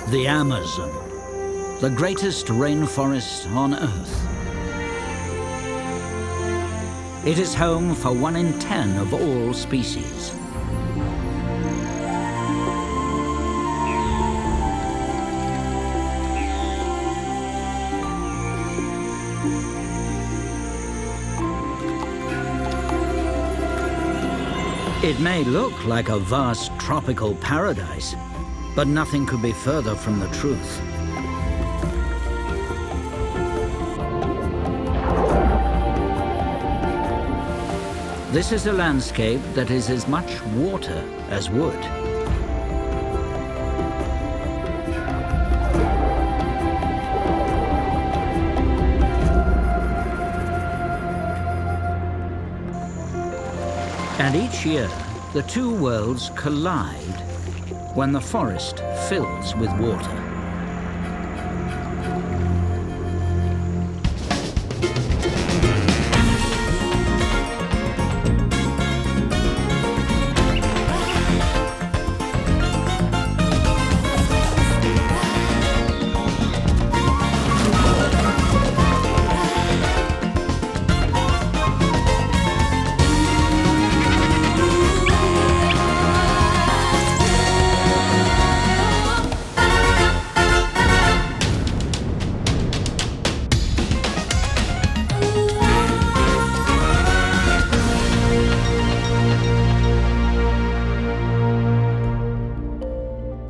The Amazon, the greatest rainforest on Earth. It is home for 1 in 10 of all species. It may look like a vast tropical paradise, but nothing could be further from the truth. This is a landscape that is as much water as wood. And each year, the two worlds collide when the forest fills with water.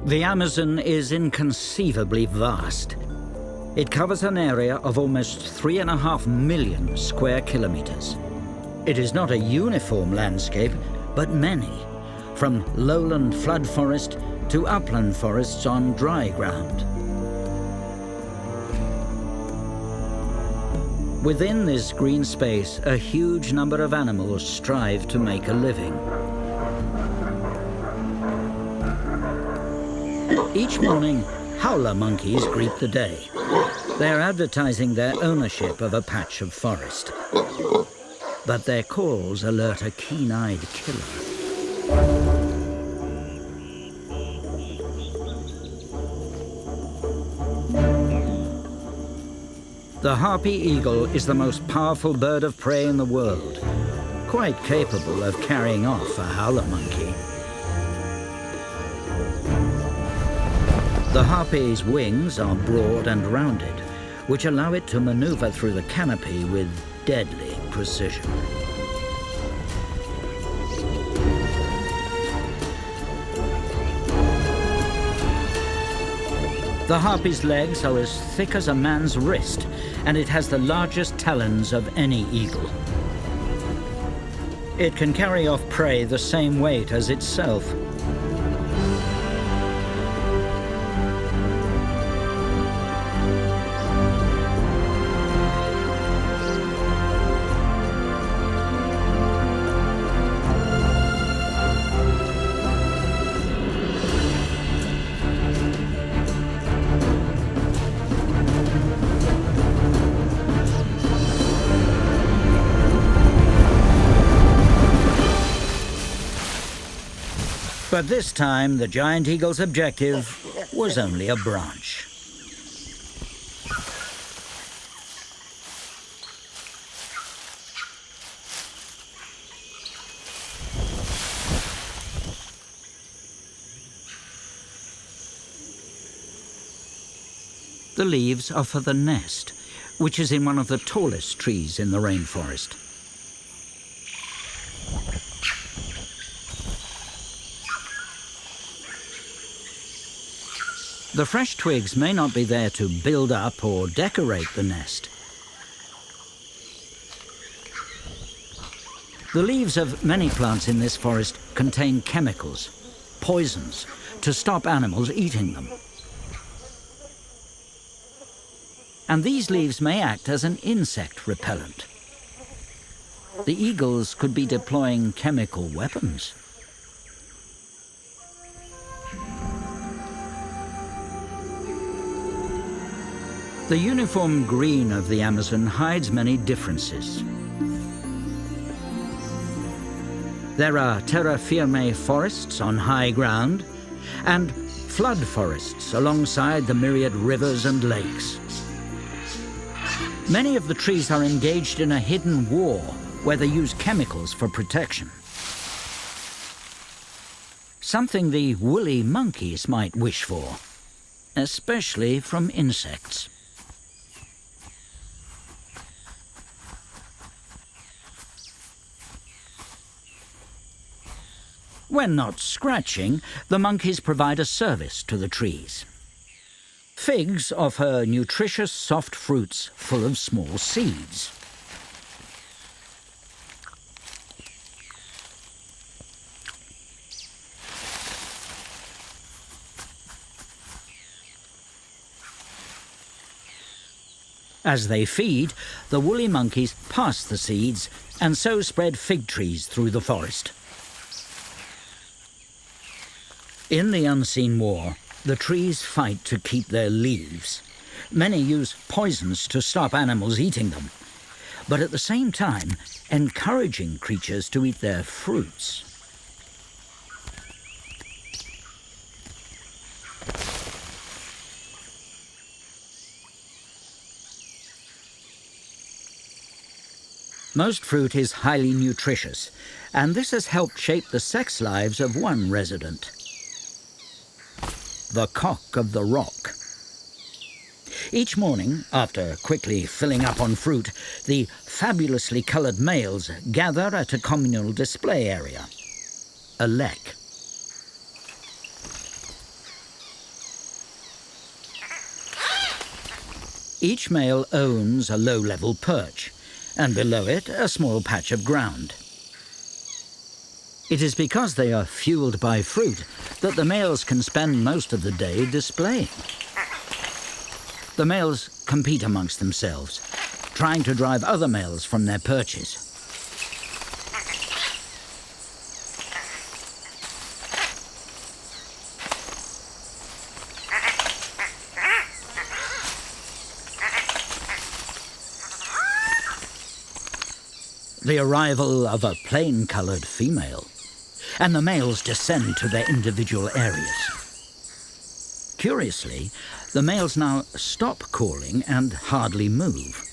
The Amazon is inconceivably vast. It covers an area of almost 3.5 million square kilometers. It is not a uniform landscape, but many, from lowland flood forest to upland forests on dry ground. Within this green space, a huge number of animals strive to make a living. Each morning, howler monkeys greet the day. They are advertising their ownership of a patch of forest. But their calls alert a keen-eyed killer. The harpy eagle is the most powerful bird of prey in the world, quite capable of carrying off a howler monkey. The harpy's wings are broad and rounded, which allow it to maneuver through the canopy with deadly precision. The harpy's legs are as thick as a man's wrist, and it has the largest talons of any eagle. It can carry off prey the same weight as itself. But this time, the giant eagle's objective was only a branch. The leaves are for the nest, which is in one of the tallest trees in the rainforest. The fresh twigs may not be there to build up or decorate the nest. The leaves of many plants in this forest contain chemicals, poisons, to stop animals eating them. And these leaves may act as an insect repellent. The eagles could be deploying chemical weapons. The uniform green of the Amazon hides many differences. There are terra firme forests on high ground, and flood forests alongside the myriad rivers and lakes. Many of the trees are engaged in a hidden war where they use chemicals for protection. Something the woolly monkeys might wish for, especially from insects. When not scratching, the monkeys provide a service to the trees. Figs offer nutritious soft fruits full of small seeds. As they feed, the woolly monkeys pass the seeds and so spread fig trees through the forest. In the unseen war, the trees fight to keep their leaves. Many use poisons to stop animals eating them, but at the same time, encouraging creatures to eat their fruits. Most fruit is highly nutritious, and this has helped shape the sex lives of one resident, the cock of the rock. Each morning, after quickly filling up on fruit, the fabulously coloured males gather at a communal display area, a lek. Each male owns a low-level perch, and below it a small patch of ground. It is because they are fueled by fruit that the males can spend most of the day displaying. The males compete amongst themselves, trying to drive other males from their perches. The arrival of a plain-coloured female, and the males descend to their individual areas. Curiously, the males now stop calling and hardly move.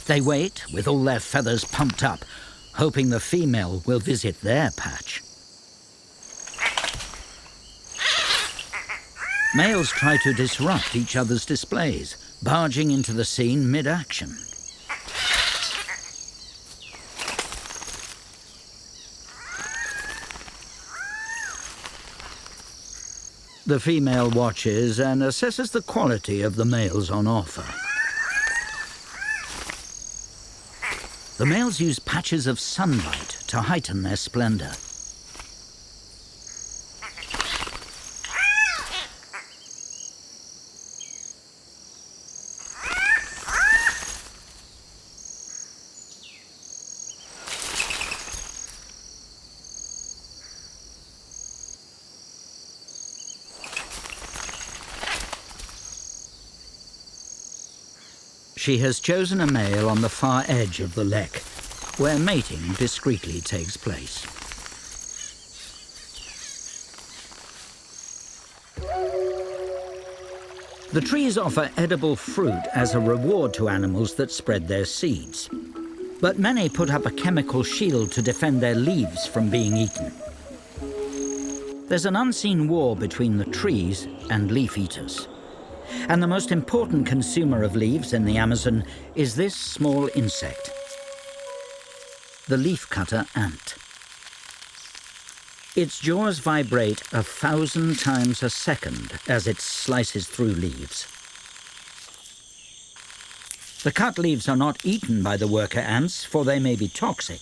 They wait with all their feathers pumped up, hoping the female will visit their patch. Males try to disrupt each other's displays, barging into the scene mid-action. The female watches and assesses the quality of the males on offer. The males use patches of sunlight to heighten their splendor. She has chosen a male on the far edge of the lek, where mating discreetly takes place. The trees offer edible fruit as a reward to animals that spread their seeds. But many put up a chemical shield to defend their leaves from being eaten. There's an unseen war between the trees and leaf eaters. And the most important consumer of leaves in the Amazon is this small insect, the leafcutter ant. Its jaws vibrate 1,000 times a second as it slices through leaves. The cut leaves are not eaten by the worker ants, for they may be toxic.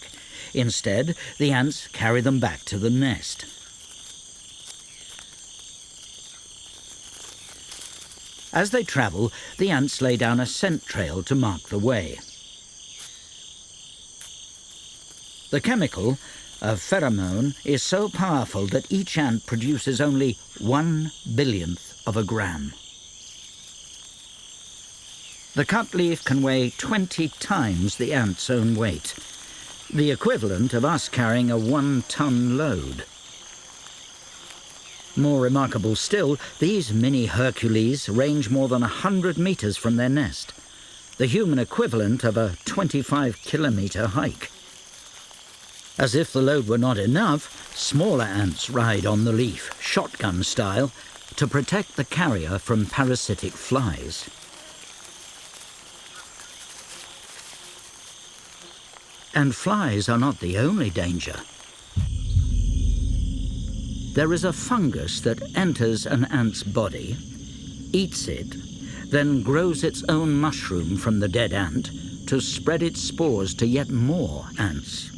Instead, the ants carry them back to the nest. As they travel, the ants lay down a scent trail to mark the way. The chemical, a pheromone, is so powerful that each ant produces only 1/1000th of a gram. The cut leaf can weigh 20 times the ant's own weight, the equivalent of us carrying a 1-ton load. More remarkable still, these mini Hercules range more than 100 meters from their nest, the human equivalent of a 25-kilometer hike. As if the load were not enough, smaller ants ride on the leaf, shotgun style, to protect the carrier from parasitic flies. And flies are not the only danger. There is a fungus that enters an ant's body, eats it, then grows its own mushroom from the dead ant to spread its spores to yet more ants.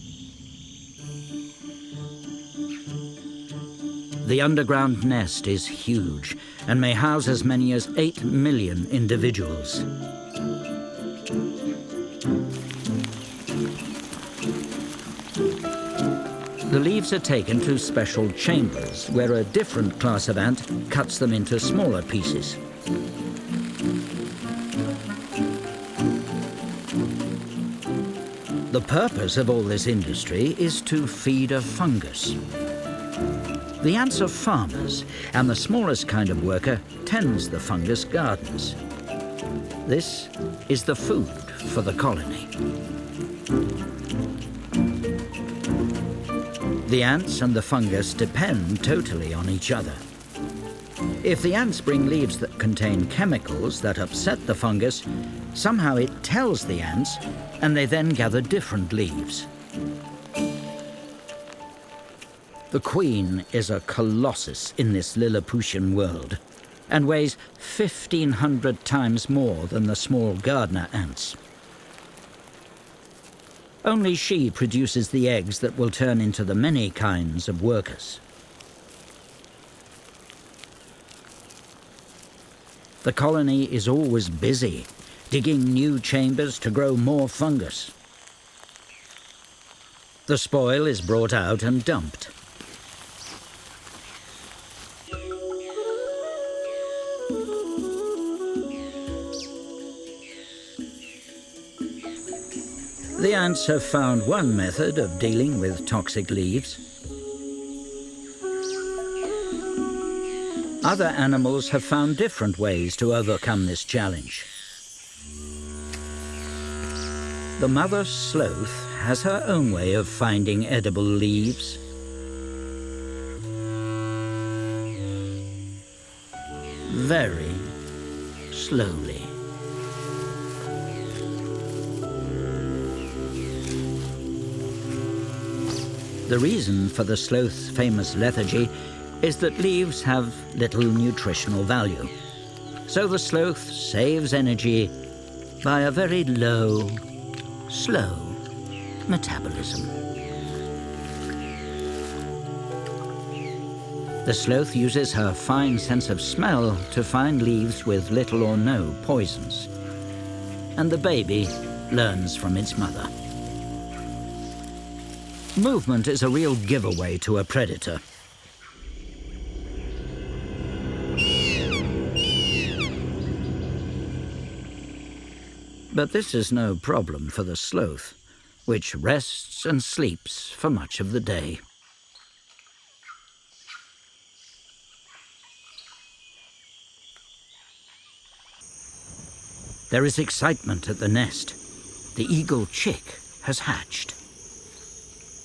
The underground nest is huge and may house as many as 8 million individuals. The leaves are taken to special chambers where a different class of ant cuts them into smaller pieces. The purpose of all this industry is to feed a fungus. The ants are farmers, and the smallest kind of worker tends the fungus gardens. This is the food for the colony. The ants and the fungus depend totally on each other. If the ants bring leaves that contain chemicals that upset the fungus, somehow it tells the ants, and they then gather different leaves. The queen is a colossus in this Lilliputian world and weighs 1,500 times more than the small gardener ants. Only she produces the eggs that will turn into the many kinds of workers. The colony is always busy, digging new chambers to grow more fungus. The spoil is brought out and dumped. The ants have found one method of dealing with toxic leaves. Other animals have found different ways to overcome this challenge. The mother sloth has her own way of finding edible leaves. Very slowly. The reason for the sloth's famous lethargy is that leaves have little nutritional value. So the sloth saves energy by a very low, slow metabolism. The sloth uses her fine sense of smell to find leaves with little or no poisons. And the baby learns from its mother. Movement is a real giveaway to a predator. But this is no problem for the sloth, which rests and sleeps for much of the day. There is excitement at the nest. The eagle chick has hatched.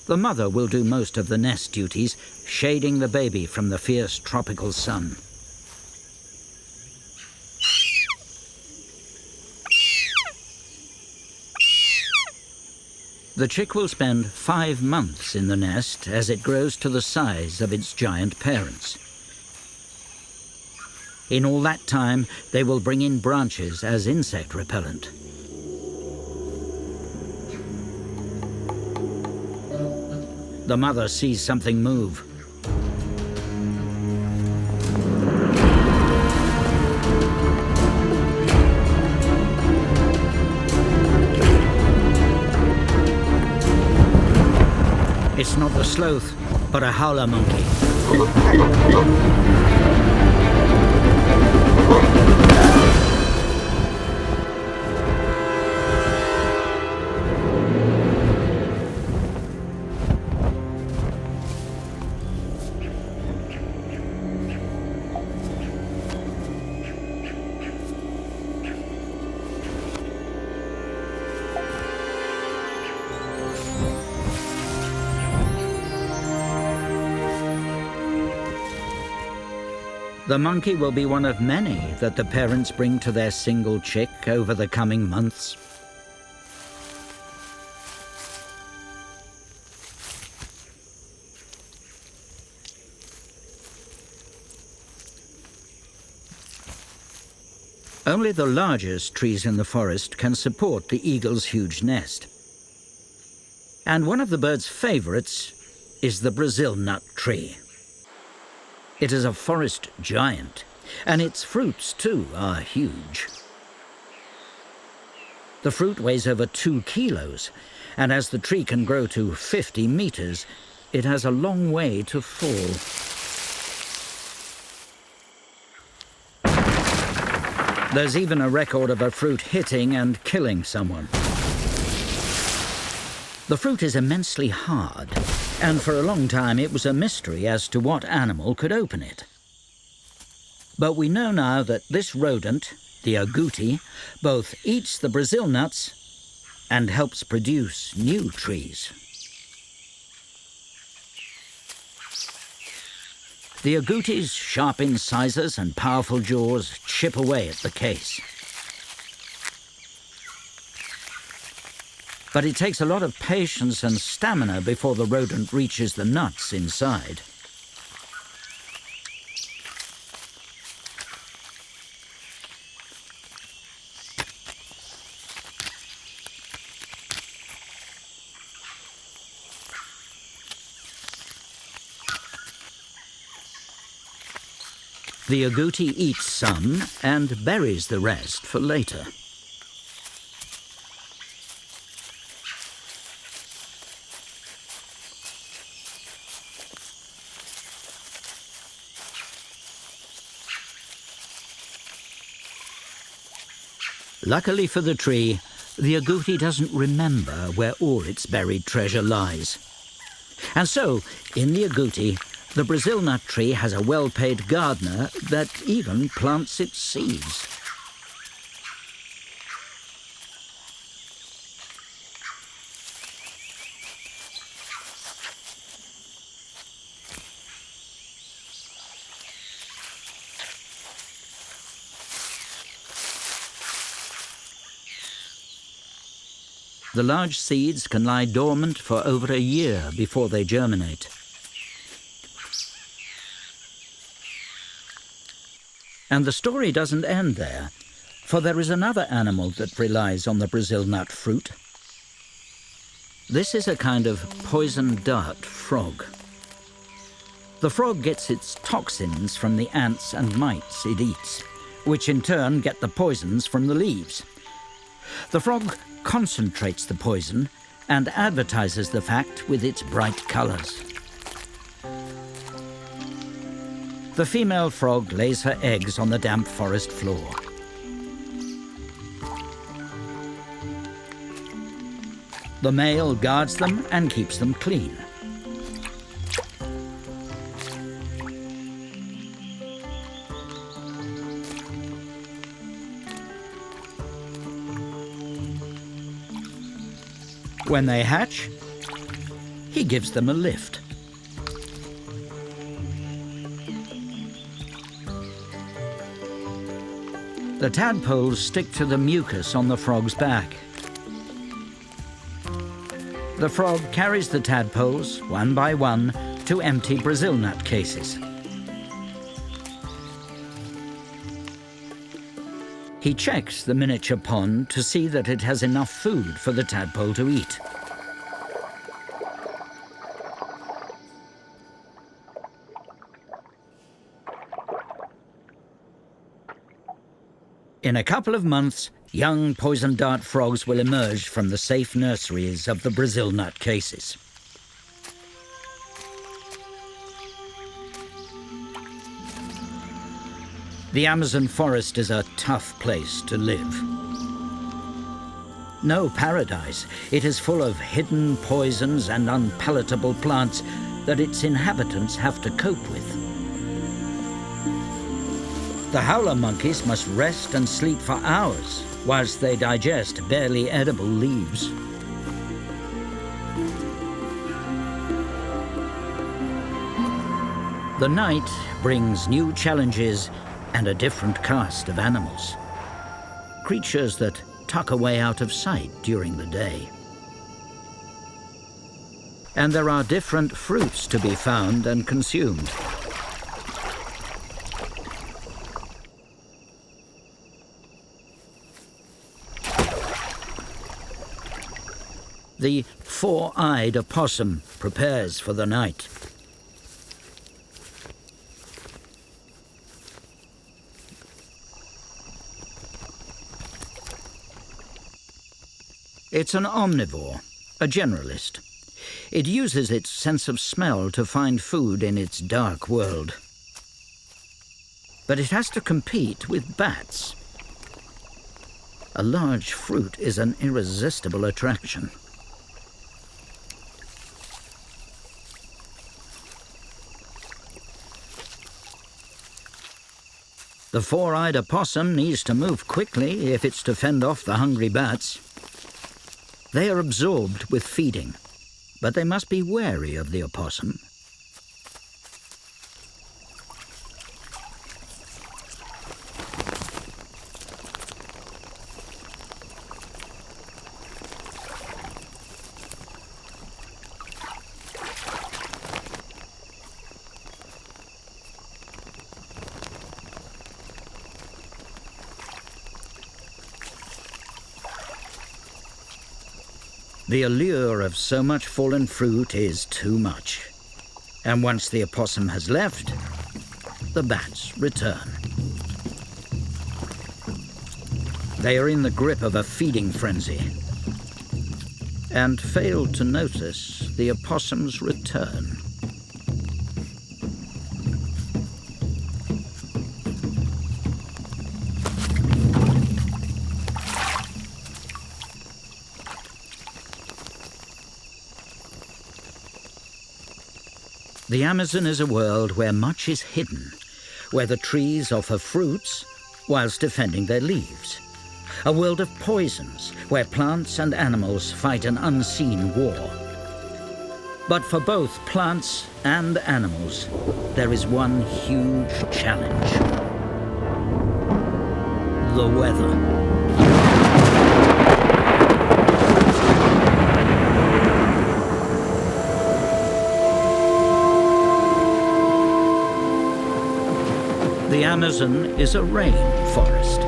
The mother will do most of the nest duties, shading the baby from the fierce tropical sun. The chick will spend 5 months in the nest as it grows to the size of its giant parents. In all that time, they will bring in branches as insect repellent. The mother sees something move. It's not the sloth, but a howler monkey. The monkey will be one of many that the parents bring to their single chick over the coming months. Only the largest trees in the forest can support the eagle's huge nest. And one of the bird's favorites is the Brazil nut tree. It is a forest giant, and its fruits, too, are huge. The fruit weighs over 2 kilos, and as the tree can grow to 50 meters, it has a long way to fall. There's even a record of a fruit hitting and killing someone. The fruit is immensely hard, and for a long time it was a mystery as to what animal could open it. But we know now that this rodent, the agouti, both eats the Brazil nuts and helps produce new trees. The agouti's sharp incisors and powerful jaws chip away at the case. But it takes a lot of patience and stamina before the rodent reaches the nuts inside. The agouti eats some and buries the rest for later. Luckily for the tree, the agouti doesn't remember where all its buried treasure lies. And so, in the agouti, the Brazil nut tree has a well-paid gardener that even plants its seeds. The large seeds can lie dormant for over a year before they germinate. And the story doesn't end there, for there is another animal that relies on the Brazil nut fruit. This is a kind of poison dart frog. The frog gets its toxins from the ants and mites it eats, which in turn get the poisons from the leaves. The frog concentrates the poison and advertises the fact with its bright colors. The female frog lays her eggs on the damp forest floor. The male guards them and keeps them clean. When they hatch, he gives them a lift. The tadpoles stick to the mucus on the frog's back. The frog carries the tadpoles, one by one, to empty Brazil nut cases. He checks the miniature pond to see that it has enough food for the tadpole to eat. In a couple of months, young poison dart frogs will emerge from the safe nurseries of the Brazil nut cases. The Amazon forest is a tough place to live. No paradise, it is full of hidden poisons and unpalatable plants that its inhabitants have to cope with. The howler monkeys must rest and sleep for hours whilst they digest barely edible leaves. The night brings new challenges and a different cast of animals. Creatures that tuck away out of sight during the day. And there are different fruits to be found and consumed. The four-eyed opossum prepares for the night. It's an omnivore, a generalist. It uses its sense of smell to find food in its dark world. But it has to compete with bats. A large fruit is an irresistible attraction. The four-eyed opossum needs to move quickly if it's to fend off the hungry bats. They are absorbed with feeding, but they must be wary of the opossum. The allure of so much fallen fruit is too much. And once the opossum has left, the bats return. They are in the grip of a feeding frenzy and fail to notice the opossum's return. The Amazon is a world where much is hidden, where the trees offer fruits whilst defending their leaves. A world of poisons, where plants and animals fight an unseen war. But for both plants and animals, there is one huge challenge: the weather. The Amazon is a rainforest.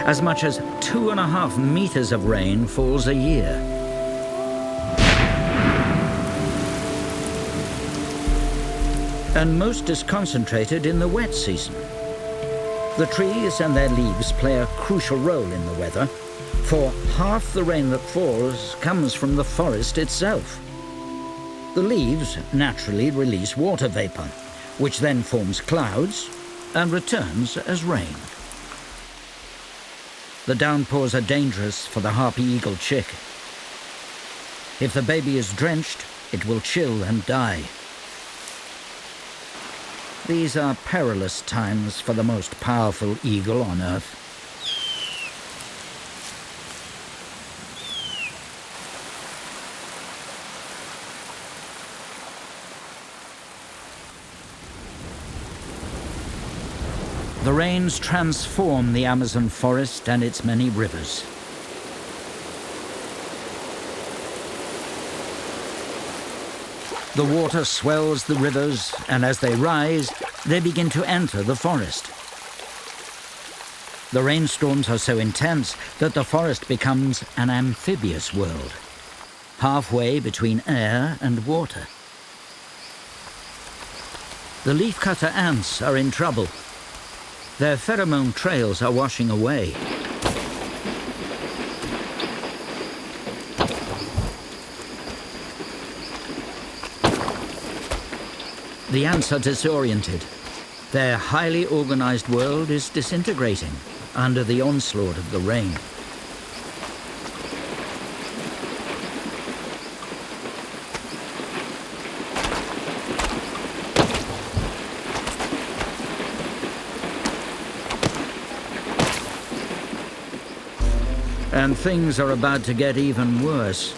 As much as 2.5 meters of rain falls a year. And most is concentrated in the wet season. The trees and their leaves play a crucial role in the weather, for half the rain that falls comes from the forest itself. The leaves naturally release water vapor, which then forms clouds and returns as rain. The downpours are dangerous for the harpy eagle chick. If the baby is drenched, it will chill and die. These are perilous times for the most powerful eagle on Earth. The rains transform the Amazon forest and its many rivers. The water swells the rivers, and as they rise, they begin to enter the forest. The rainstorms are so intense that the forest becomes an amphibious world, halfway between air and water. The leafcutter ants are in trouble. Their pheromone trails are washing away. The ants are disoriented. Their highly organized world is disintegrating under the onslaught of the rain. And things are about to get even worse.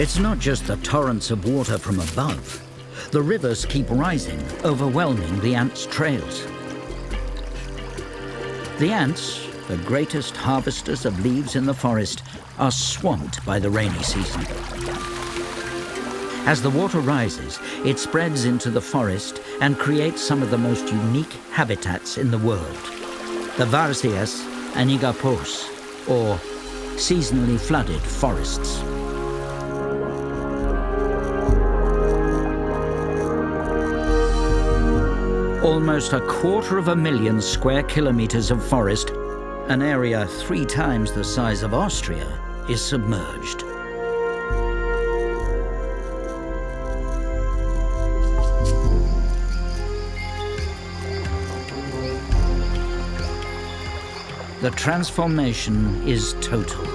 It's not just the torrents of water from above. The rivers keep rising, overwhelming the ants' trails. The ants, the greatest harvesters of leaves in the forest, are swamped by the rainy season. As the water rises, it spreads into the forest and creates some of the most unique habitats in the world. The varzias and igapos, or seasonally flooded forests. Almost 250,000 square kilometers of forest, an area 3 times the size of Austria, is submerged. The transformation is total.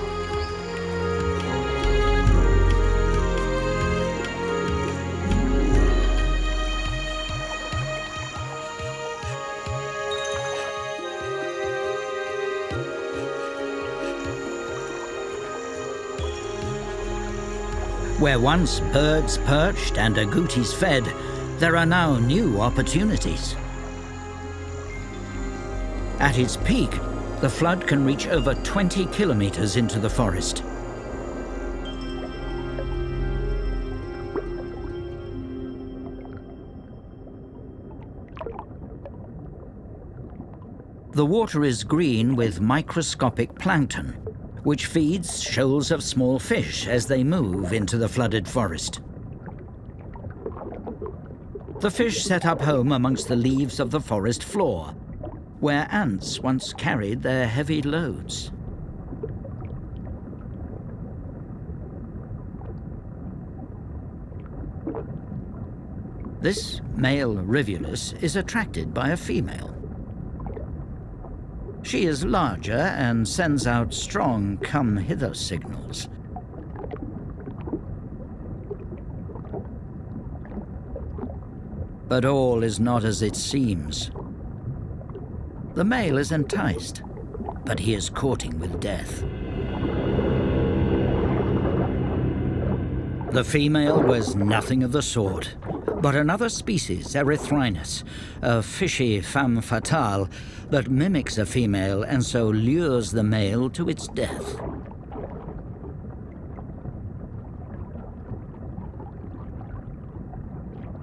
Where once birds perched and agoutis fed, there are now new opportunities. At its peak, the flood can reach over 20 kilometers into the forest. The water is green with microscopic plankton, which feeds shoals of small fish as they move into the flooded forest. The fish set up home amongst the leaves of the forest floor, where ants once carried their heavy loads. This male rivulus is attracted by a female. She is larger and sends out strong come-hither signals. But all is not as it seems. The male is enticed, but he is courting with death. The female was nothing of the sort, but another species, Erythrinus, a fishy femme fatale that mimics a female and so lures the male to its death.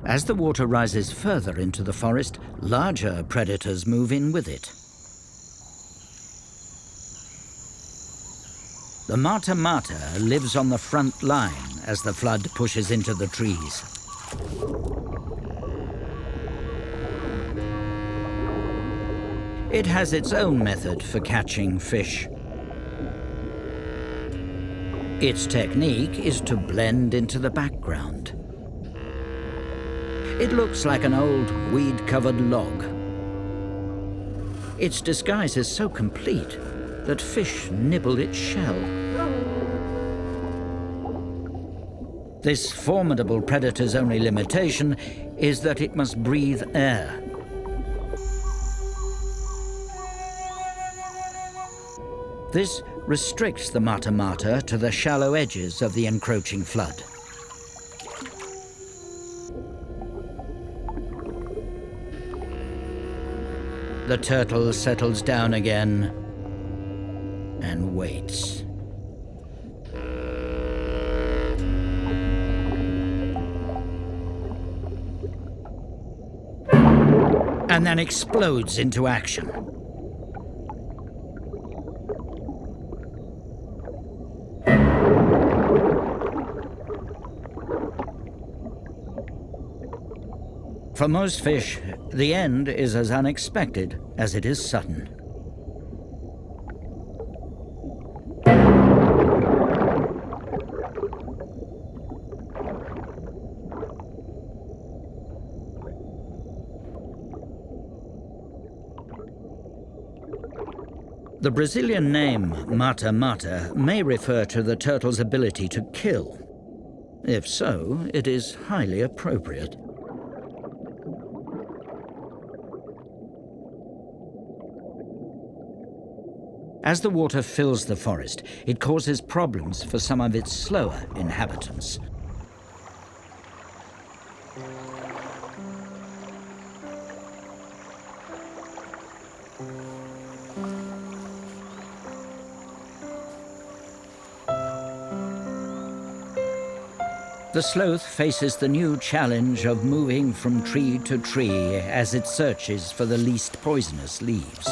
As the water rises further into the forest, larger predators move in with it. The mata lives on the front line as the flood pushes into the trees. It has its own method for catching fish. Its technique is to blend into the background. It looks like an old weed-covered log. Its disguise is so complete that fish nibble its shell. This formidable predator's only limitation is that it must breathe air. This restricts the mata to the shallow edges of the encroaching flood. The turtle settles down again and waits. And then explodes into action. For most fish, the end is as unexpected as it is sudden. The Brazilian name mata may refer to the turtle's ability to kill. If so, it is highly appropriate. As the water fills the forest, it causes problems for some of its slower inhabitants. The sloth faces the new challenge of moving from tree to tree as it searches for the least poisonous leaves.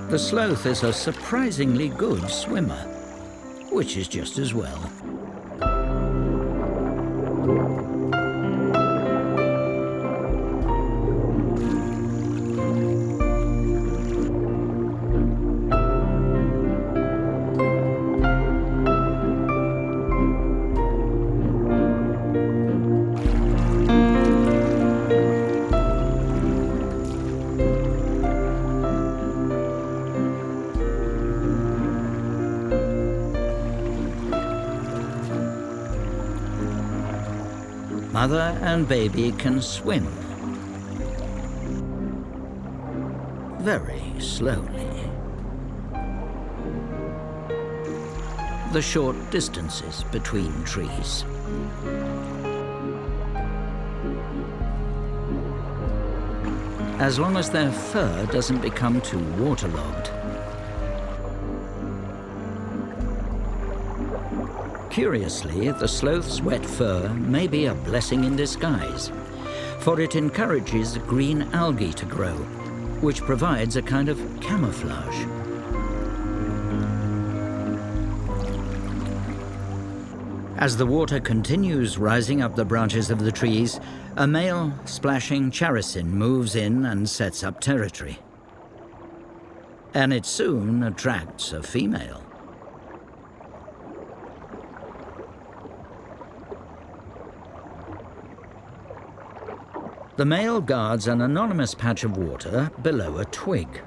The sloth is a surprisingly good swimmer, which is just as well. Mother and baby can swim very slowly. The short distances between trees. As long as their fur doesn't become too waterlogged. Curiously, the sloth's wet fur may be a blessing in disguise, for it encourages green algae to grow, which provides a kind of camouflage. As the water continues rising up the branches of the trees, a male splashing characin moves in and sets up territory. And it soon attracts a female. The male guards an anonymous patch of water below a twig.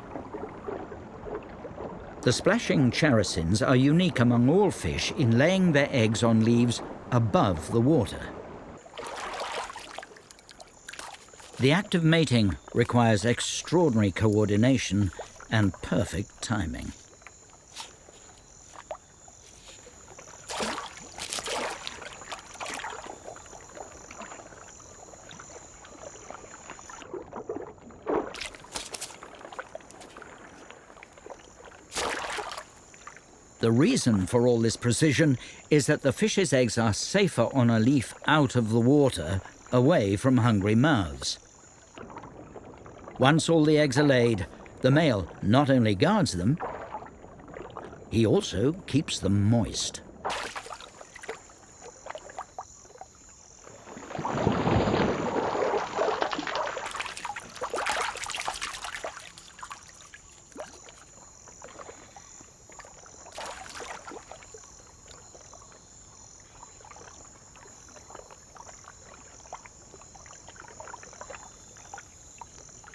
The splashing characins are unique among all fish in laying their eggs on leaves above the water. The act of mating requires extraordinary coordination and perfect timing. The reason for all this precision is that the fish's eggs are safer on a leaf out of the water, away from hungry mouths. Once all the eggs are laid, the male not only guards them, he also keeps them moist.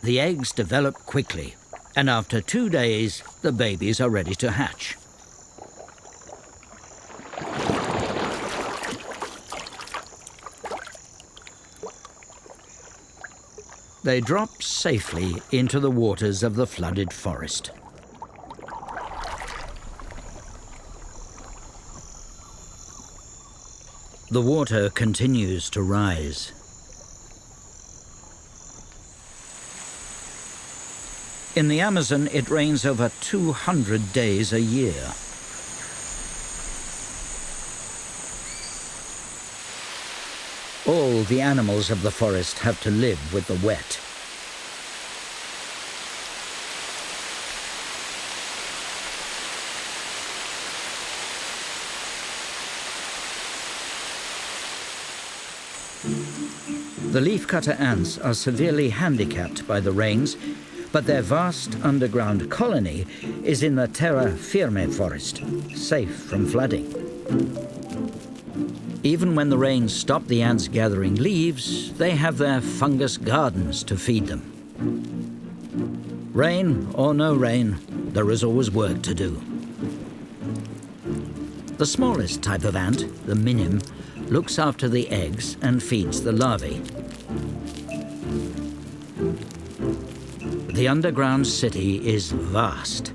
The eggs develop quickly, and after 2 days, the babies are ready to hatch. They drop safely into the waters of the flooded forest. The water continues to rise. In the Amazon, it rains over 200 days a year. All the animals of the forest have to live with the wet. The leafcutter ants are severely handicapped by the rains, but their vast underground colony is in the Terra forest, safe from flooding. Even when the rain stopped the ants gathering leaves, they have their fungus gardens to feed them. Rain or no rain, there is always work to do. The smallest type of ant, the minim, looks after the eggs and feeds the larvae. The underground city is vast.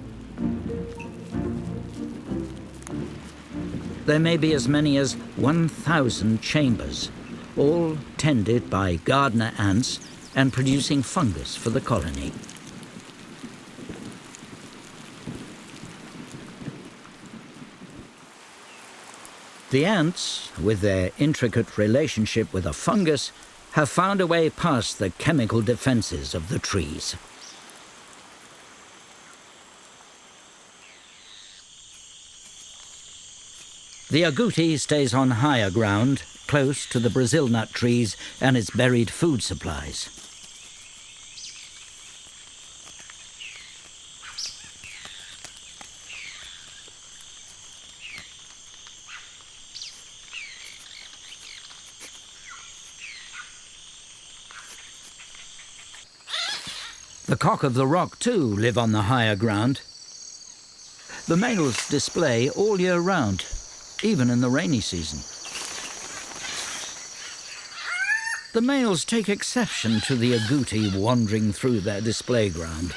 There may be as many as 1,000 chambers, all tended by gardener ants and producing fungus for the colony. The ants, with their intricate relationship with a fungus, have found a way past the chemical defenses of the trees. The agouti stays on higher ground, close to the Brazil nut trees and its buried food supplies. The cock of the rock, too, live on the higher ground. The males display all year round, even in the rainy season. The males take exception to the agouti wandering through their display ground.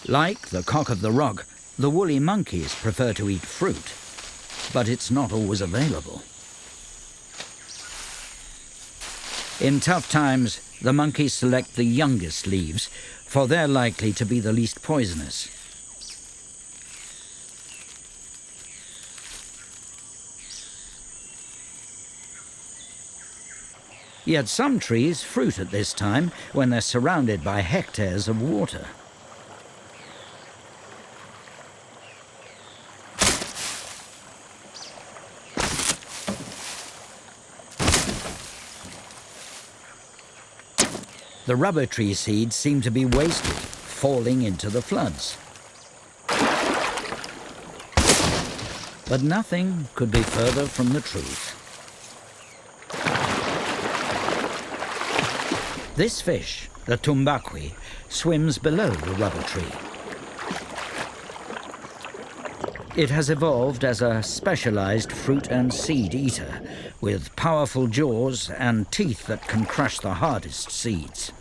Like the cock of the rock, the woolly monkeys prefer to eat fruit, but it's not always available. In tough times, the monkeys select the youngest leaves, for they're likely to be the least poisonous. Yet some trees fruit at this time when they're surrounded by hectares of water. The rubber tree seeds seem to be wasted, falling into the floods. But nothing could be further from the truth. This fish, the tumbaqui, swims below the rubber tree. It has evolved as a specialized fruit and seed eater, with powerful jaws and teeth that can crush the hardest seeds.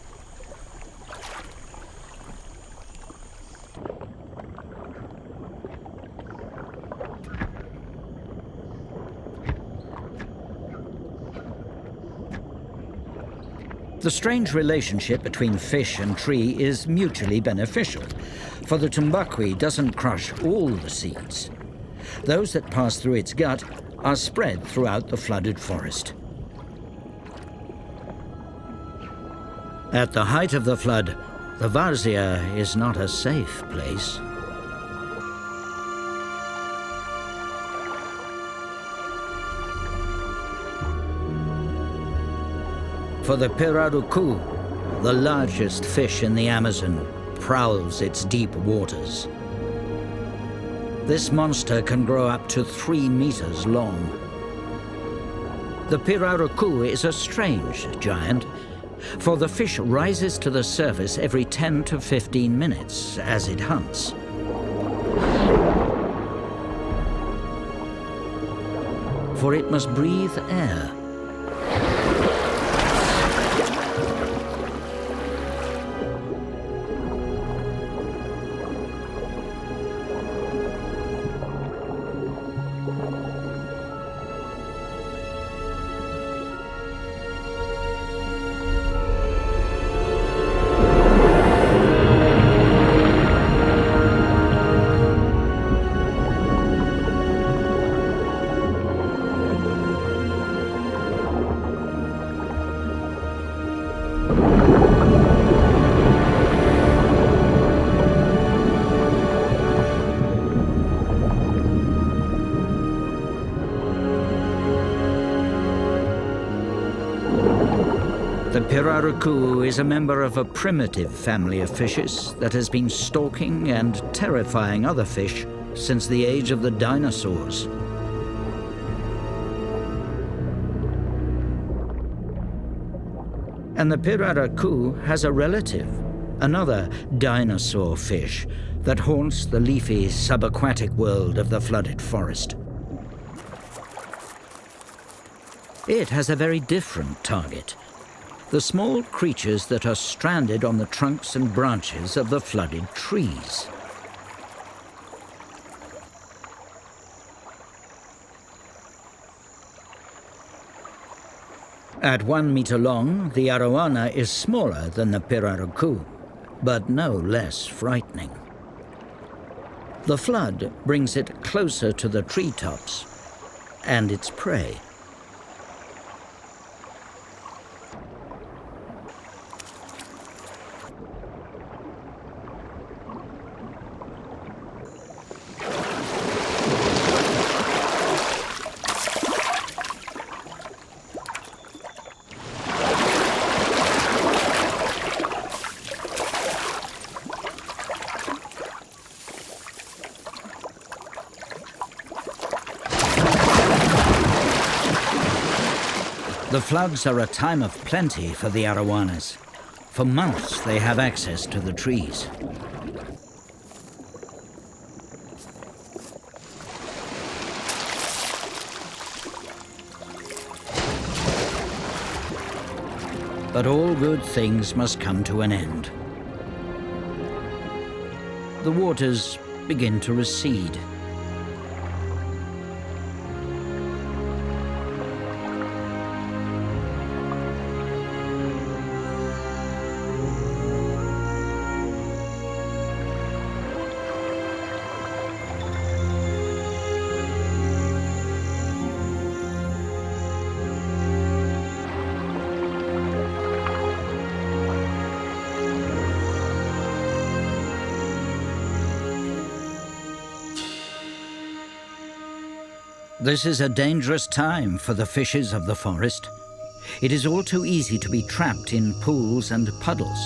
The strange relationship between fish and tree is mutually beneficial, for the tumbaqui doesn't crush all the seeds. Those that pass through its gut are spread throughout the flooded forest. At the height of the flood, the Várzea is not a safe place. For the pirarucu, the largest fish in the Amazon, prowls its deep waters. This monster can grow up to 3 meters long. The pirarucu is a strange giant, for the fish rises to the surface every 10 to 15 minutes as it hunts. For it must breathe air. The pirarucu is a member of a primitive family of fishes that has been stalking and terrifying other fish since the age of the dinosaurs. And the pirarucu has a relative, another dinosaur fish that haunts the leafy subaquatic world of the flooded forest. It has a very different target: the small creatures that are stranded on the trunks and branches of the flooded trees. At 1 meter long, the arowana is smaller than the pirarucu, but no less frightening. The flood brings it closer to the treetops and its prey. The floods are a time of plenty for the arowanas. For months they have access to the trees. But all good things must come to an end. The waters begin to recede. This is a dangerous time for the fishes of the forest. It is all too easy to be trapped in pools and puddles,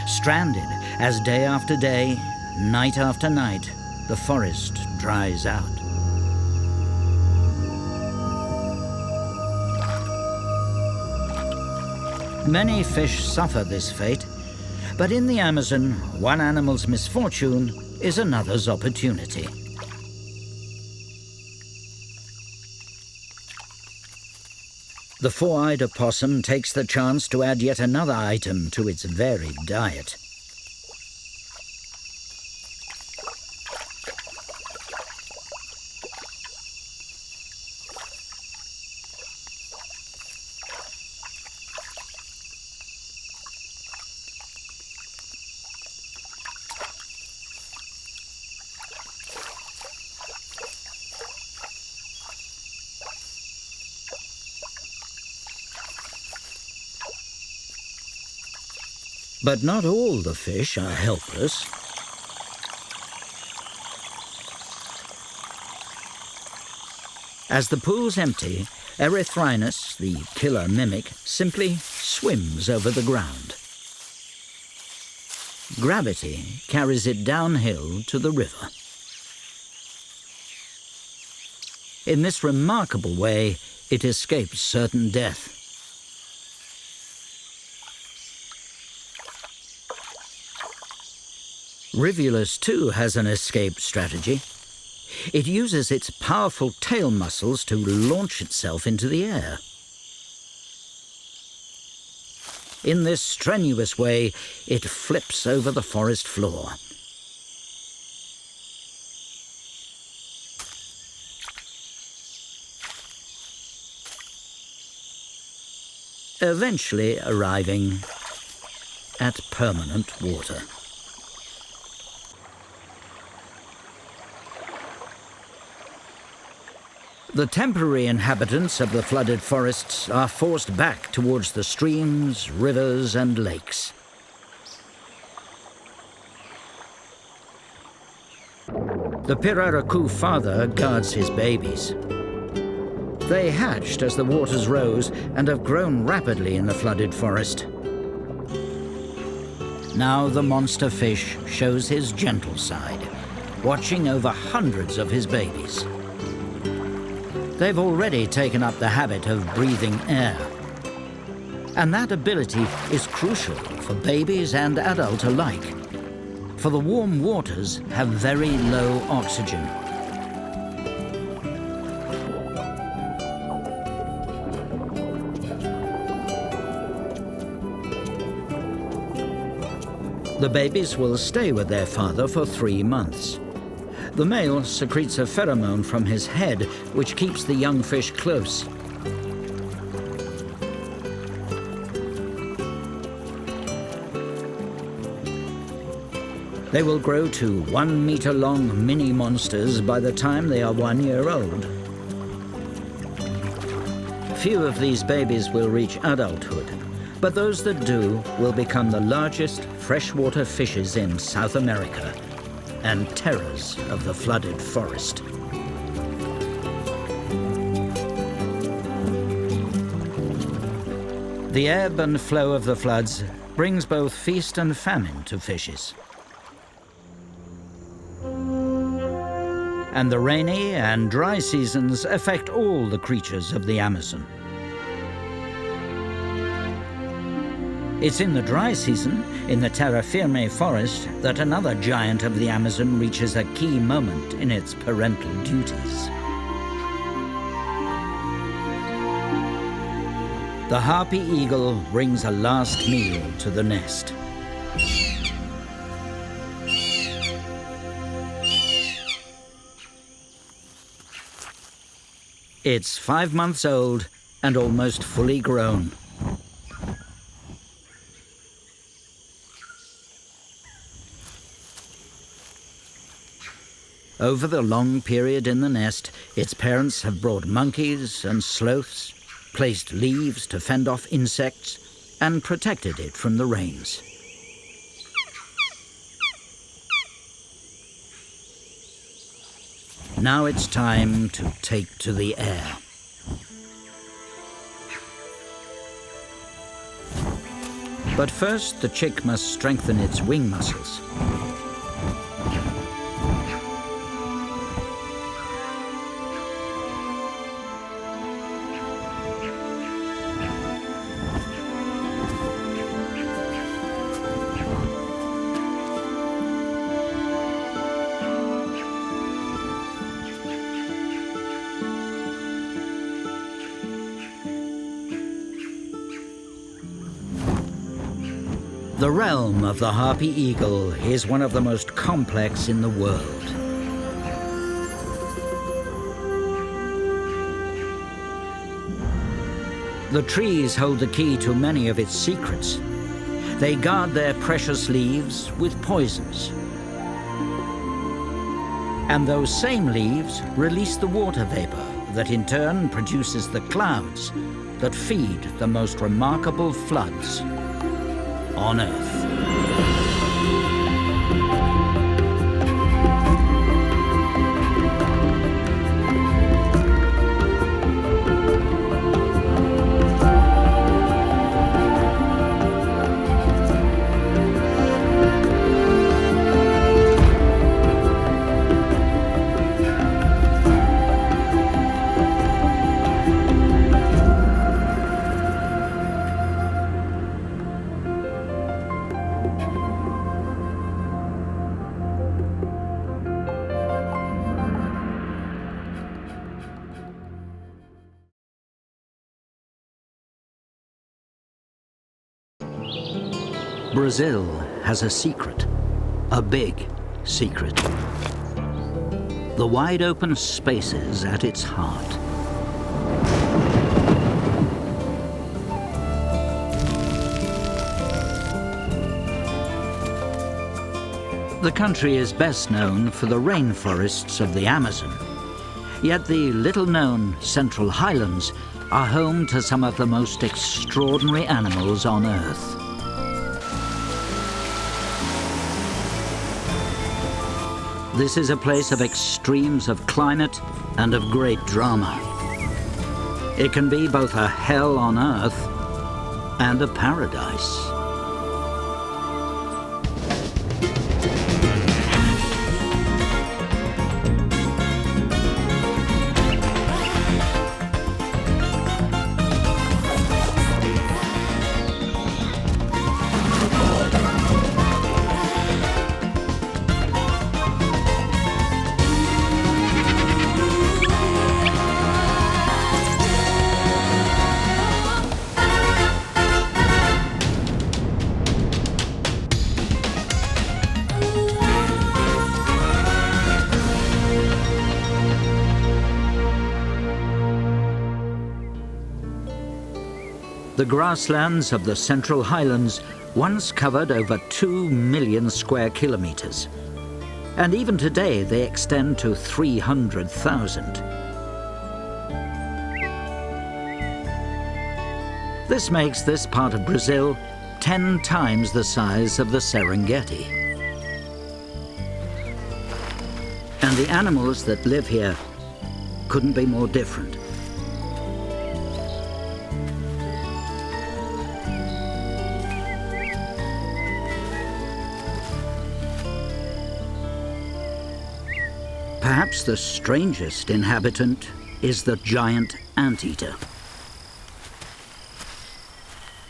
stranded as day after day, night after night, the forest dries out. Many fish suffer this fate, but in the Amazon, one animal's misfortune is another's opportunity. The four-eyed opossum takes the chance to add yet another item to its varied diet. But not all the fish are helpless. As the pools empty, Erythrinus, the killer mimic, simply swims over the ground. Gravity carries it downhill to the river. In this remarkable way, it escapes certain death. Rivulus, too, has an escape strategy. It uses its powerful tail muscles to launch itself into the air. In this strenuous way, it flips over the forest floor. Eventually arriving at permanent water. The temporary inhabitants of the flooded forests are forced back towards the streams, rivers, and lakes. The pirarucu father guards his babies. They hatched as the waters rose and have grown rapidly in the flooded forest. Now the monster fish shows his gentle side, watching over hundreds of his babies. They've already taken up the habit of breathing air. And that ability is crucial for babies and adults alike, for the warm waters have very low oxygen. The babies will stay with their father for 3 months. The male secretes a pheromone from his head, which keeps the young fish close. They will grow to 1-meter-long mini monsters by the time they are 1 year old. Few of these babies will reach adulthood, but those that do will become the largest freshwater fishes in South America and terrors of the flooded forest. The ebb and flow of the floods brings both feast and famine to fishes. And the rainy and dry seasons affect all the creatures of the Amazon. It's in the dry season, in the terra firme forest, that another giant of the Amazon reaches a key moment in its parental duties. The harpy eagle brings a last meal to the nest. It's 5 months old and almost fully grown. Over the long period in the nest, its parents have brought monkeys and sloths, placed leaves to fend off insects, and protected it from the rains. Now it's time to take to the air. But first, the chick must strengthen its wing muscles. The realm of the harpy eagle is one of the most complex in the world. The trees hold the key to many of its secrets. They guard their precious leaves with poisons. And those same leaves release the water vapor that in turn produces the clouds that feed the most remarkable floods on Earth. Brazil has a secret, a big secret. The wide open spaces at its heart. The country is best known for the rainforests of the Amazon. Yet the little-known Central Highlands are home to some of the most extraordinary animals on Earth. This is a place of extremes of climate and of great drama. It can be both a hell on earth and a paradise. The grasslands of the Central Highlands once covered over 2 million square kilometers. And even today, they extend to 300,000. This makes this part of Brazil 10 times the size of the Serengeti. And the animals that live here couldn't be more different. Perhaps the strangest inhabitant is the giant anteater.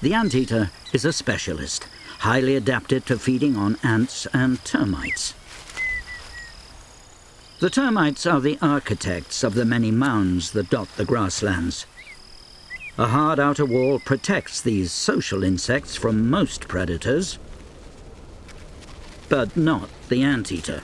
The anteater is a specialist, highly adapted to feeding on ants and termites. The termites are the architects of the many mounds that dot the grasslands. A hard outer wall protects these social insects from most predators, but not the anteater.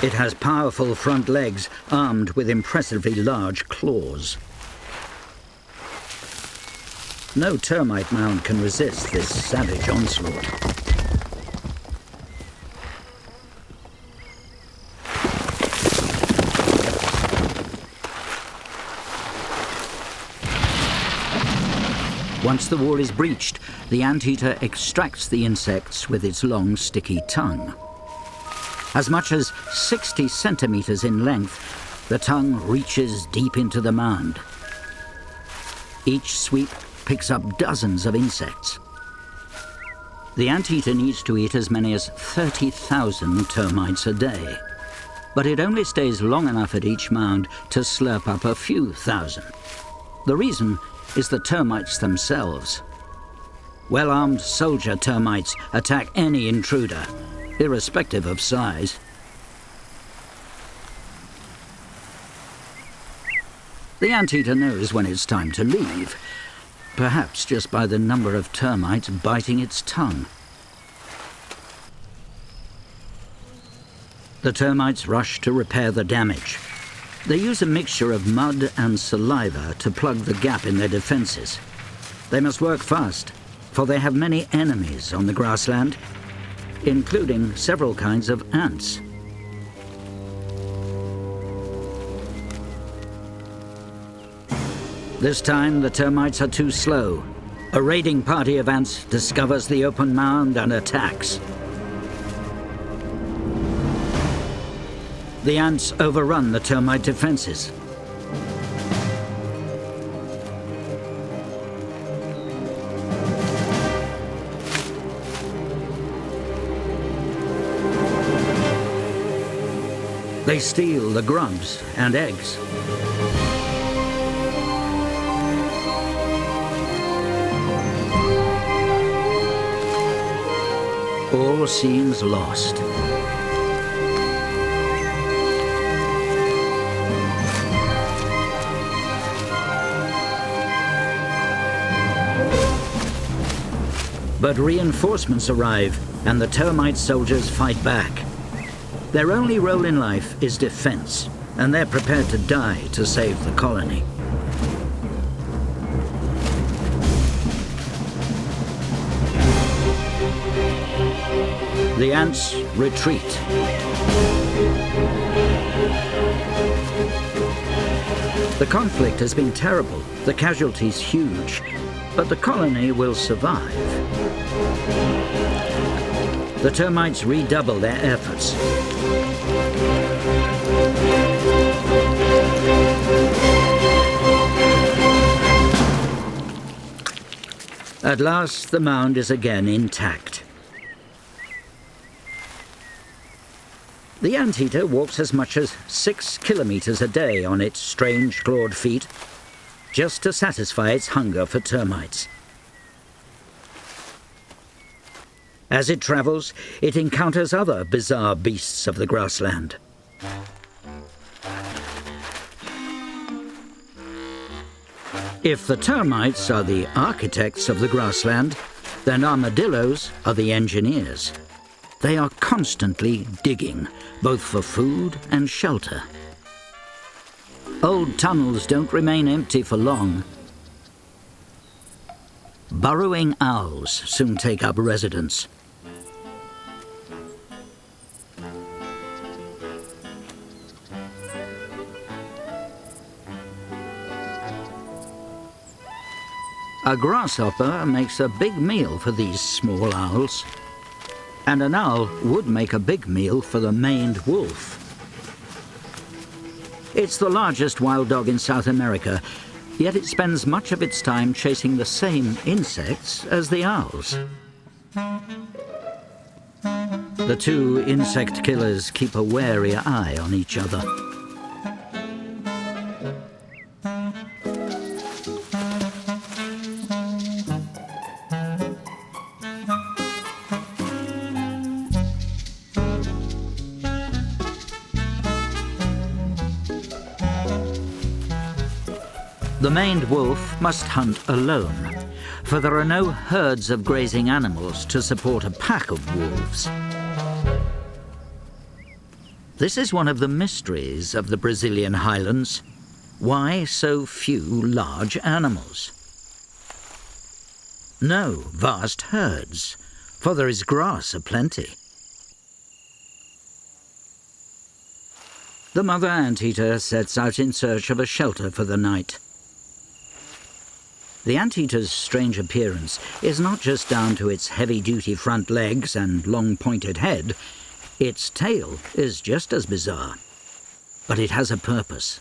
It has powerful front legs armed with impressively large claws. No termite mound can resist this savage onslaught. Once the wall is breached, the anteater extracts the insects with its long, sticky tongue. As much as 60 centimeters in length, the tongue reaches deep into the mound. Each sweep picks up dozens of insects. The anteater needs to eat as many as 30,000 termites a day, but it only stays long enough at each mound to slurp up a few thousand. The reason is the termites themselves. Well-armed soldier termites attack any intruder, irrespective of size. The anteater knows when it's time to leave, perhaps just by the number of termites biting its tongue. The termites rush to repair the damage. They use a mixture of mud and saliva to plug the gap in their defenses. They must work fast, for they have many enemies on the grassland, including several kinds of ants. This time, the termites are too slow. A raiding party of ants discovers the open mound and attacks. The ants overrun the termite defenses. They steal the grubs and eggs. All seems lost. But reinforcements arrive, and the termite soldiers fight back. Their only role in life is defense, and they're prepared to die to save the colony. The ants retreat. The conflict has been terrible, the casualties huge, but the colony will survive. The termites redouble their efforts. At last, the mound is again intact. The anteater walks as much as 6 kilometers a day on its strange clawed feet, just to satisfy its hunger for termites. As it travels, it encounters other bizarre beasts of the grassland. If the termites are the architects of the grassland, then armadillos are the engineers. They are constantly digging, both for food and shelter. Old tunnels don't remain empty for long. Burrowing owls soon take up residence. A grasshopper makes a big meal for these small owls. And an owl would make a big meal for the maned wolf. It's the largest wild dog in South America, yet it spends much of its time chasing the same insects as the owls. The two insect killers keep a wary eye on each other. The maned wolf must hunt alone, for there are no herds of grazing animals to support a pack of wolves. This is one of the mysteries of the Brazilian highlands. Why so few large animals? No vast herds, for there is grass aplenty. The mother anteater sets out in search of a shelter for the night. The anteater's strange appearance is not just down to its heavy-duty front legs and long pointed head. Its tail is just as bizarre. But it has a purpose.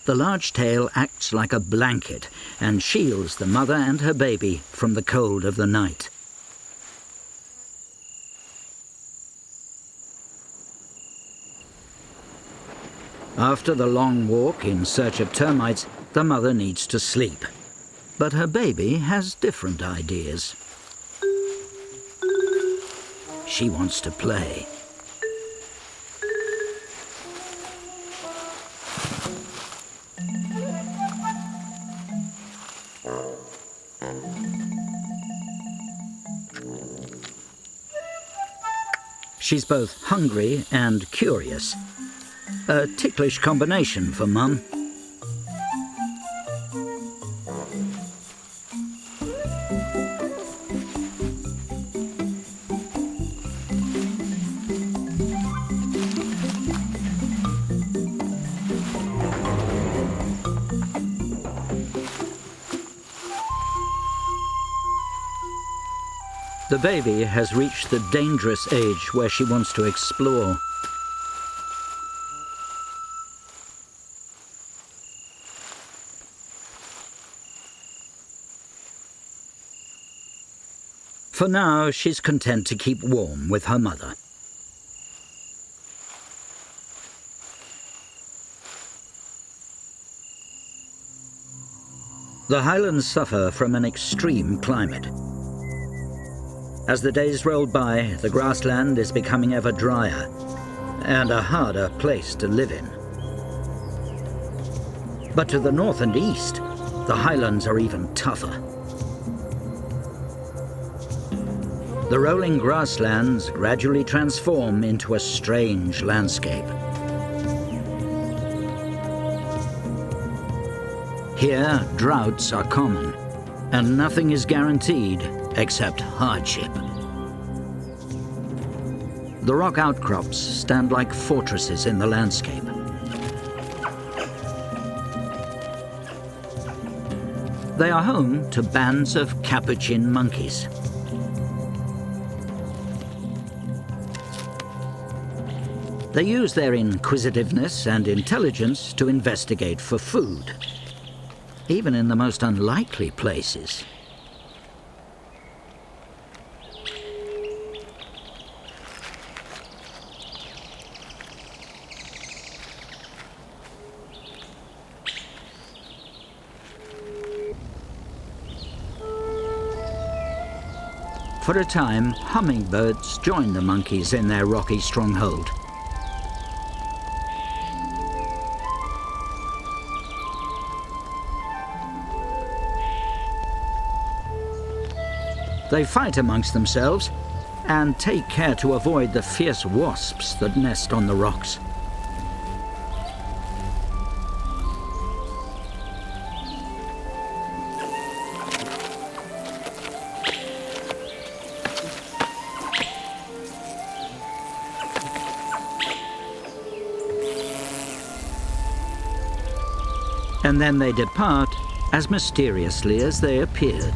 The large tail acts like a blanket and shields the mother and her baby from the cold of the night. After the long walk in search of termites, the mother needs to sleep. But her baby has different ideas. She wants to play. She's both hungry and curious. A ticklish combination for Mum. The baby has reached the dangerous age where she wants to explore. For now, she's content to keep warm with her mother. The highlands suffer from an extreme climate. As the days roll by, the grassland is becoming ever drier and a harder place to live in. But to the north and east, the highlands are even tougher. The rolling grasslands gradually transform into a strange landscape. Here, droughts are common, and nothing is guaranteed except hardship. The rock outcrops stand like fortresses in the landscape. They are home to bands of capuchin monkeys. They use their inquisitiveness and intelligence to investigate for food, even in the most unlikely places. For a time, hummingbirds join the monkeys in their rocky stronghold. They fight amongst themselves and take care to avoid the fierce wasps that nest on the rocks. And then they depart as mysteriously as they appeared,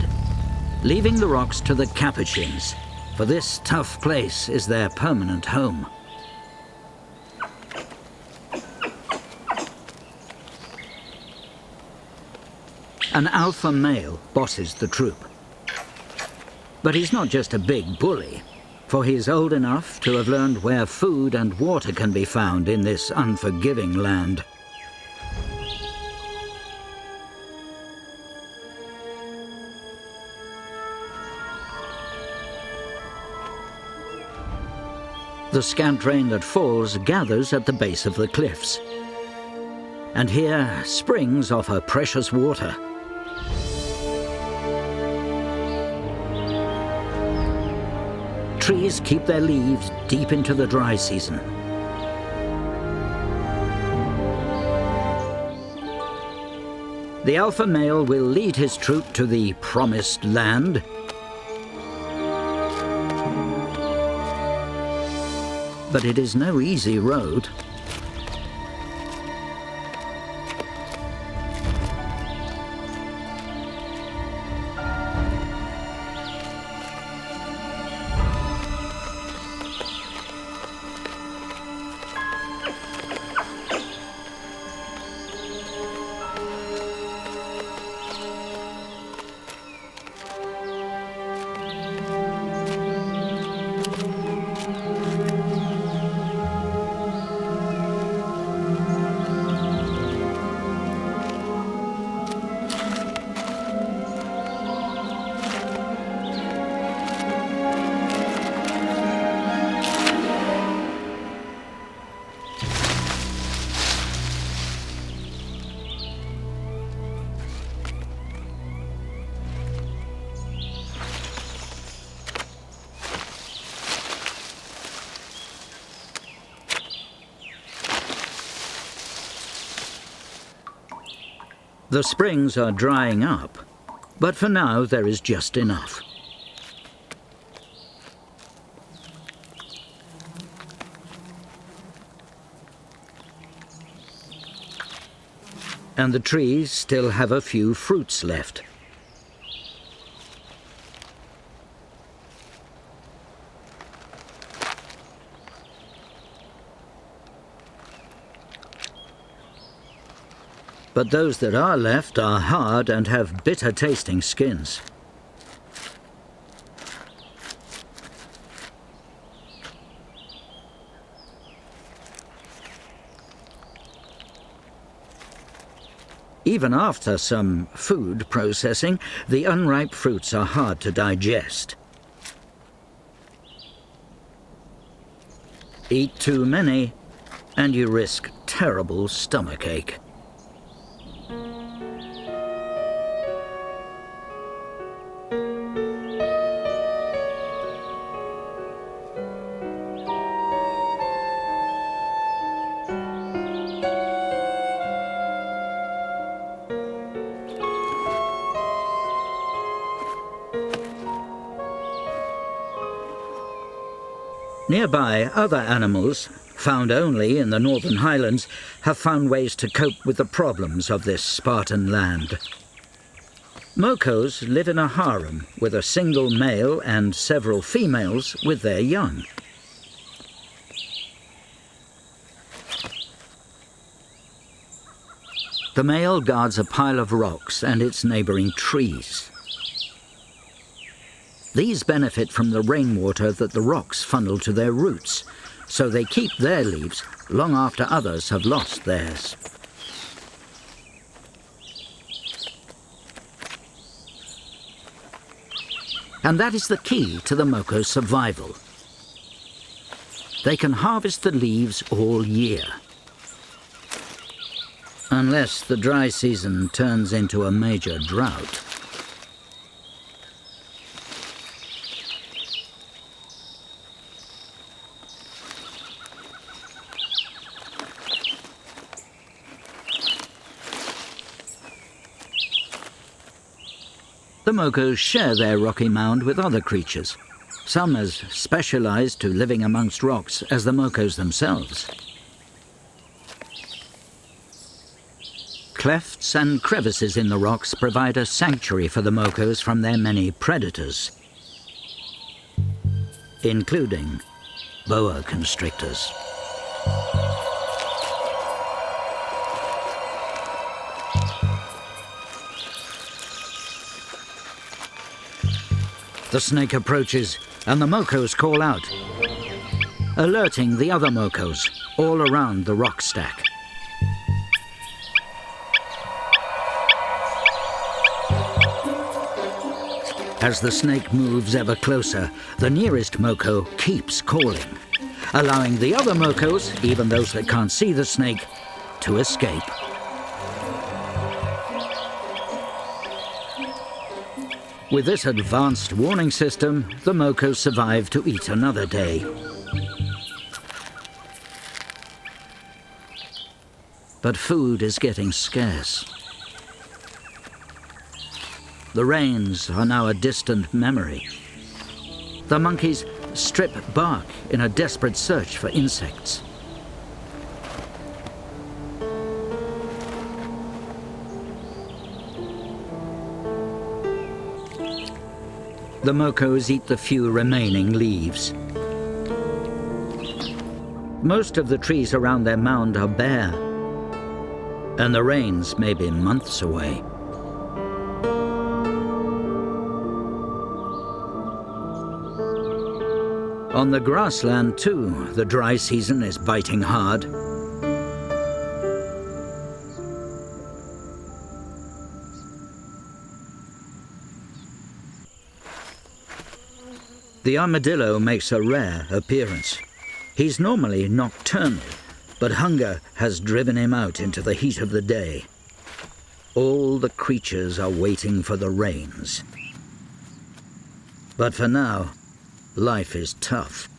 leaving the rocks to the capuchins, for this tough place is their permanent home. An alpha male bosses the troop. But he's not just a big bully, for he's old enough to have learned where food and water can be found in this unforgiving land. The scant rain that falls gathers at the base of the cliffs. And here, springs offer precious water. Trees keep their leaves deep into the dry season. The alpha male will lead his troop to the promised land, but it is no easy road. The springs are drying up, but for now there is just enough. And the trees still have a few fruits left. But those that are left are hard and have bitter-tasting skins. Even after some food processing, the unripe fruits are hard to digest. Eat too many, and you risk terrible stomachache. Nearby, other animals, found only in the northern highlands, have found ways to cope with the problems of this Spartan land. Mokos live in a harem with a single male and several females with their young. The male guards a pile of rocks and its neighboring trees. These benefit from the rainwater that the rocks funnel to their roots, so they keep their leaves long after others have lost theirs. And that is the key to the moko's survival. They can harvest the leaves all year. Unless the dry season turns into a major drought. The mokos share their rocky mound with other creatures, some as specialized to living amongst rocks as the mokos themselves. Clefts and crevices in the rocks provide a sanctuary for the mokos from their many predators, including boa constrictors. The snake approaches, and the mokos call out, alerting the other mokos all around the rock stack. As the snake moves ever closer, the nearest moko keeps calling, allowing the other mokos, even those that can't see the snake, to escape. With this advanced warning system, the mokos survive to eat another day. But food is getting scarce. The rains are now a distant memory. The monkeys strip bark in a desperate search for insects. The mokos eat the few remaining leaves. Most of the trees around their mound are bare, and the rains may be months away. On the grassland, too, the dry season is biting hard. The armadillo makes a rare appearance. He's normally nocturnal, but hunger has driven him out into the heat of the day. All the creatures are waiting for the rains. But for now, life is tough.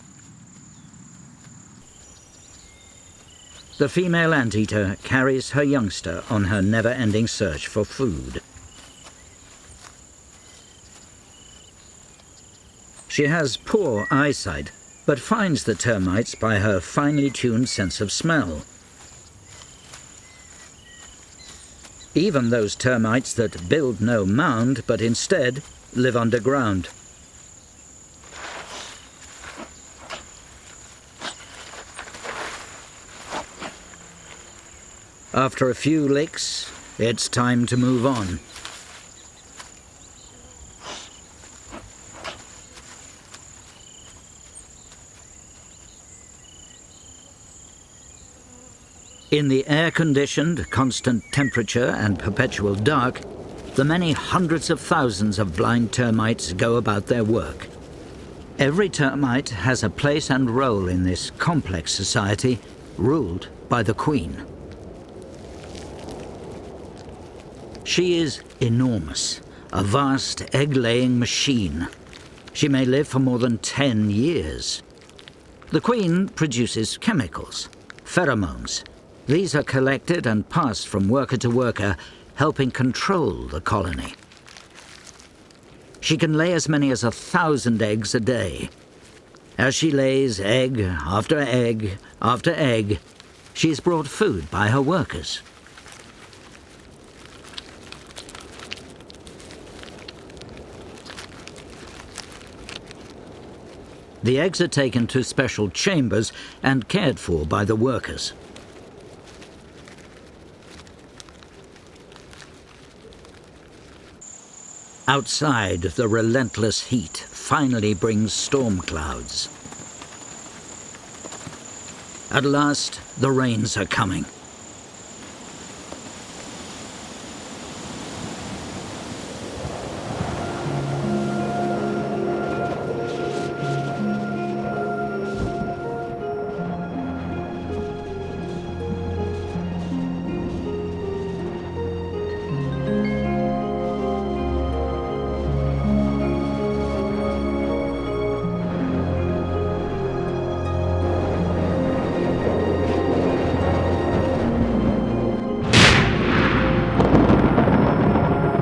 The female anteater carries her youngster on her never-ending search for food. She has poor eyesight, but finds the termites by her finely tuned sense of smell. Even those termites that build no mound, but instead live underground. After a few licks, it's time to move on. In the air-conditioned, constant temperature and perpetual dark, the many hundreds of thousands of blind termites go about their work. Every termite has a place and role in this complex society, ruled by the queen. She is enormous, a vast egg-laying machine. She may live for more than 10 years. The queen produces chemicals, pheromones. These are collected and passed from worker to worker, helping control the colony. She can lay as many as 1,000 eggs a day. As she lays egg after egg after egg, she is brought food by her workers. The eggs are taken to special chambers and cared for by the workers. Outside, the relentless heat finally brings storm clouds. At last, the rains are coming.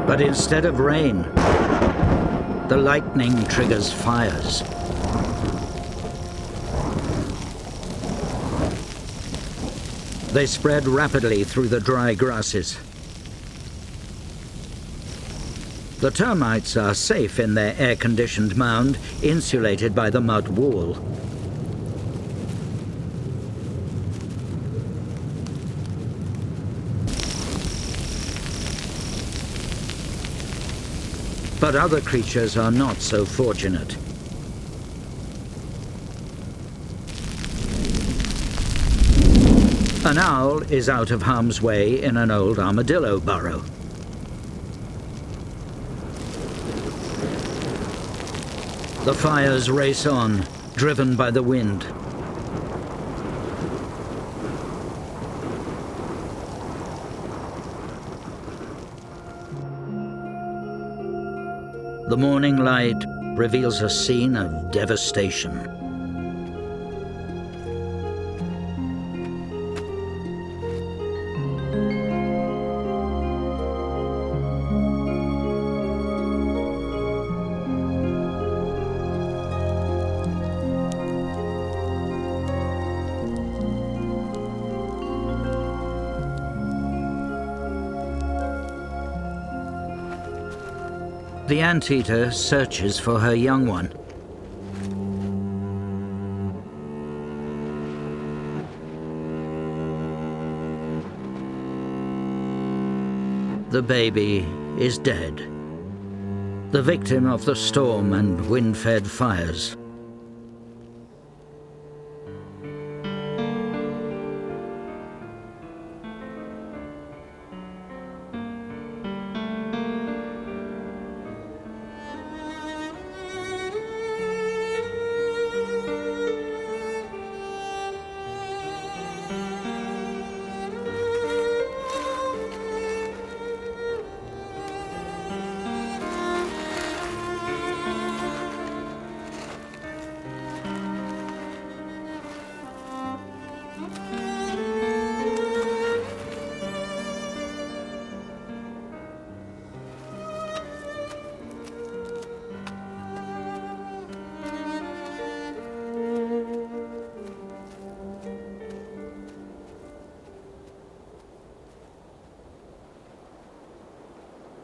But instead of rain, the lightning triggers fires. They spread rapidly through the dry grasses. The termites are safe in their air-conditioned mound, insulated by the mud wall. But other creatures are not so fortunate. An owl is out of harm's way in an old armadillo burrow. The fires race on, driven by the wind. The morning light reveals a scene of devastation. The anteater searches for her young one. The baby is dead, the victim of the storm and wind-fed fires.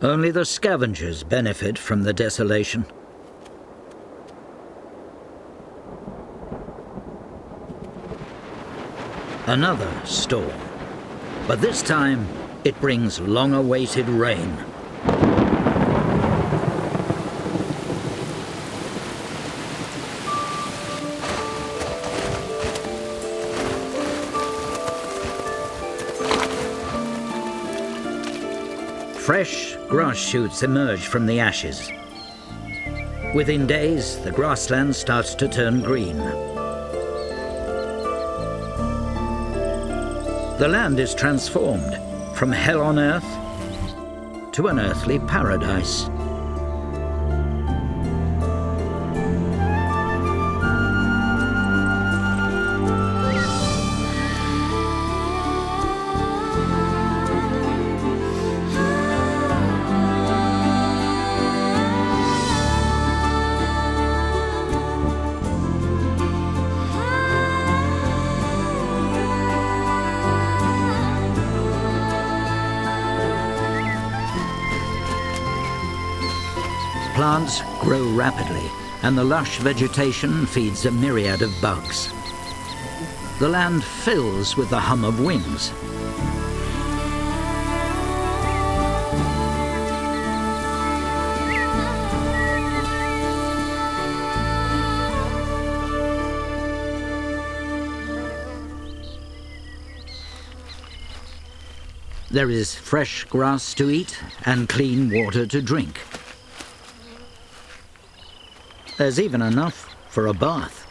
Only the scavengers benefit from the desolation. Another storm, but this time it brings long-awaited rain. Fresh grass shoots emerge from the ashes. Within days, the grassland starts to turn green. The land is transformed from hell on earth to an earthly paradise. Plants grow rapidly, and the lush vegetation feeds a myriad of bugs. The land fills with the hum of wings. There is fresh grass to eat and clean water to drink. There's even enough for a bath.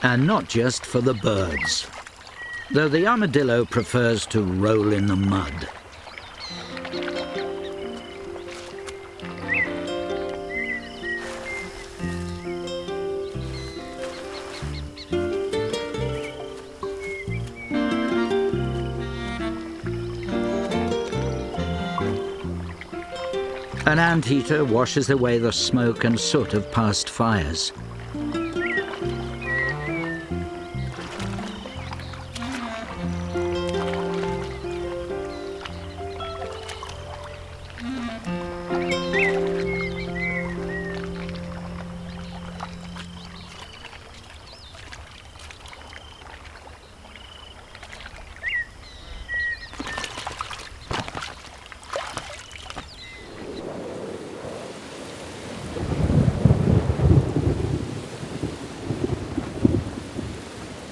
And not just for the birds, though the armadillo prefers to roll in the mud. An anteater washes away the smoke and soot of past fires.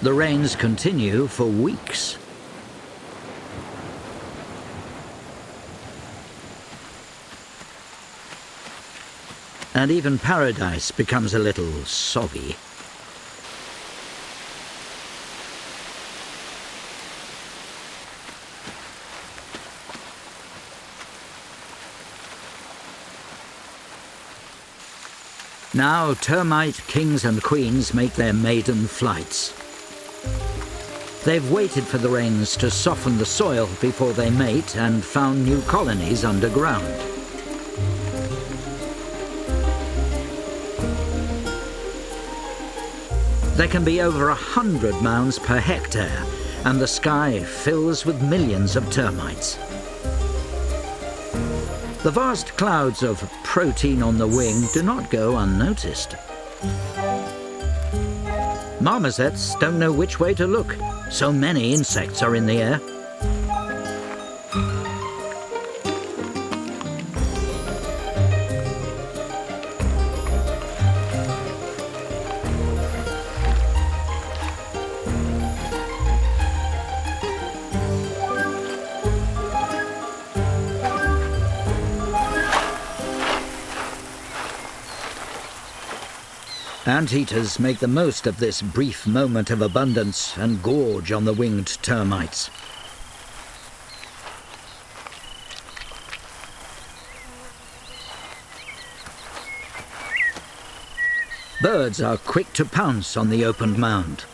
The rains continue for weeks. And even paradise becomes a little soggy. Now termite kings and queens make their maiden flights. They've waited for the rains to soften the soil before they mate and found new colonies underground. There can be over 100 mounds per hectare, and the sky fills with millions of termites. The vast clouds of protein on the wing do not go unnoticed. Marmosets don't know which way to look. So many insects are in the air. Anteaters make the most of this brief moment of abundance and gorge on the winged termites. Birds are quick to pounce on the opened mound.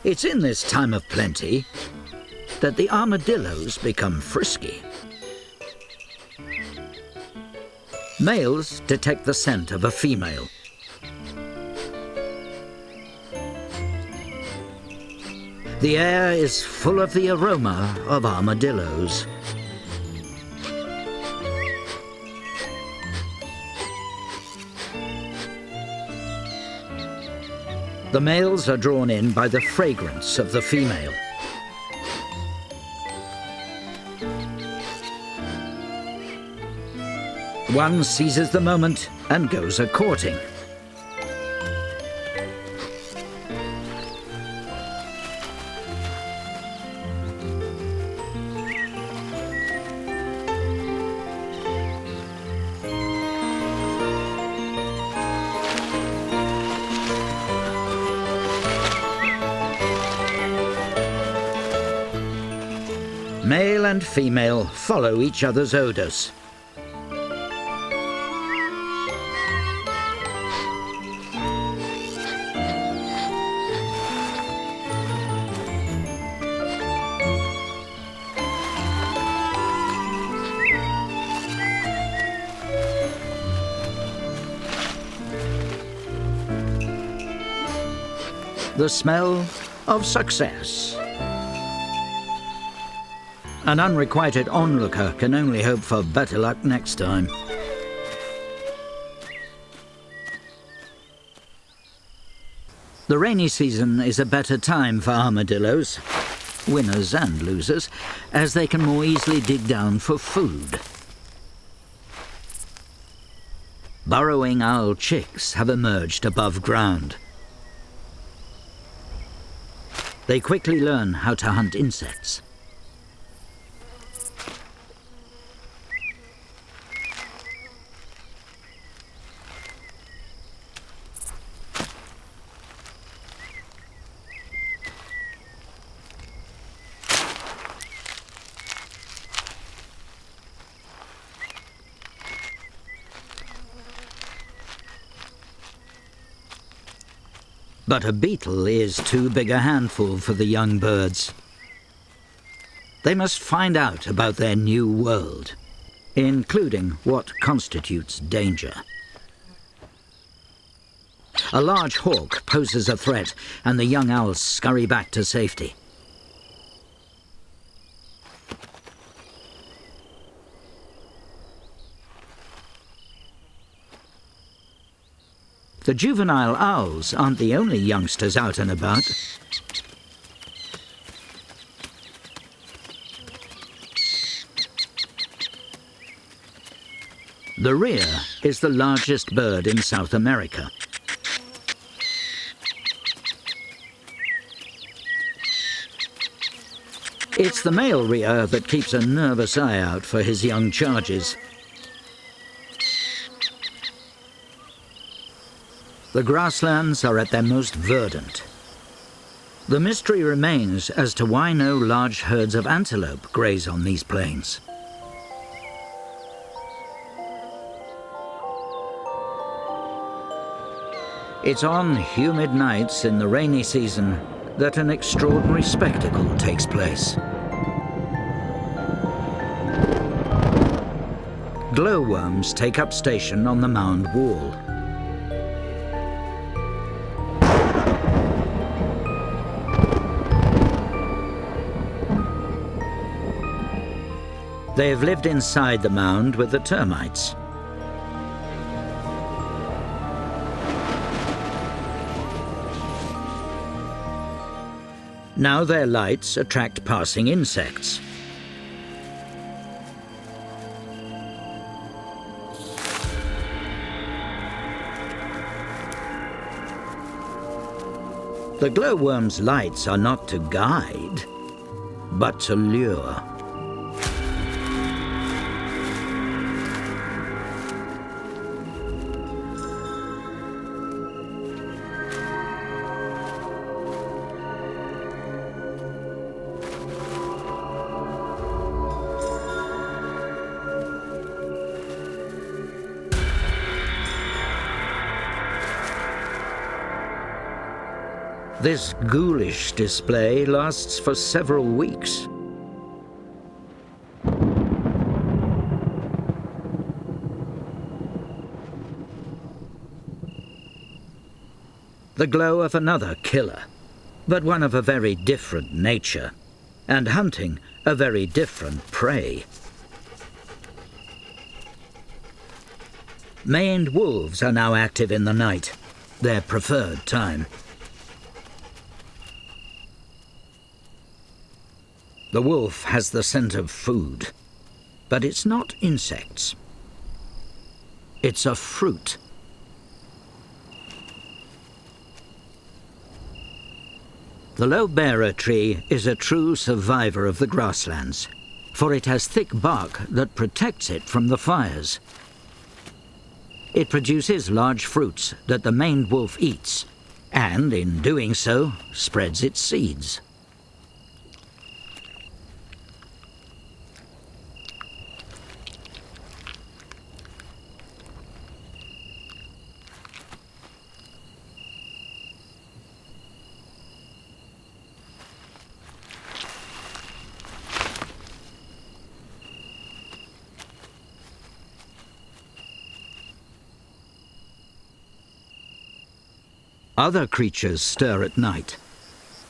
It's in this time of plenty that the armadillos become frisky. Males detect the scent of a female. The air is full of the aroma of armadillos. The males are drawn in by the fragrance of the female. One seizes the moment and goes a-courting. Male and female follow each other's odors. The smell of success. An unrequited onlooker can only hope for better luck next time. The rainy season is a better time for armadillos, winners and losers, as they can more easily dig down for food. Burrowing owl chicks have emerged above ground. They quickly learn how to hunt insects. But a beetle is too big a handful for the young birds. They must find out about their new world, including what constitutes danger. A large hawk poses a threat, and the young owls scurry back to safety. The juvenile owls aren't the only youngsters out and about. The rhea is the largest bird in South America. It's the male rhea that keeps a nervous eye out for his young charges. The grasslands are at their most verdant. The mystery remains as to why no large herds of antelope graze on these plains. It's on humid nights in the rainy season that an extraordinary spectacle takes place. Glowworms take up station on the mound wall. They have lived inside the mound with the termites. Now their lights attract passing insects. The glowworm's lights are not to guide, but to lure. This ghoulish display lasts for several weeks. The glow of another killer, but one of a very different nature, and hunting a very different prey. Maned wolves are now active in the night, their preferred time. The wolf has the scent of food, but it's not insects. It's a fruit. The low bearer tree is a true survivor of the grasslands, for it has thick bark that protects it from the fires. It produces large fruits that the maned wolf eats, and in doing so, spreads its seeds. Other creatures stir at night,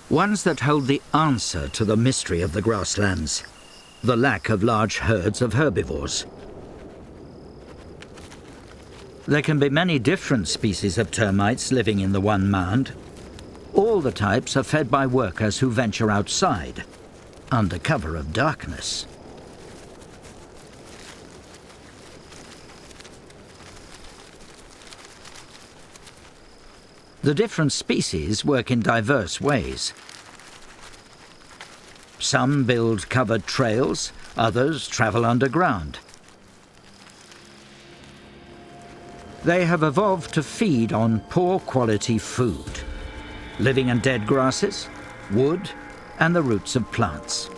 ones that hold the answer to the mystery of the grasslands, the lack of large herds of herbivores. There can be many different species of termites living in the one mound. All the types are fed by workers who venture outside, under cover of darkness. The different species work in diverse ways. Some build covered trails, others travel underground. They have evolved to feed on poor quality food, living in dead grasses, wood, and the roots of plants.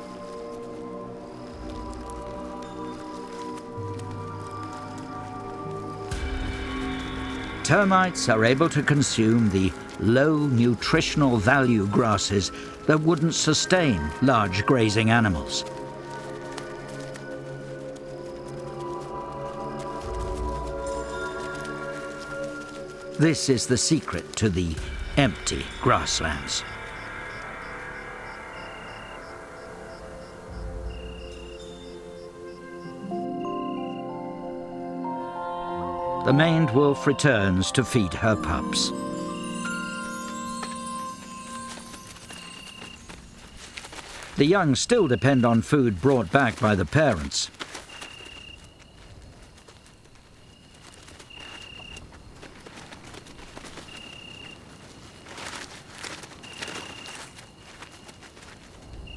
Termites are able to consume the low nutritional value grasses that wouldn't sustain large grazing animals. This is the secret to the empty grasslands. The maned wolf returns to feed her pups. The young still depend on food brought back by the parents.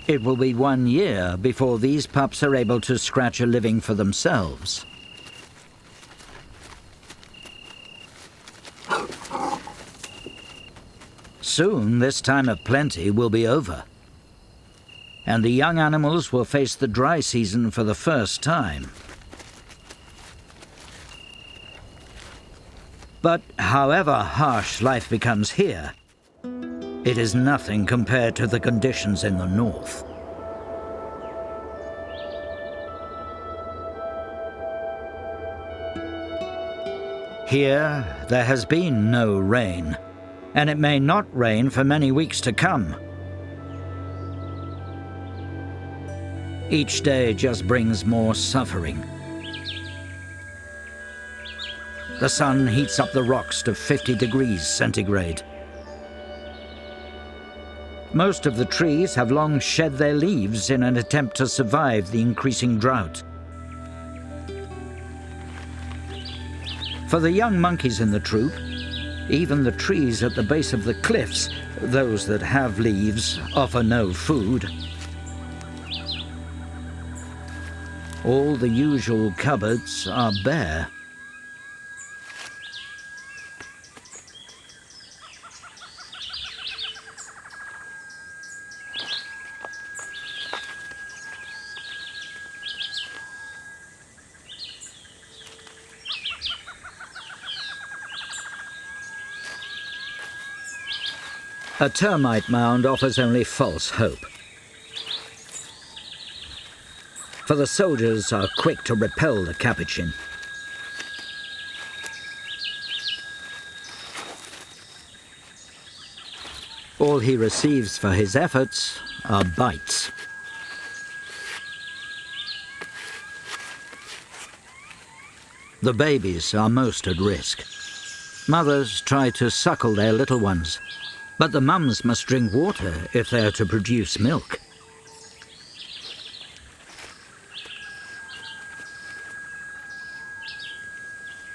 It will be 1 year before these pups are able to scratch a living for themselves. Soon, this time of plenty will be over, and the young animals will face the dry season for the first time. But however harsh life becomes here, it is nothing compared to the conditions in the north. Here, there has been no rain, and it may not rain for many weeks to come. Each day just brings more suffering. The sun heats up the rocks to 50 degrees centigrade. Most of the trees have long shed their leaves in an attempt to survive the increasing drought. For the young monkeys in the troop, even the trees at the base of the cliffs, those that have leaves, offer no food. All the usual cupboards are bare. A termite mound offers only false hope. For the soldiers are quick to repel the capuchin. All he receives for his efforts are bites. The babies are most at risk. Mothers try to suckle their little ones, but the mums must drink water if they are to produce milk.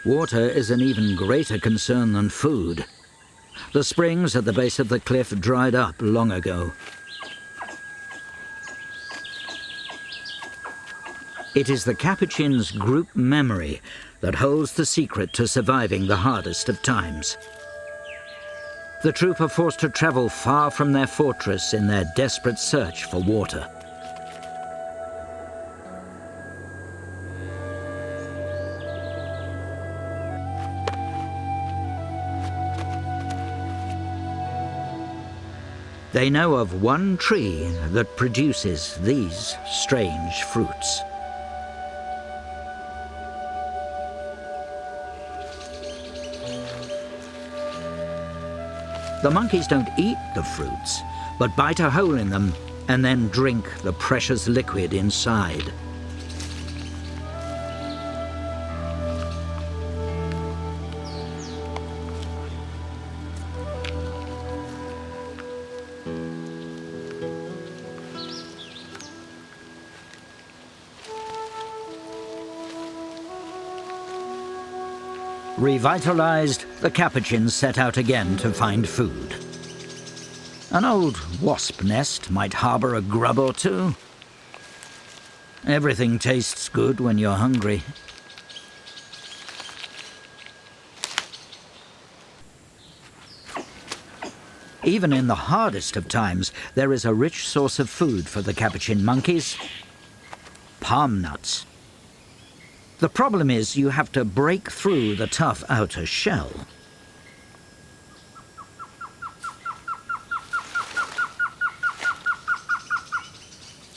Water is an even greater concern than food. The springs at the base of the cliff dried up long ago. It is the capuchin's group memory that holds the secret to surviving the hardest of times. The troop are forced to travel far from their fortress in their desperate search for water. They know of one tree that produces these strange fruits. The monkeys don't eat the fruits, but bite a hole in them and then drink the precious liquid inside. Revitalized, the capuchins set out again to find food. An old wasp nest might harbor a grub or two. Everything tastes good when you're hungry. Even in the hardest of times, there is a rich source of food for the capuchin monkeys: palm nuts. The problem is you have to break through the tough outer shell.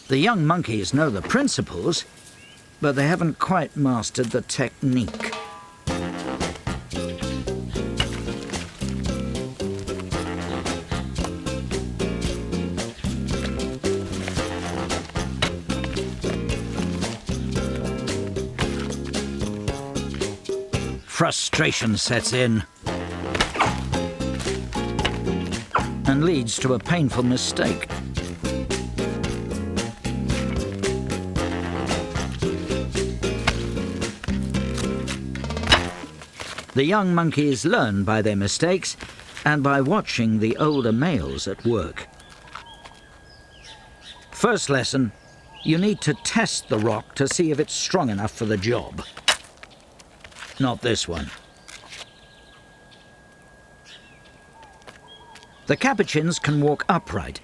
The young monkeys know the principles, but they haven't quite mastered the technique. Frustration sets in and leads to a painful mistake. The young monkeys learn by their mistakes and by watching the older males at work. First lesson, you need to test the rock to see if it's strong enough for the job. Not this one. The capuchins can walk upright,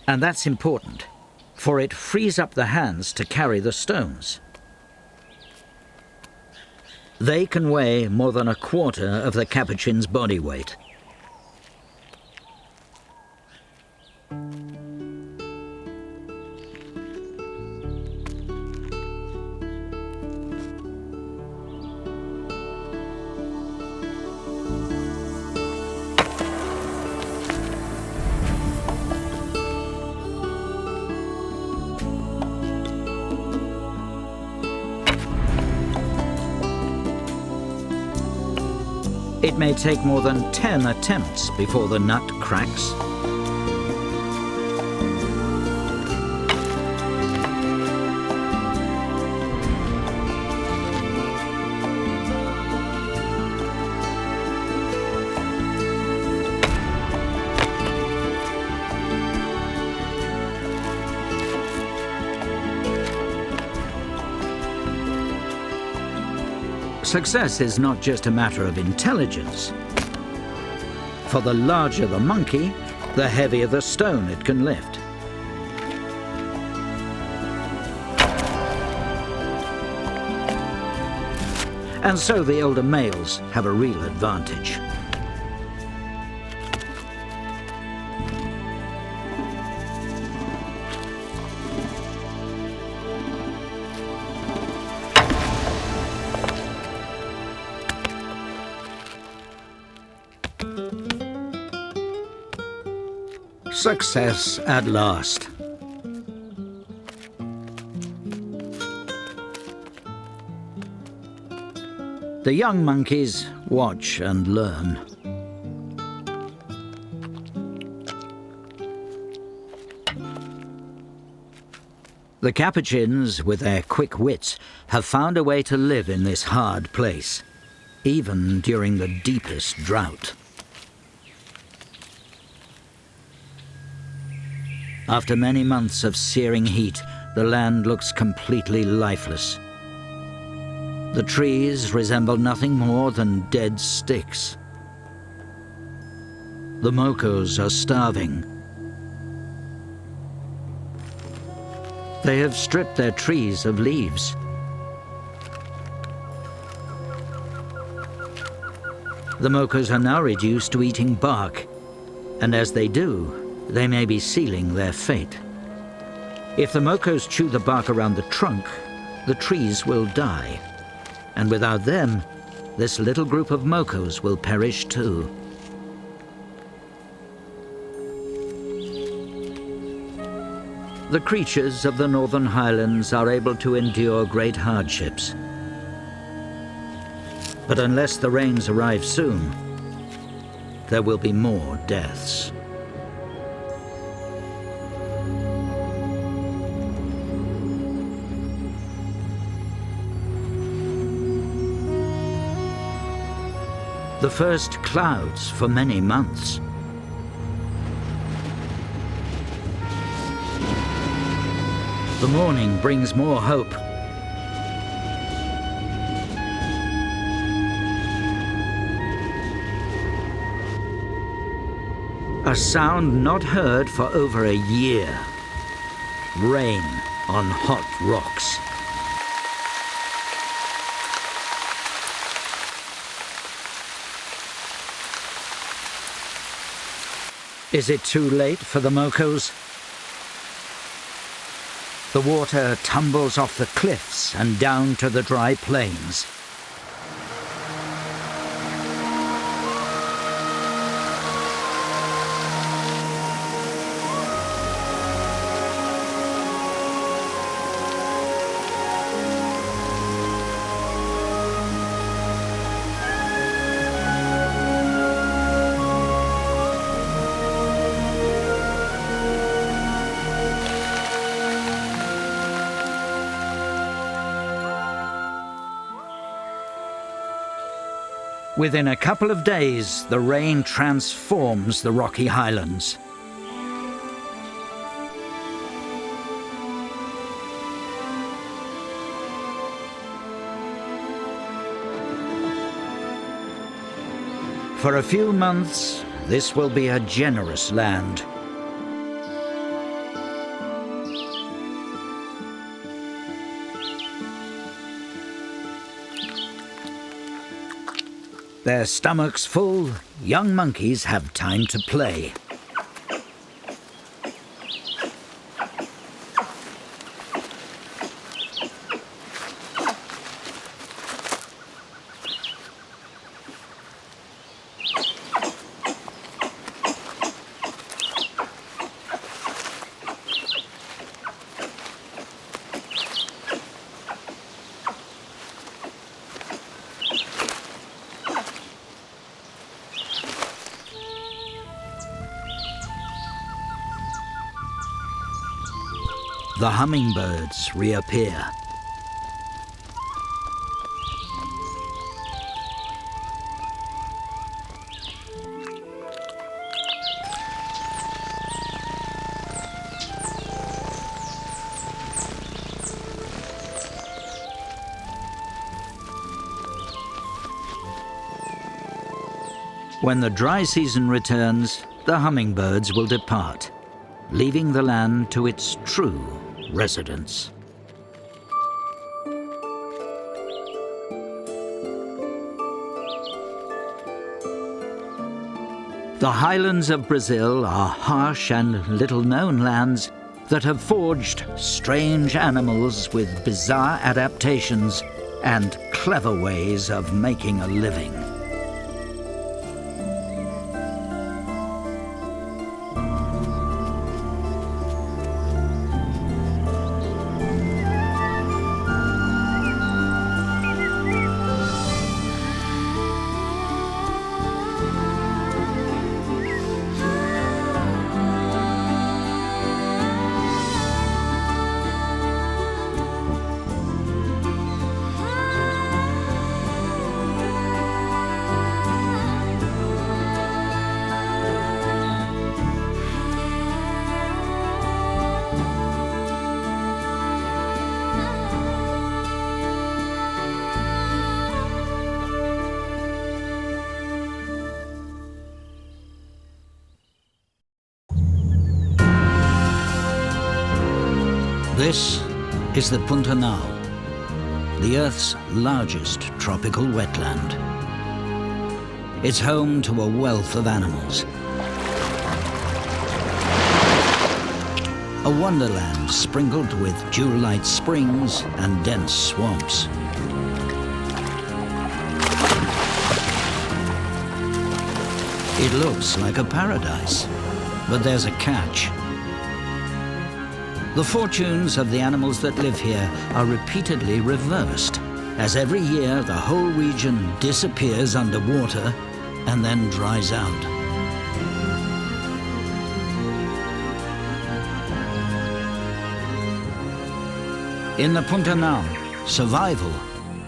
and that's important, for it frees up the hands to carry the stones. They can weigh more than a quarter of the capuchin's body weight. It may take more than 10 attempts before the nut cracks. Success is not just a matter of intelligence. For the larger the monkey, the heavier the stone it can lift. And so the older males have a real advantage. Success at last. The young monkeys watch and learn. The capuchins, with their quick wits, have found a way to live in this hard place, even during the deepest drought. After many months of searing heat, the land looks completely lifeless. The trees resemble nothing more than dead sticks. The mokos are starving. They have stripped their trees of leaves. The mokos are now reduced to eating bark, and as they do, they may be sealing their fate. If the mokos chew the bark around the trunk, the trees will die. And without them, this little group of mokos will perish too. The creatures of the northern highlands are able to endure great hardships. But unless the rains arrive soon, there will be more deaths. the first clouds for many months. The morning brings more hope. A sound not heard for over a year. Rain on hot rocks. Is it too late for the mocos? The water tumbles off the cliffs and down to the dry plains. Within a couple of days, the rain transforms the rocky highlands. For a few months, this will be a generous land. Their stomachs full, young monkeys have time to play. The hummingbirds reappear. When the dry season returns, the hummingbirds will depart, leaving the land to its true residents. The highlands of Brazil are harsh and little-known lands that have forged strange animals with bizarre adaptations and clever ways of making a living. This is the Pantanal, the Earth's largest tropical wetland. It's home to a wealth of animals. A wonderland sprinkled with jewel-like springs and dense swamps. It looks like a paradise, but there's a catch. The fortunes of the animals that live here are repeatedly reversed, as every year the whole region disappears underwater and then dries out. In the Pantanal, survival,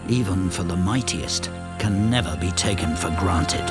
even for the mightiest, can never be taken for granted.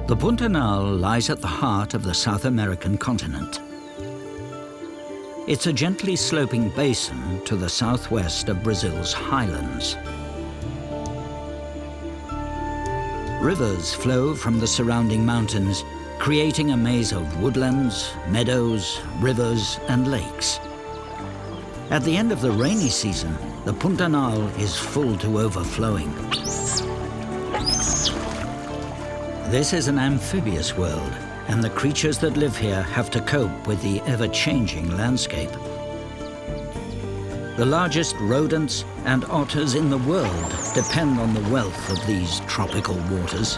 The Pantanal lies at the heart of the South American continent. It's a gently sloping basin to the southwest of Brazil's Highlands. Rivers flow from the surrounding mountains, creating a maze of woodlands, meadows, rivers, and lakes. At the end of the rainy season, the Pantanal is full to overflowing. This is an amphibious world, and the creatures that live here have to cope with the ever-changing landscape. The largest rodents and otters in the world depend on the wealth of these tropical waters.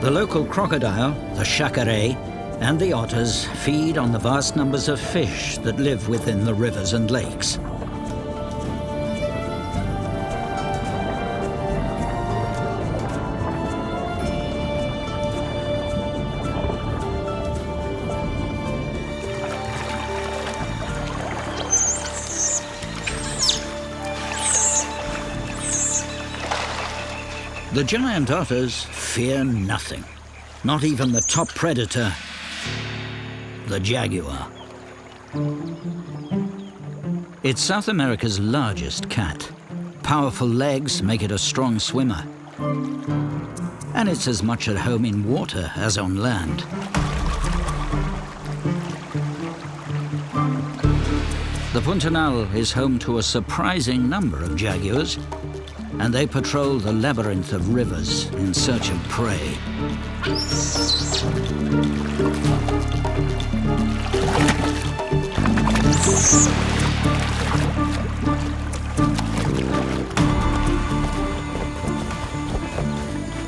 The local crocodile, the chacaré, and the otters feed on the vast numbers of fish that live within the rivers and lakes. The giant otters fear nothing, not even the top predator, the jaguar. It's South America's largest cat. Powerful legs make it a strong swimmer. And it's as much at home in water as on land. The Pantanal is home to a surprising number of jaguars, and they patrol the labyrinth of rivers in search of prey.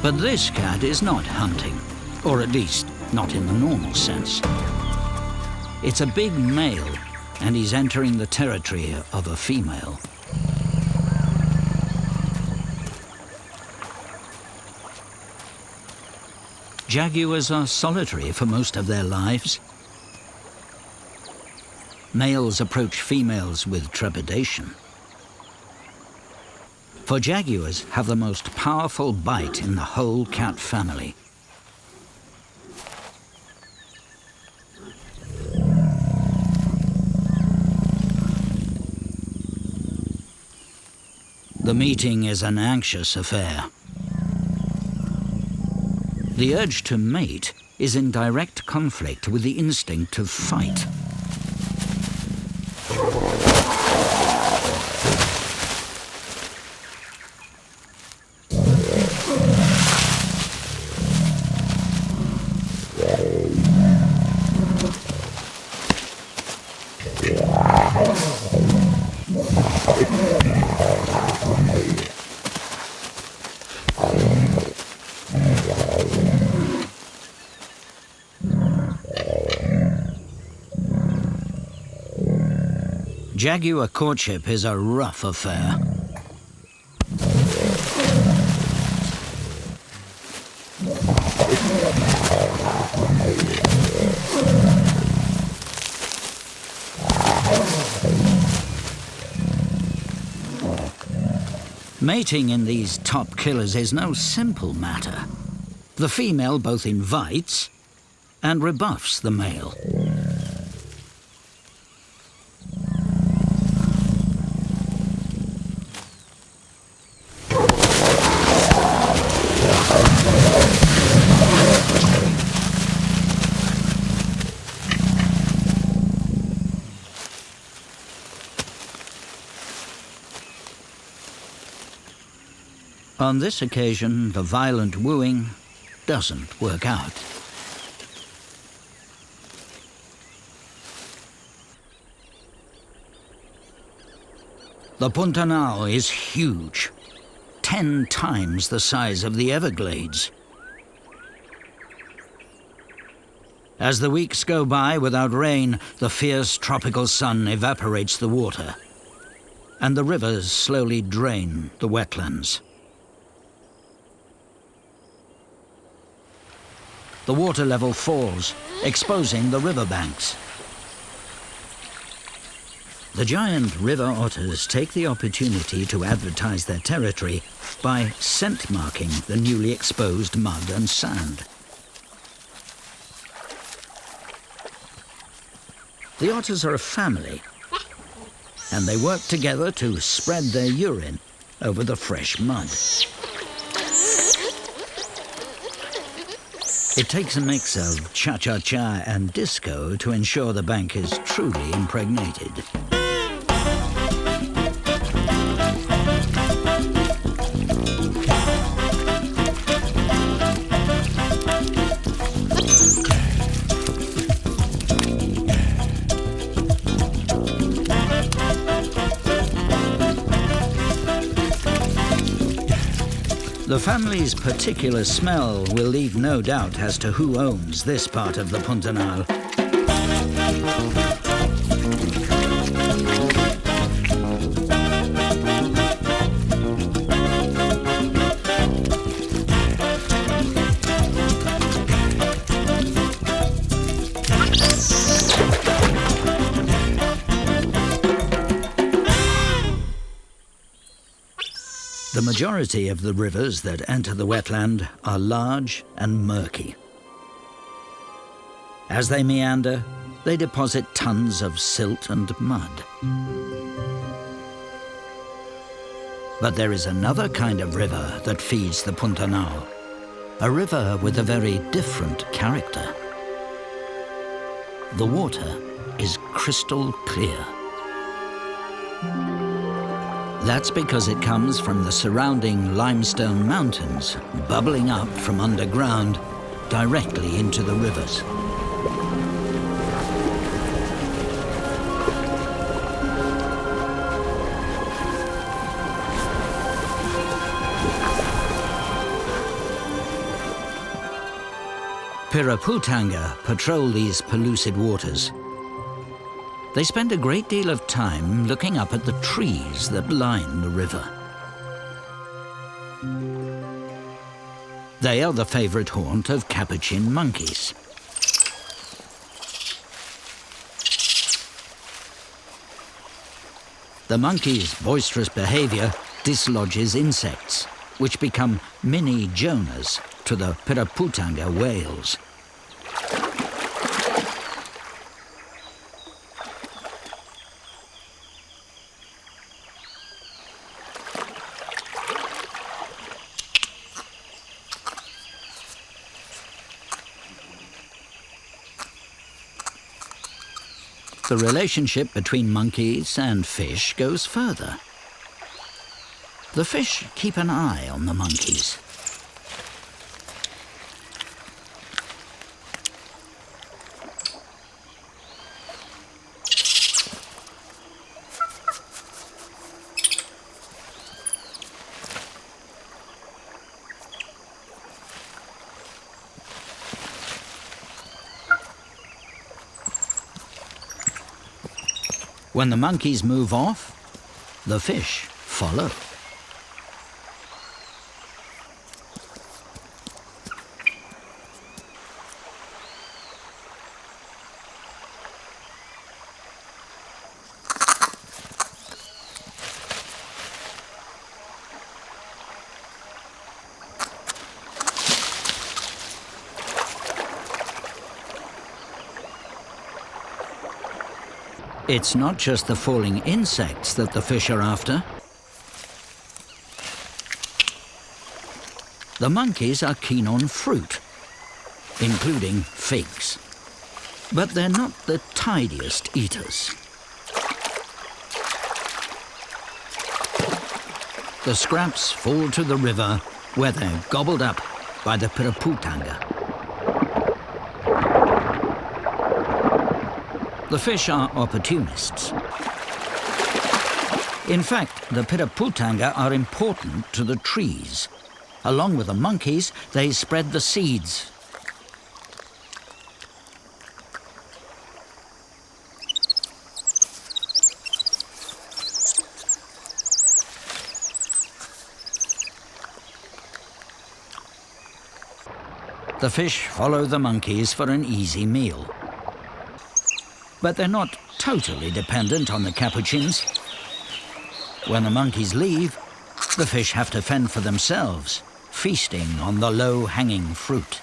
But this cat is not hunting, or at least not in the normal sense. It's a big male, and he's entering the territory of a female. Jaguars are solitary for most of their lives. Males approach females with trepidation. For jaguars have the most powerful bite in the whole cat family. The meeting is an anxious affair. The urge to mate is in direct conflict with the instinct to fight. Jaguar courtship is a rough affair. Mating in these top killers is no simple matter. The female both invites and rebuffs the male. On this occasion, the violent wooing doesn't work out. The Pantanal is huge, 10 times the size of the Everglades. As the weeks go by without rain, the fierce tropical sun evaporates the water, and the rivers slowly drain the wetlands. The water level falls, exposing the riverbanks. The giant river otters take the opportunity to advertise their territory by scent marking the newly exposed mud and sand. The otters are a family, and they work together to spread their urine over the fresh mud. It takes a mix of cha-cha-cha and disco to ensure the bank is truly impregnated. The family's particular smell will leave no doubt as to who owns this part of the Pantanal. The majority of the rivers that enter the wetland are large and murky. As they meander, they deposit tons of silt and mud. But there is another kind of river that feeds the Pantanal, a river with a very different character. The water is crystal clear. That's because it comes from the surrounding limestone mountains, bubbling up from underground directly into the rivers. Piraputanga patrol these pellucid waters. They spend a great deal of time looking up at the trees that line the river. They are the favorite haunt of capuchin monkeys. The monkeys' boisterous behavior dislodges insects, which become mini Jonahs to the Piraputanga whales. The relationship between monkeys and fish goes further. The fish keep an eye on the monkeys. When the monkeys move off, the fish follow. It's not just the falling insects that the fish are after. The monkeys are keen on fruit, including figs. But they're not the tidiest eaters. The scraps fall to the river, where they're gobbled up by the Piraputanga. The fish are opportunists. In fact, the Piraputanga are important to the trees. Along with the monkeys, they spread the seeds. The fish follow the monkeys for an easy meal. But they're not totally dependent on the capuchins. When the monkeys leave, the fish have to fend for themselves, feasting on the low-hanging fruit.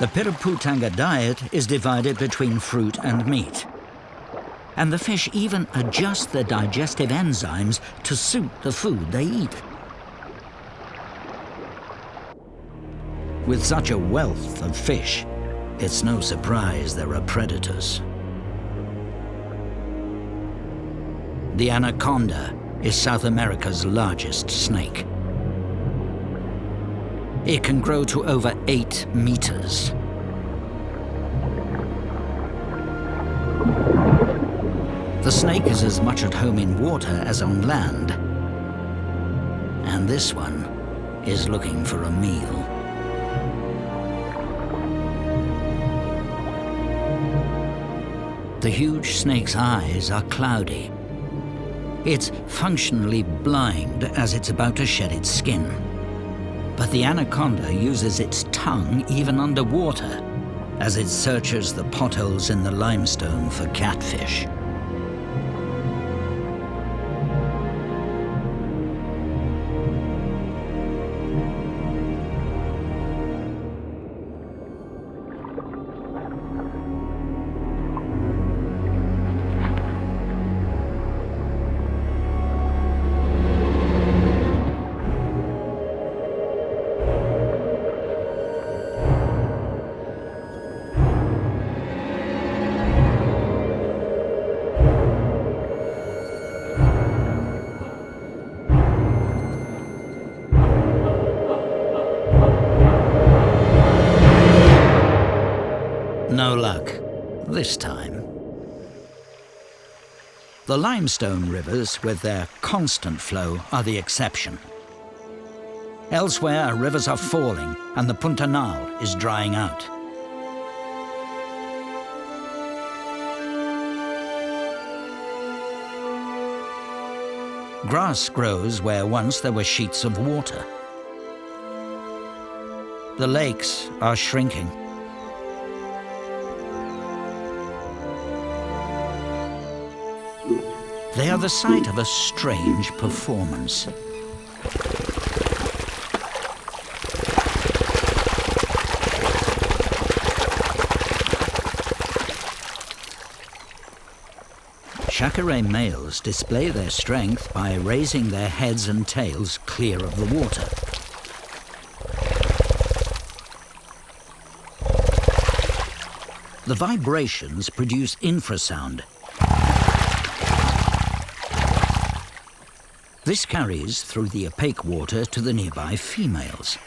The Piraputanga diet is divided between fruit and meat. And the fish even adjust their digestive enzymes to suit the food they eat. With such a wealth of fish, it's no surprise there are predators. The anaconda is South America's largest snake. It can grow to over 8 meters. The snake is as much at home in water as on land. And this one is looking for a meal. The huge snake's eyes are cloudy. It's functionally blind as it's about to shed its skin. But the anaconda uses its tongue even underwater as it searches the potholes in the limestone for catfish. No luck, this time. The limestone rivers, with their constant flow, are the exception. Elsewhere, rivers are falling and the Pantanal is drying out. Grass grows where once there were sheets of water. The lakes are shrinking. They are the site of a strange performance. Chacaré males display their strength by raising their heads and tails clear of the water. The vibrations produce infrasound. This carries through the opaque water to the nearby females.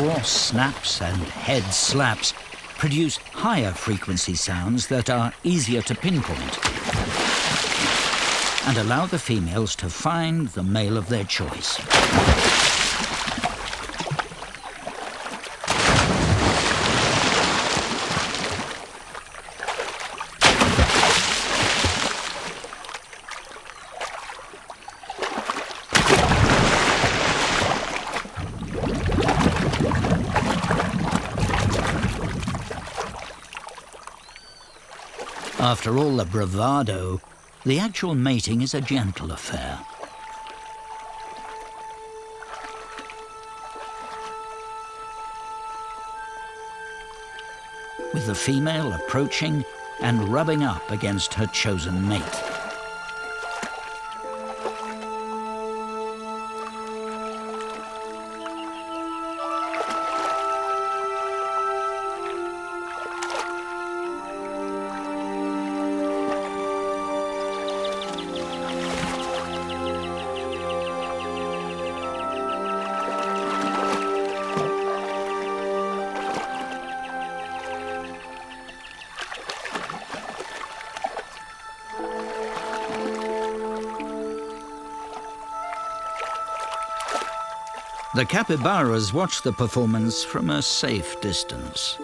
jaw snaps and head slaps produce higher frequency sounds that are easier to pinpoint and allow the females to find the male of their choice. After all the bravado, the actual mating is a gentle affair. With the female approaching and rubbing up against her chosen mate. The capybaras watch the performance from a safe distance.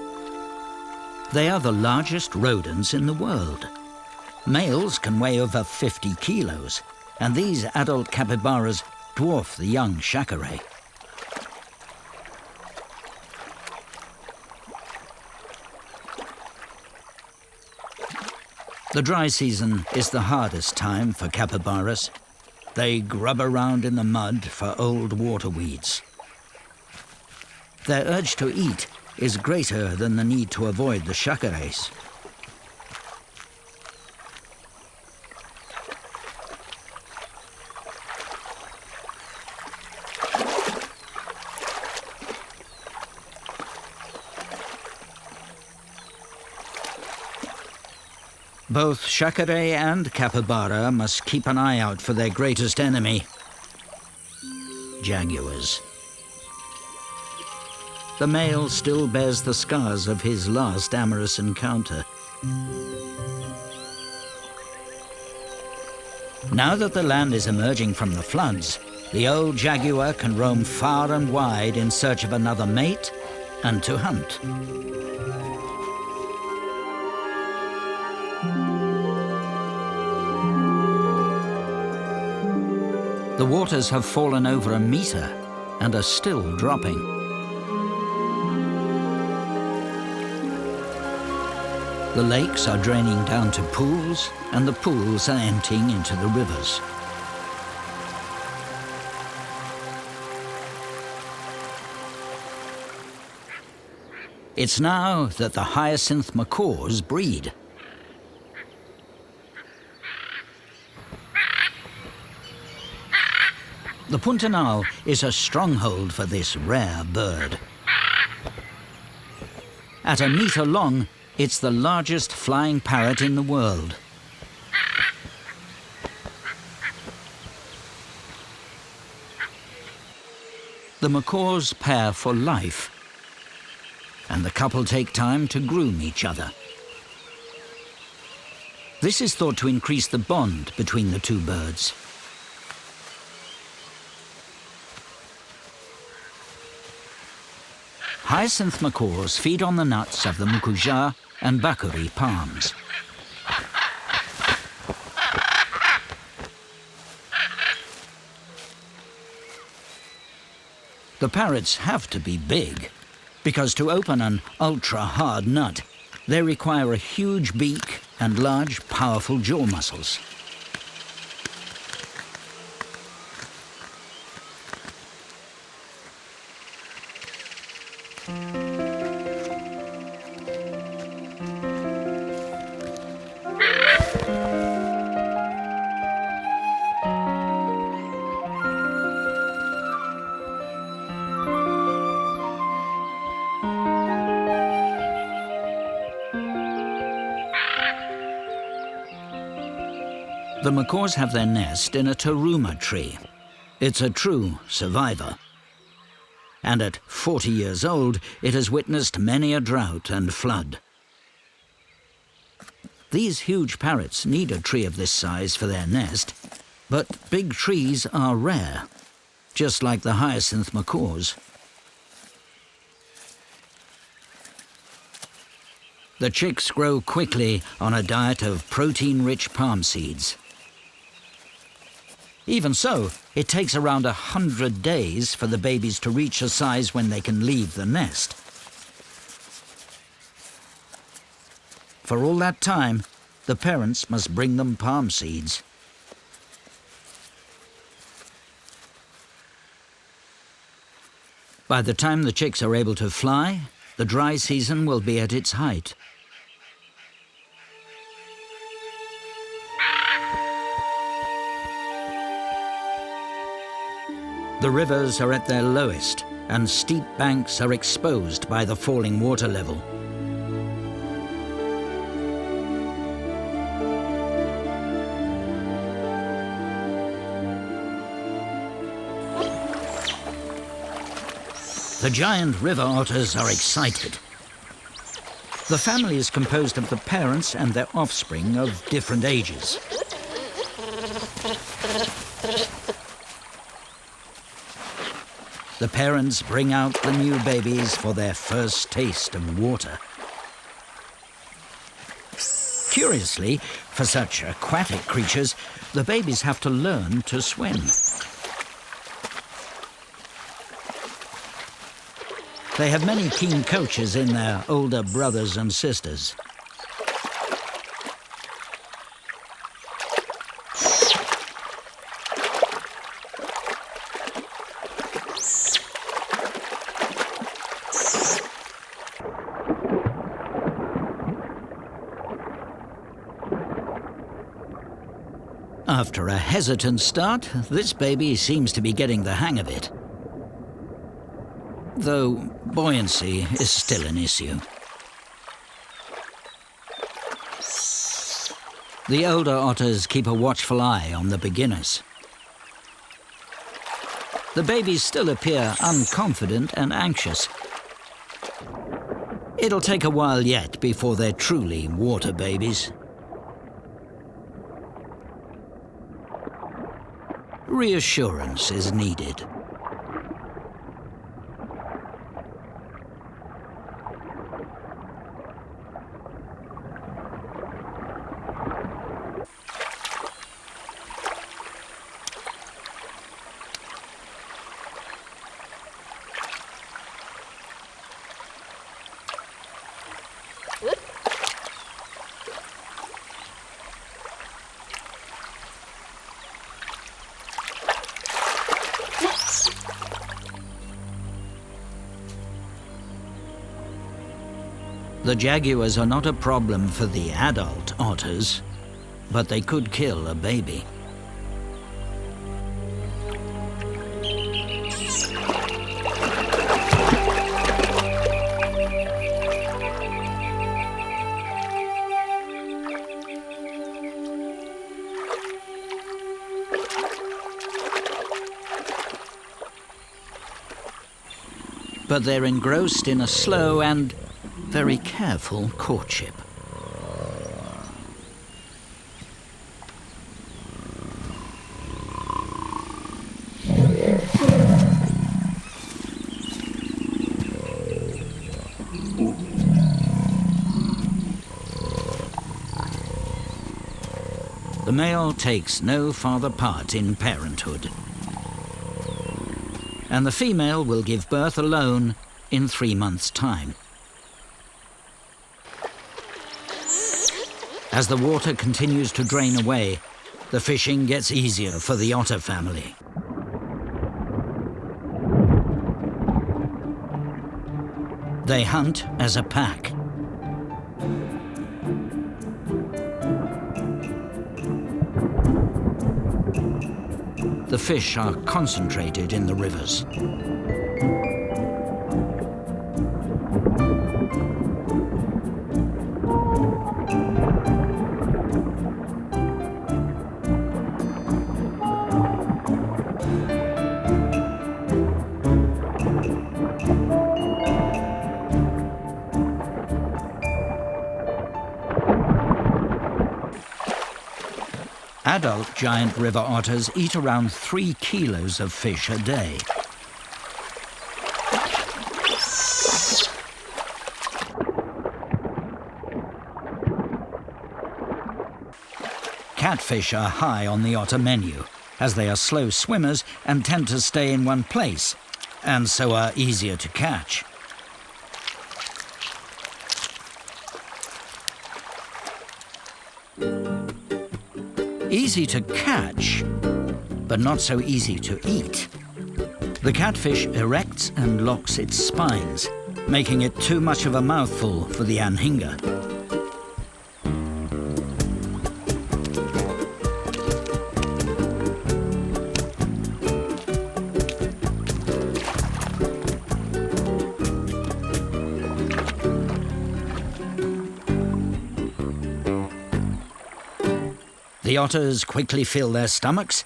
They are the largest rodents in the world. Males can weigh over 50 kilos, and these adult capybaras dwarf the young chacaré. The dry season is the hardest time for capybaras. They grub around in the mud for old water weeds. Their urge to eat is greater than the need to avoid the chacarés. Both chacaré and capybara must keep an eye out for their greatest enemy, jaguars. The male still bears the scars of his last amorous encounter. Now that the land is emerging from the floods, the old jaguar can roam far and wide in search of another mate and to hunt. The waters have fallen over a meter and are still dropping. The lakes are draining down to pools, and the pools are emptying into the rivers. It's now that the hyacinth macaws breed. The Pantanal is a stronghold for this rare bird. At a meter long, it's the largest flying parrot in the world. The macaws pair for life, and the couple take time to groom each other. This is thought to increase the bond between the two birds. Hyacinth macaws feed on the nuts of the mukuja and bakuri palms. The parrots have to be big, because to open an ultra-hard nut, they require a huge beak and large, powerful jaw muscles. The macaws have their nest in a taruma tree. It's a true survivor. and at 40 years old, it has witnessed many a drought and flood. These huge parrots need a tree of this size for their nest, but big trees are rare, just like the hyacinth macaws. The chicks grow quickly on a diet of protein-rich palm seeds. Even so, it takes around 100 days for the babies to reach a size when they can leave the nest. For all that time, the parents must bring them palm seeds. By the time the chicks are able to fly, the dry season will be at its height. The rivers are at their lowest, and steep banks are exposed by the falling water level. The giant river otters are excited. The family is composed of the parents and their offspring of different ages. The parents bring out the new babies for their first taste of water. Curiously, for such aquatic creatures, the babies have to learn to swim. They have many keen coaches in their older brothers and sisters. After a hesitant start, this baby seems to be getting the hang of it, though buoyancy is still an issue. The older otters keep a watchful eye on the beginners. The babies still appear unconfident and anxious. It'll take a while yet before they're truly water babies. Reassurance is needed. The jaguars are not a problem for the adult otters, but they could kill a baby. But they're engrossed in a slow and very careful courtship. The male takes no farther part in parenthood, and the female will give birth alone in 3 months' time. As the water continues to drain away, the fishing gets easier for the otter family. They hunt as a pack. The fish are concentrated in the rivers. Adult giant river otters eat around 3 kilos of fish a day. Catfish are high on the otter menu, as they are slow swimmers and tend to stay in one place, and so are easier to catch. Easy to catch, but not so easy to eat. The catfish erects and locks its spines, making it too much of a mouthful for the anhinga. The otters quickly fill their stomachs,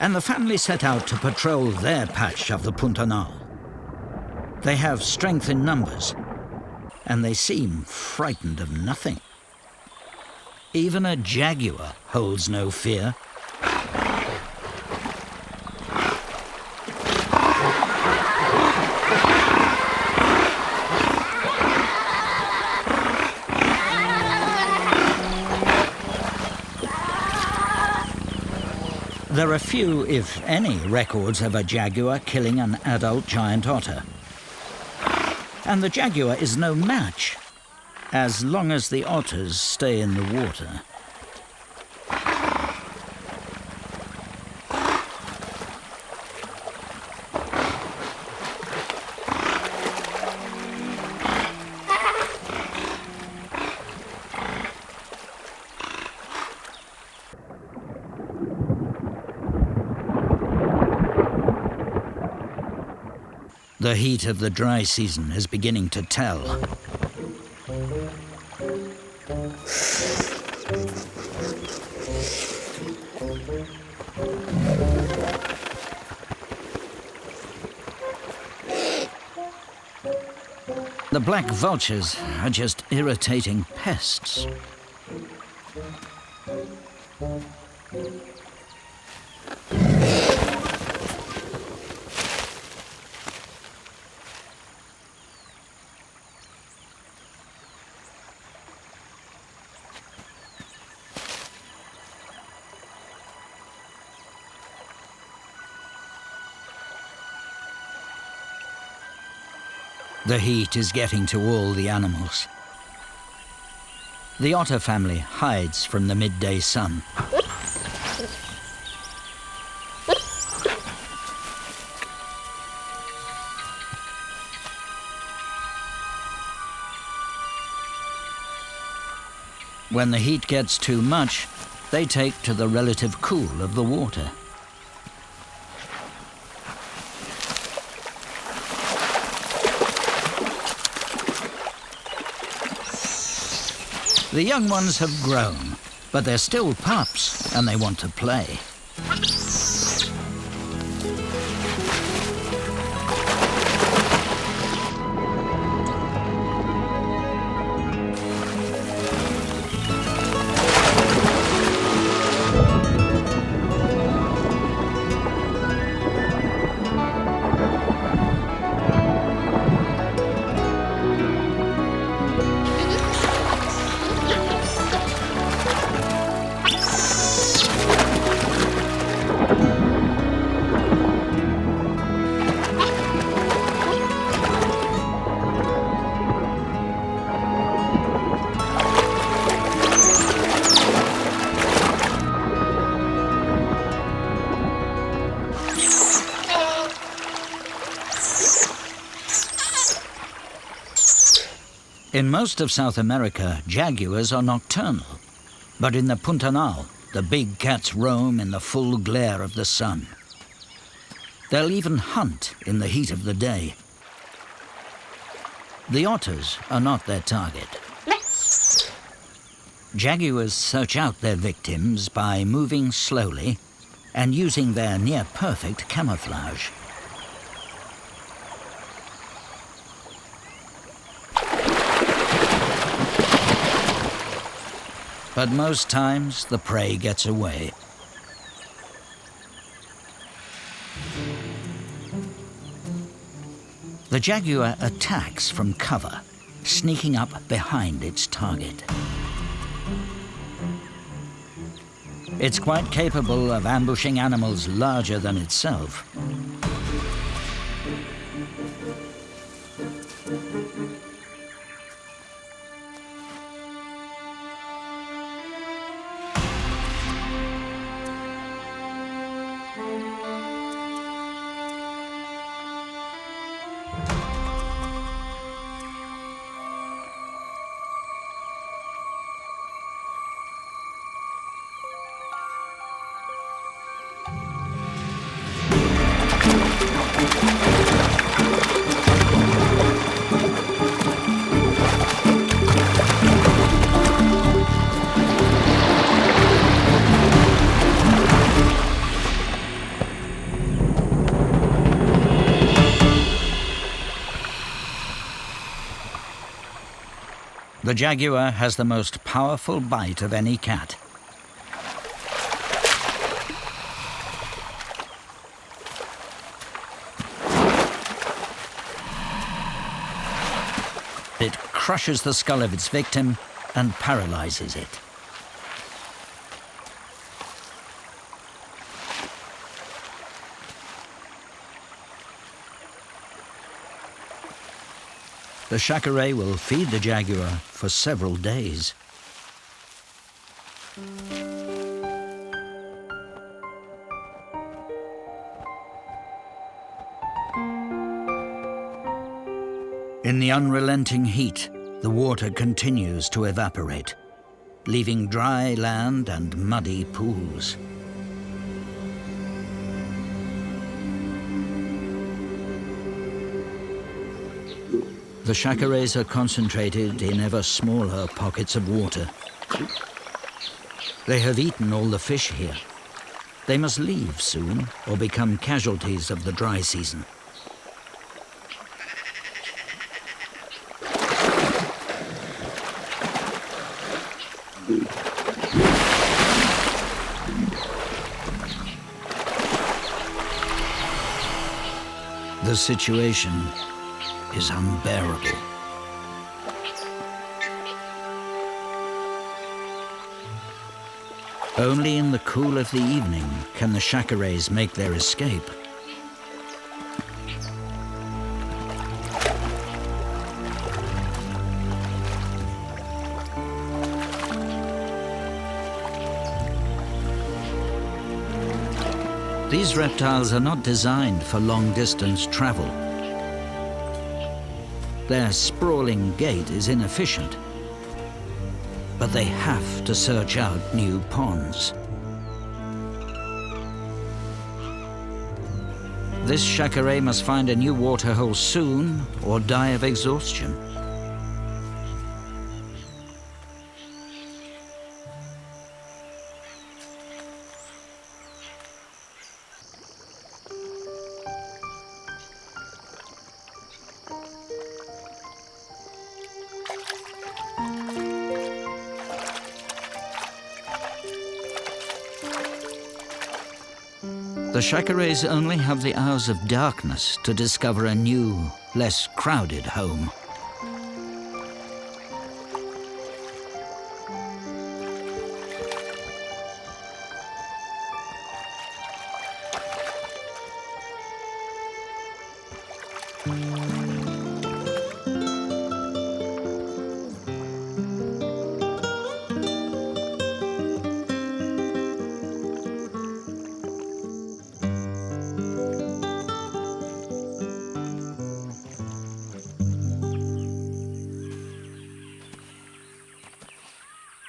and the family set out to patrol their patch of the Pantanal. They have strength in numbers, and they seem frightened of nothing. Even a jaguar holds no fear. There are few, if any, records of a jaguar killing an adult giant otter. And the jaguar is no match, as long as the otters stay in the water. The heat of the dry season is beginning to tell. The black vultures are just irritating pests. The heat is getting to all the animals. The otter family hides from the midday sun. When the heat gets too much, they take to the relative cool of the water. The young ones have grown, but they're still pups and they want to play. In most of South America, jaguars are nocturnal. But in the Pantanal, the big cats roam in the full glare of the sun. They'll even hunt in the heat of the day. The otters are not their target. Jaguars search out their victims by moving slowly and using their near-perfect camouflage. But most times, the prey gets away. The jaguar attacks from cover, sneaking up behind its target. It's quite capable of ambushing animals larger than itself. The jaguar has the most powerful bite of any cat. It crushes the skull of its victim and paralyzes it. The chacaret will feed the jaguar for several days. In the unrelenting heat, the water continues to evaporate, leaving dry land and muddy pools. The chacarets are concentrated in ever smaller pockets of water. They have eaten all the fish here. They must leave soon or become casualties of the dry season. The situation is unbearable. Only in the cool of the evening can the chacarets make their escape. These reptiles are not designed for long-distance travel. Their sprawling gait is inefficient, but they have to search out new ponds. This chacaret must find a new waterhole soon or die of exhaustion. The chacarets only have the hours of darkness to discover a new, less crowded home.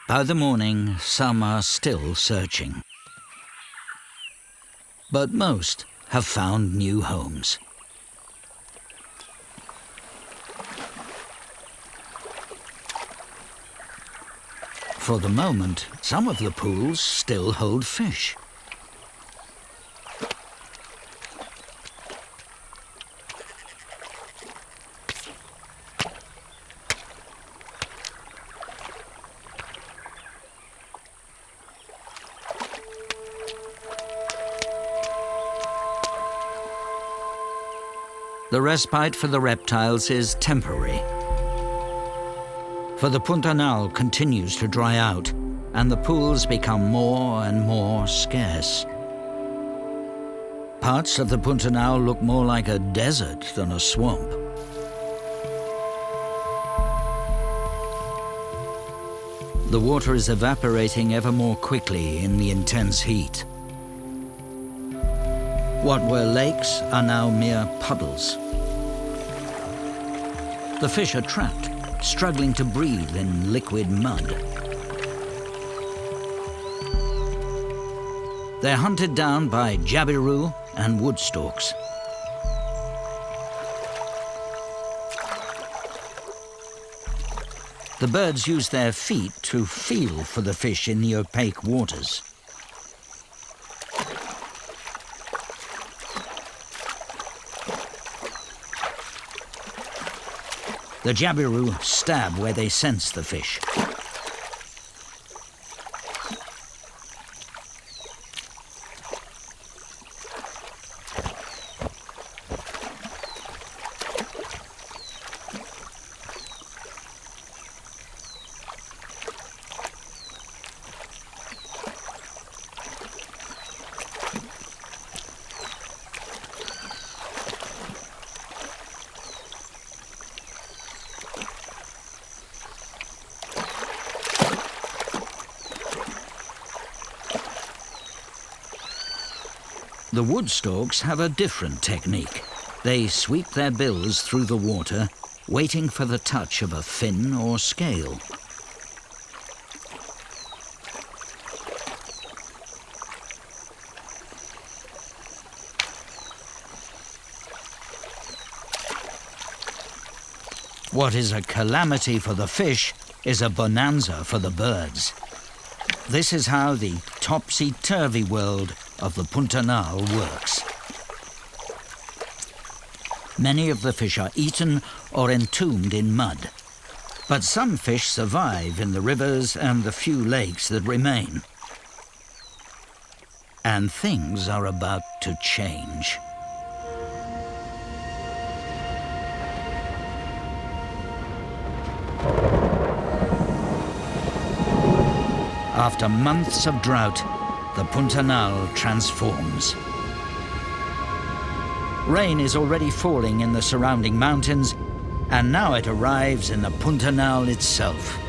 By the morning, some are still searching. But most have found new homes. For the moment, some of the pools still hold fish. The respite for the reptiles is temporary. For the Pantanal continues to dry out, and the pools become more and more scarce. Parts of the Pantanal look more like a desert than a swamp. The water is evaporating ever more quickly in the intense heat. What were lakes are now mere puddles. The fish are trapped, struggling to breathe in liquid mud. They're hunted down by jabiru and woodstorks. The birds use their feet to feel for the fish in the opaque waters. The jabiru stab where they sense the fish. The woodstorks have a different technique. They sweep their bills through the water, waiting for the touch of a fin or scale. What is a calamity for the fish is a bonanza for the birds. This is how the topsy-turvy world of the Pantanal works. Many of the fish are eaten or entombed in mud, but some fish survive in the rivers and the few lakes that remain. And things are about to change. After months of drought, the Pantanal transforms. Rain is already falling in the surrounding mountains, and now it arrives in the Pantanal itself.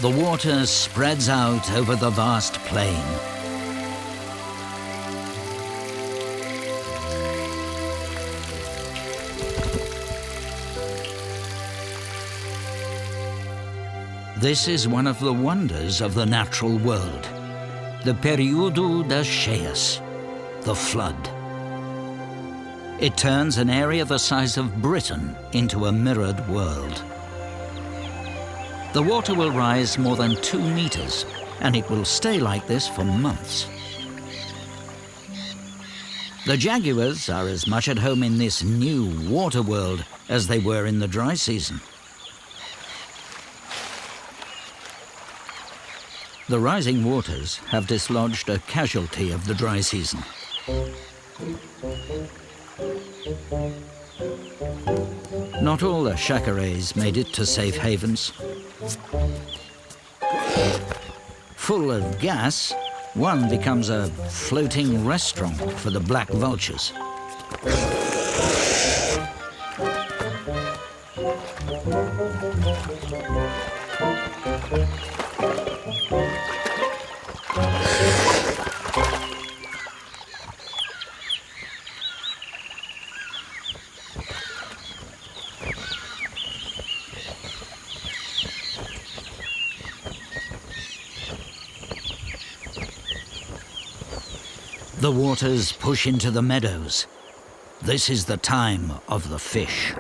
The water spreads out over the vast plain. This is one of the wonders of the natural world, the Período das Cheias, the flood. It turns an area the size of Britain into a mirrored world. The water will rise more than 2 meters, and it will stay like this for months. The jaguars are as much at home in this new water world as they were in the dry season. The rising waters have dislodged a casualty of the dry season. Not all the chacarets made it to safe havens. Full of gas, one becomes a floating restaurant for the black vultures. The waters push into the meadows. This is the time of the fish.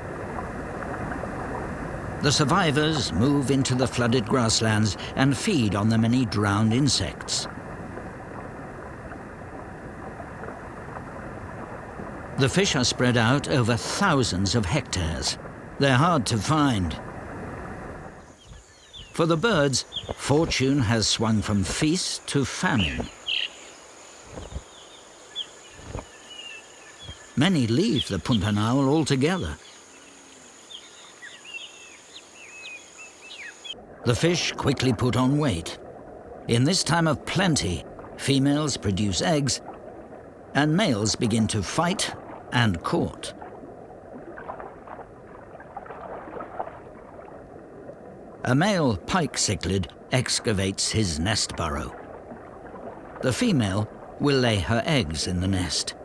The survivors move into the flooded grasslands and feed on the many drowned insects. The fish are spread out over thousands of hectares. They're hard to find. For the birds, fortune has swung from feast to famine. Many leave the Pantanal altogether. The fish quickly put on weight. In this time of plenty, females produce eggs, and males begin to fight and court. A male pike cichlid excavates his nest burrow. The female will lay her eggs in the nest.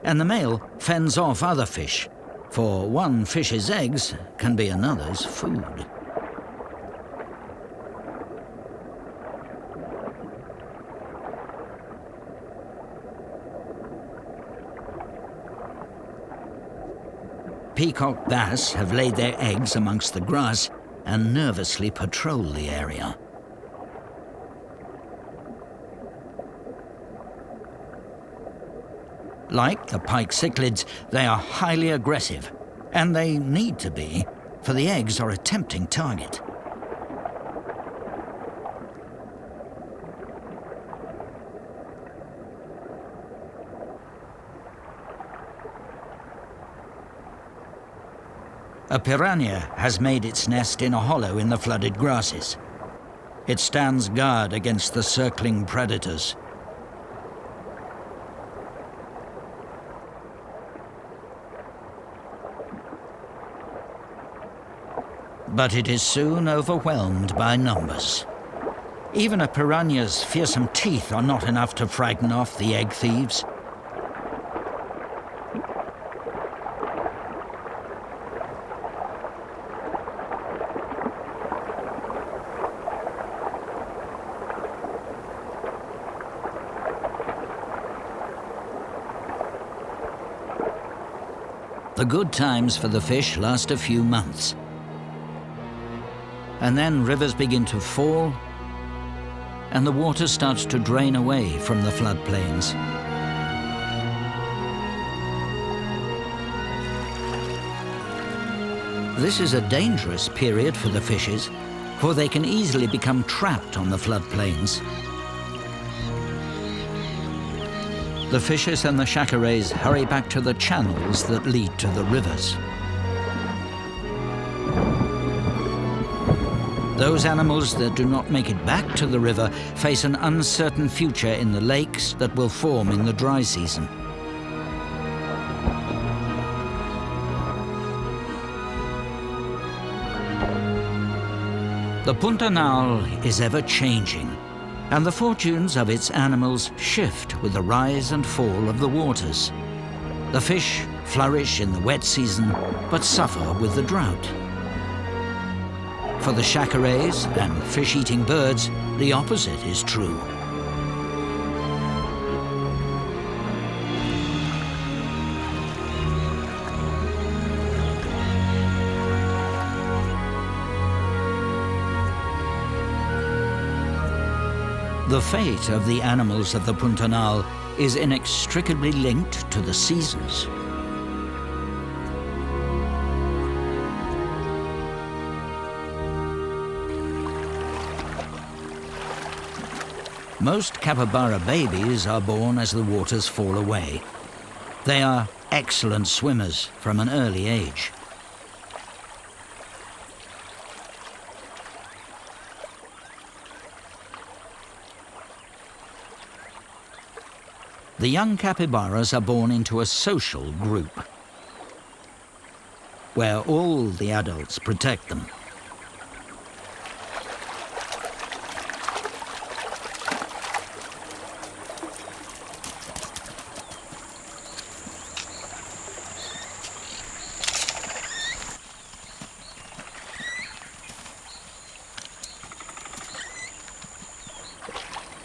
And the male fends off other fish, for one fish's eggs can be another's food. Peacock bass have laid their eggs amongst the grass and nervously patrol the area. Like the pike cichlids, they are highly aggressive, and they need to be, for the eggs are a tempting target. A piranha has made its nest in a hollow in the flooded grasses. It stands guard against the circling predators. But it is soon overwhelmed by numbers. Even a piranha's fearsome teeth are not enough to frighten off the egg thieves. The good times for the fish last a few months. And then rivers begin to fall, and the water starts to drain away from the floodplains. This is a dangerous period for the fishes, for they can easily become trapped on the floodplains. The fishes and the chacarets hurry back to the channels that lead to the rivers. Those animals that do not make it back to the river face an uncertain future in the lakes that will form in the dry season. The Pantanal is ever changing, and the fortunes of its animals shift with the rise and fall of the waters. The fish flourish in the wet season, but suffer with the drought. For the chacarets and fish-eating birds, the opposite is true. The fate of the animals of the Pantanal is inextricably linked to the seasons. Most capybara babies are born as the waters fall away. They are excellent swimmers from an early age. The young capybaras are born into a social group, where all the adults protect them.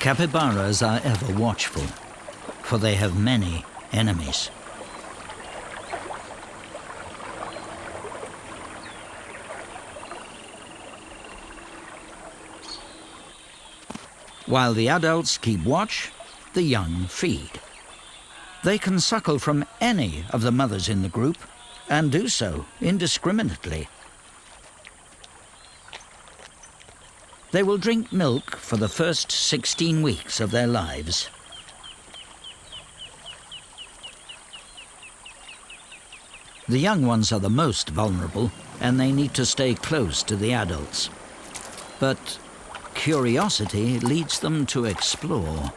Capybaras are ever watchful, for they have many enemies. While the adults keep watch, the young feed. They can suckle from any of the mothers in the group and do so indiscriminately. They will drink milk for the first 16 weeks of their lives. The young ones are the most vulnerable, and they need to stay close to the adults. But curiosity leads them to explore.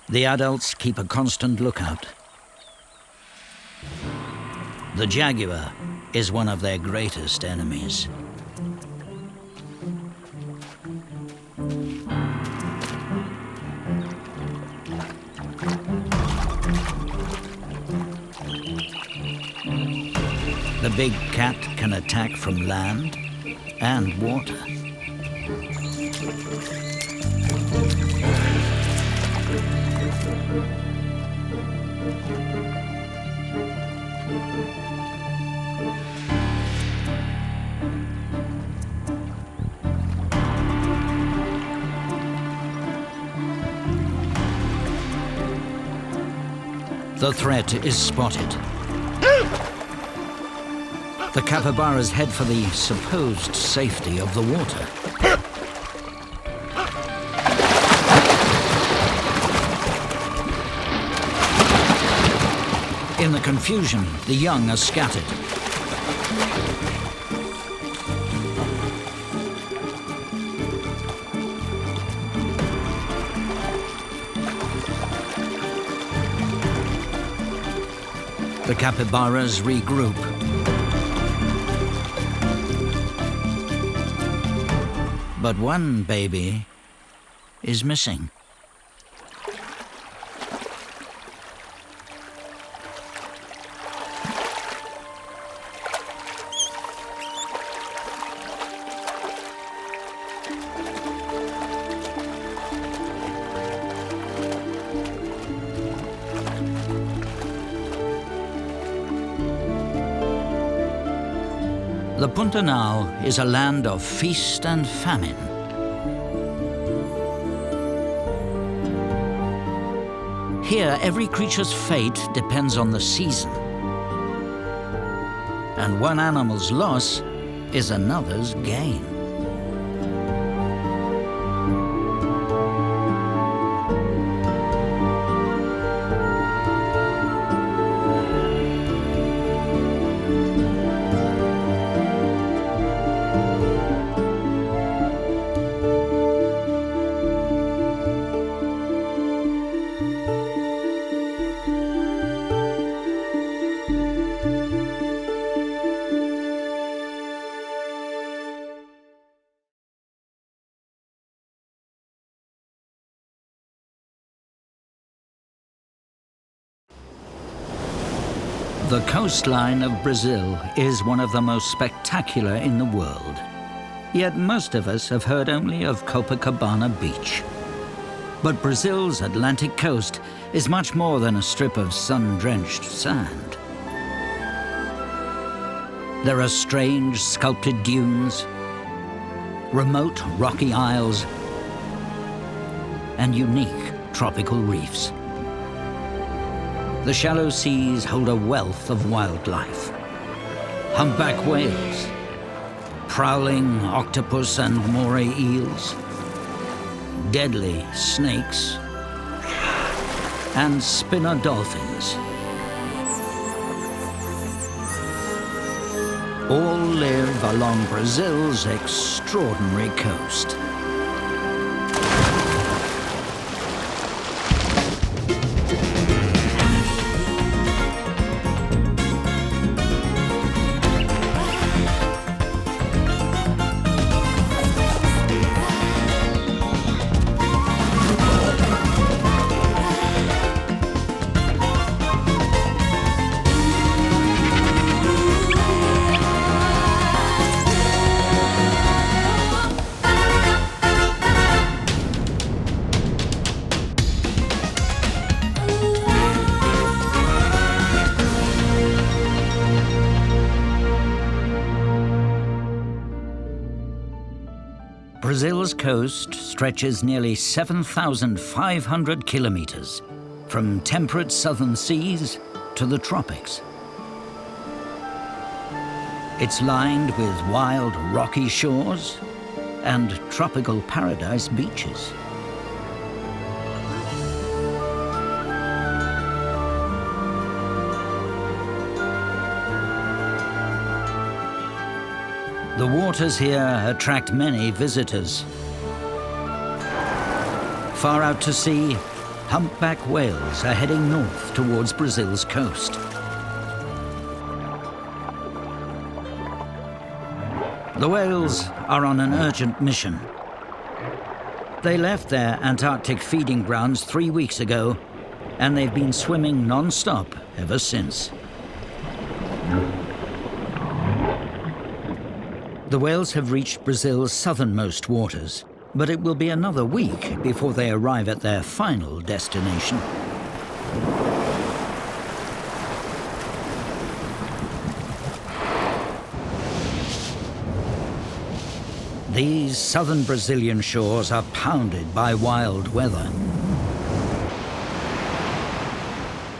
The adults keep a constant lookout. The jaguar is one of their greatest enemies. The big cat can attack from land and water. The threat is spotted. The capybaras head for the supposed safety of the water. In the confusion, the young are scattered. The capybaras regroup. But one baby is missing. The Pantanal is a land of feast and famine. Here, every creature's fate depends on the season. And one animal's loss is another's gain. The coastline of Brazil is one of the most spectacular in the world. Yet most of us have heard only of Copacabana Beach. But Brazil's Atlantic coast is much more than a strip of sun-drenched sand. There are strange sculpted dunes, remote rocky isles, and unique tropical reefs. The shallow seas hold a wealth of wildlife. Humpback whales, prowling octopus and moray eels, deadly snakes, and spinner dolphins. All live along Brazil's extraordinary coast. Brazil's coast stretches nearly 7,500 kilometers, from temperate southern seas to the tropics. It's lined with wild rocky shores and tropical paradise beaches. The waters here attract many visitors. Far out to sea, humpback whales are heading north towards Brazil's coast. The whales are on an urgent mission. They left their Antarctic feeding grounds 3 weeks ago, and they've been swimming non-stop ever since. The whales have reached Brazil's southernmost waters, but it will be another week before they arrive at their final destination. These southern Brazilian shores are pounded by wild weather.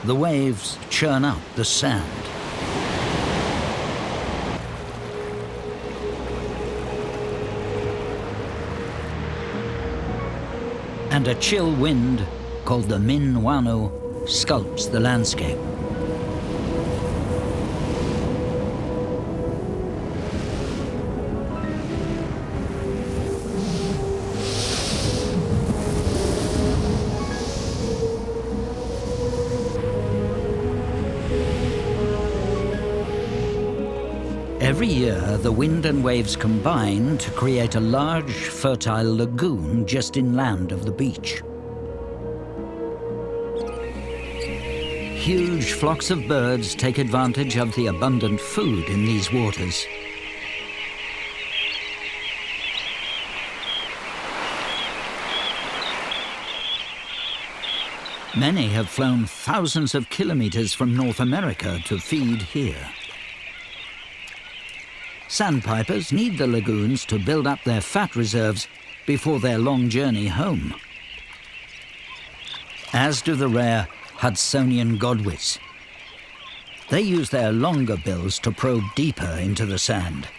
The waves churn up the sand. And a chill wind, called the Minuano, sculpts the landscape. Every year, the wind and waves combine to create a large, fertile lagoon just inland of the beach. Huge flocks of birds take advantage of the abundant food in these waters. Many have flown thousands of kilometers from North America to feed here. Sandpipers need the lagoons to build up their fat reserves before their long journey home. As do the rare Hudsonian godwits. They use their longer bills to probe deeper into the sand.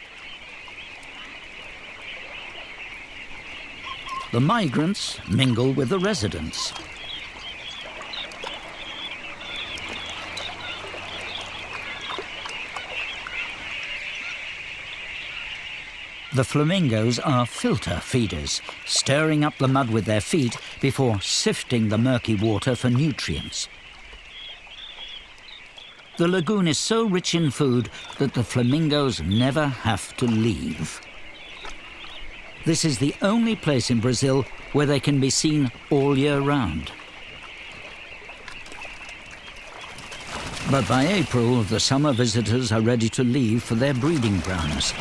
The migrants mingle with the residents. The flamingos are filter feeders, stirring up the mud with their feet before sifting the murky water for nutrients. The lagoon is so rich in food that the flamingos never have to leave. This is the only place in Brazil where they can be seen all year round. But by April, the summer visitors are ready to leave for their breeding grounds.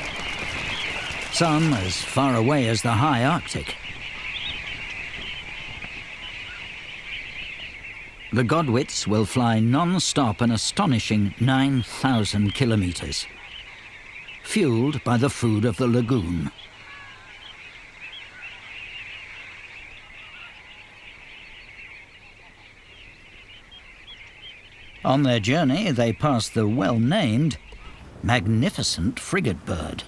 Some as far away as the high Arctic. The godwits will fly non-stop an astonishing 9,000 kilometers, fueled by the food of the lagoon. On their journey, they pass the well-named, magnificent frigate bird.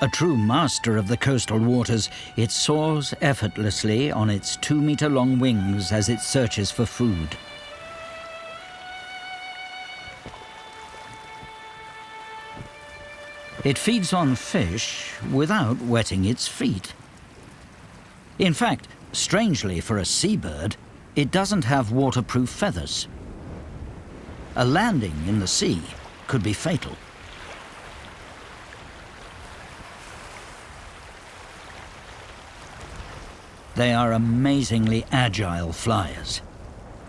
A true master of the coastal waters, it soars effortlessly on its 2-meter-long wings as it searches for food. It feeds on fish without wetting its feet. In fact, strangely for a seabird, it doesn't have waterproof feathers. A landing in the sea could be fatal. They are amazingly agile flyers.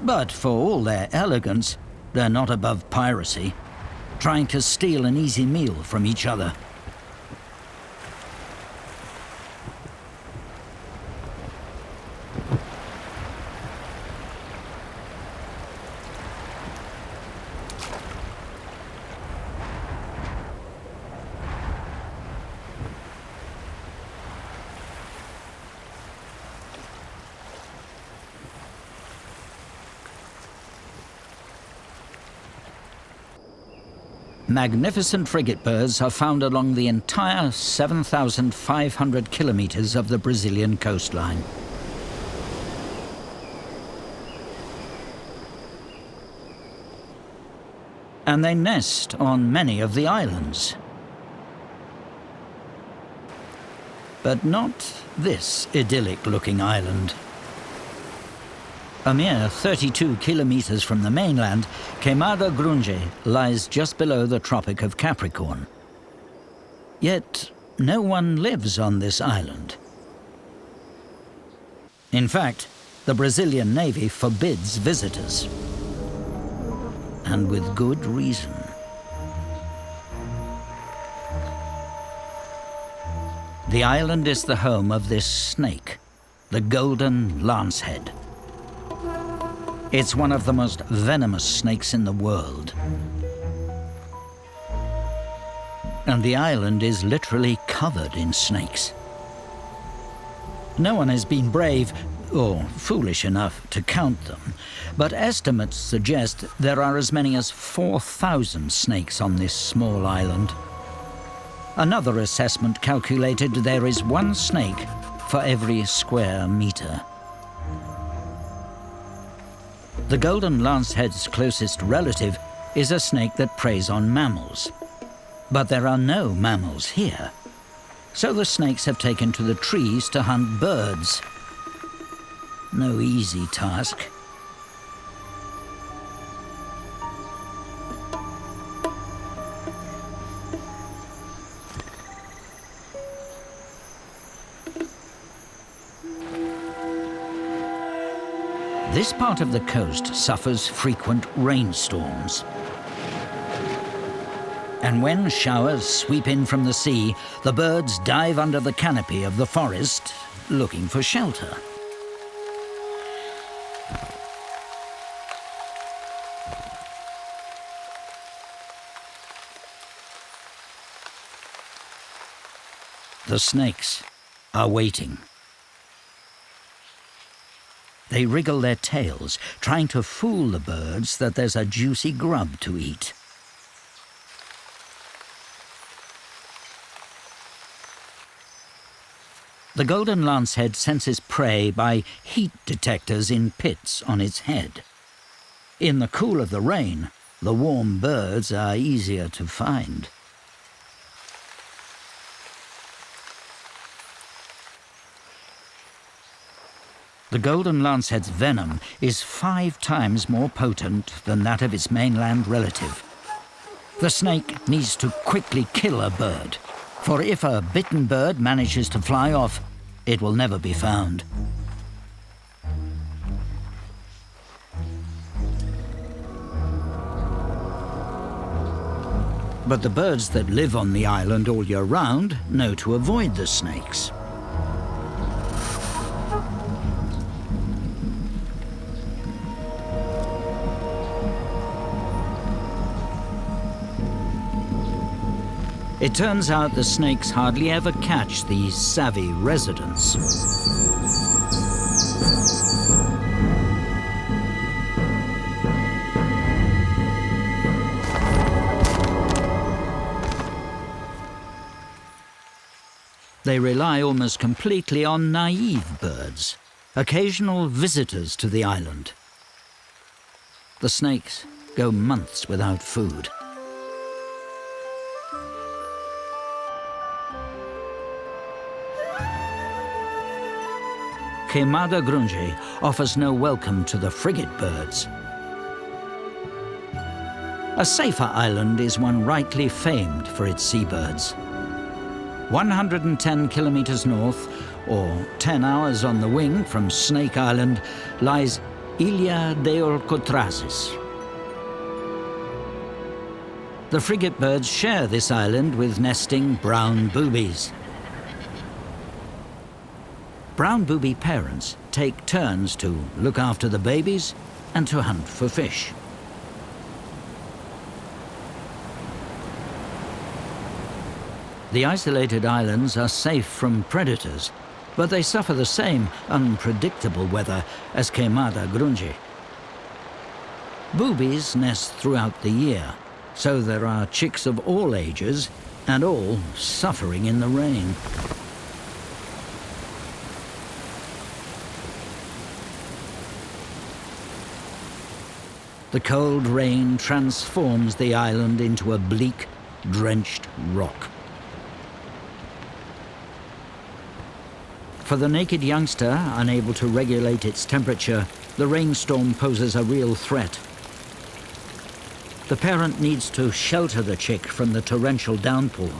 But for all their elegance, they're not above piracy, trying to steal an easy meal from each other. Magnificent frigate birds are found along the entire 7,500 kilometers of the Brazilian coastline. And they nest on many of the islands. But not this idyllic-looking island. A mere 32 kilometers from the mainland, Queimada Grande lies just below the Tropic of Capricorn. Yet, no one lives on this island. In fact, the Brazilian Navy forbids visitors. And with good reason. The island is the home of this snake, the golden lancehead. It's one of the most venomous snakes in the world. And the island is literally covered in snakes. No one has been brave or foolish enough to count them, but estimates suggest there are as many as 4,000 snakes on this small island. Another assessment calculated there is one snake for every square meter. The golden lancehead's closest relative is a snake that preys on mammals. But there are no mammals here, so the snakes have taken to the trees to hunt birds. No easy task. This part of the coast suffers frequent rainstorms. And when showers sweep in from the sea, the birds dive under the canopy of the forest, looking for shelter. The snakes are waiting. They wriggle their tails, trying to fool the birds that there's a juicy grub to eat. The golden lancehead senses prey by heat detectors in pits on its head. In the cool of the rain, the warm birds are easier to find. The golden lancehead's venom is 5 times more potent than that of its mainland relative. The snake needs to quickly kill a bird, for if a bitten bird manages to fly off, it will never be found. But the birds that live on the island all year round know to avoid the snakes. It turns out the snakes hardly ever catch these savvy residents. They rely almost completely on naive birds, occasional visitors to the island. The snakes go months without food. Queimada Grande offers no welcome to the frigate birds. A safer island is one rightly famed for its seabirds. 110 kilometers north, or 10 hours on the wing from Snake Island, lies Ilha de Alcatrazes. The frigate birds share this island with nesting brown boobies. Brown booby parents take turns to look after the babies and to hunt for fish. The isolated islands are safe from predators, but they suffer the same unpredictable weather as Queimada Grande. Boobies nest throughout the year, So there are chicks of all ages, and all suffering in the rain. The cold rain transforms the island into a bleak, drenched rock. For the naked youngster, unable to regulate its temperature, the rainstorm poses a real threat. The parent needs to shelter the chick from the torrential downpour.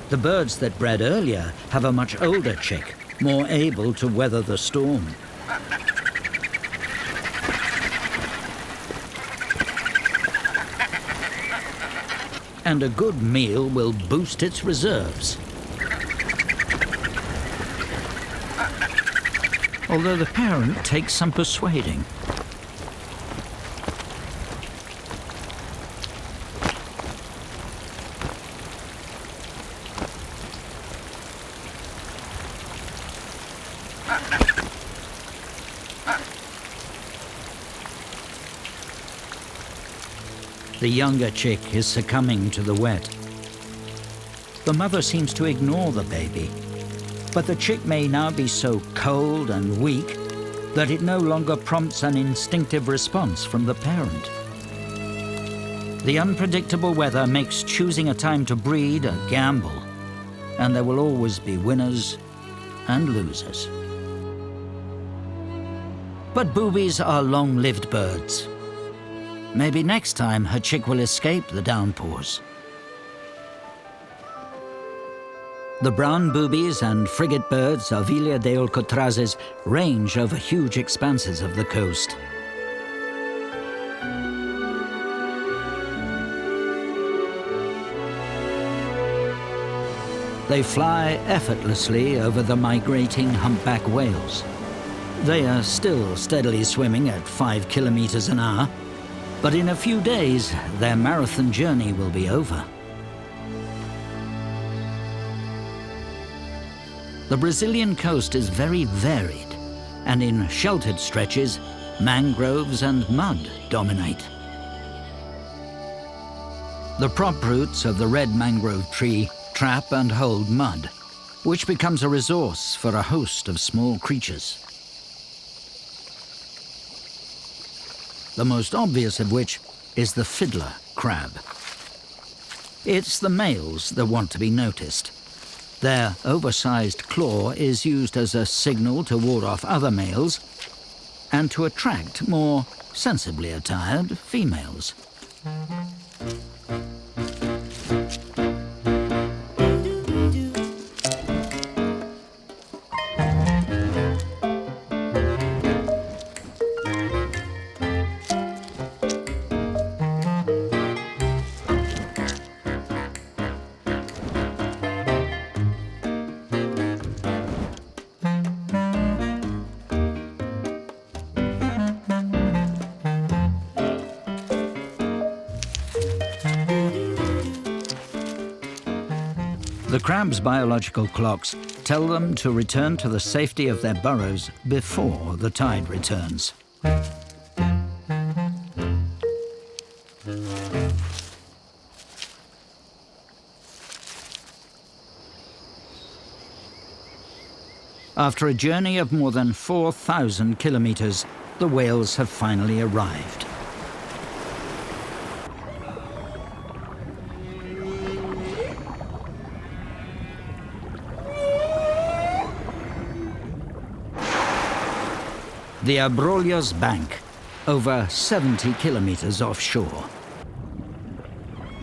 The birds that bred earlier have a much older chick, more able to weather the storm. And a good meal will boost its reserves. Although the parent takes some persuading. The younger chick is succumbing to the wet. The mother seems to ignore the baby, but the chick may now be so cold and weak that it no longer prompts an instinctive response from the parent. The unpredictable weather makes choosing a time to breed a gamble, and there will always be winners and losers. But boobies are long-lived birds. Maybe next time her chick will escape the downpours. The brown boobies and frigate birds of Ilha de Alcatrazes range over huge expanses of the coast. They fly effortlessly over the migrating humpback whales. They are still steadily swimming at 5 kilometers an hour, but in a few days, their marathon journey will be over. The Brazilian coast is very varied, and in sheltered stretches, mangroves and mud dominate. The prop roots of the red mangrove tree trap and hold mud, which becomes a resource for a host of small creatures. The most obvious of which is the fiddler crab. It's the males that want to be noticed. Their oversized claw is used as a signal to ward off other males and to attract more sensibly attired females. The crab's biological clocks tell them to return to the safety of their burrows before the tide returns. After a journey of more than 4,000 kilometers, the whales have finally arrived. The Abrolhos Bank, over 70 kilometers offshore.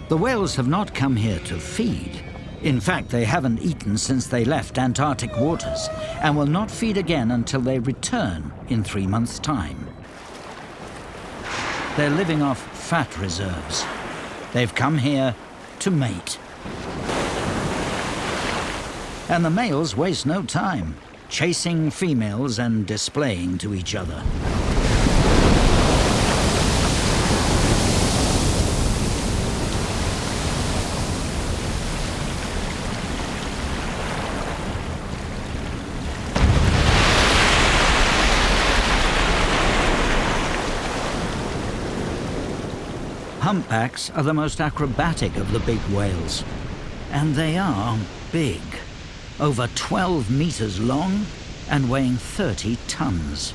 The whales have not come here to feed. In fact, they haven't eaten since they left Antarctic waters and will not feed again until they return in 3 months' time. They're living off fat reserves. They've come here to mate. And the males waste no time, chasing females and displaying to each other. Humpbacks are the most acrobatic of the big whales. And they are big. Over 12 meters long and weighing 30 tons.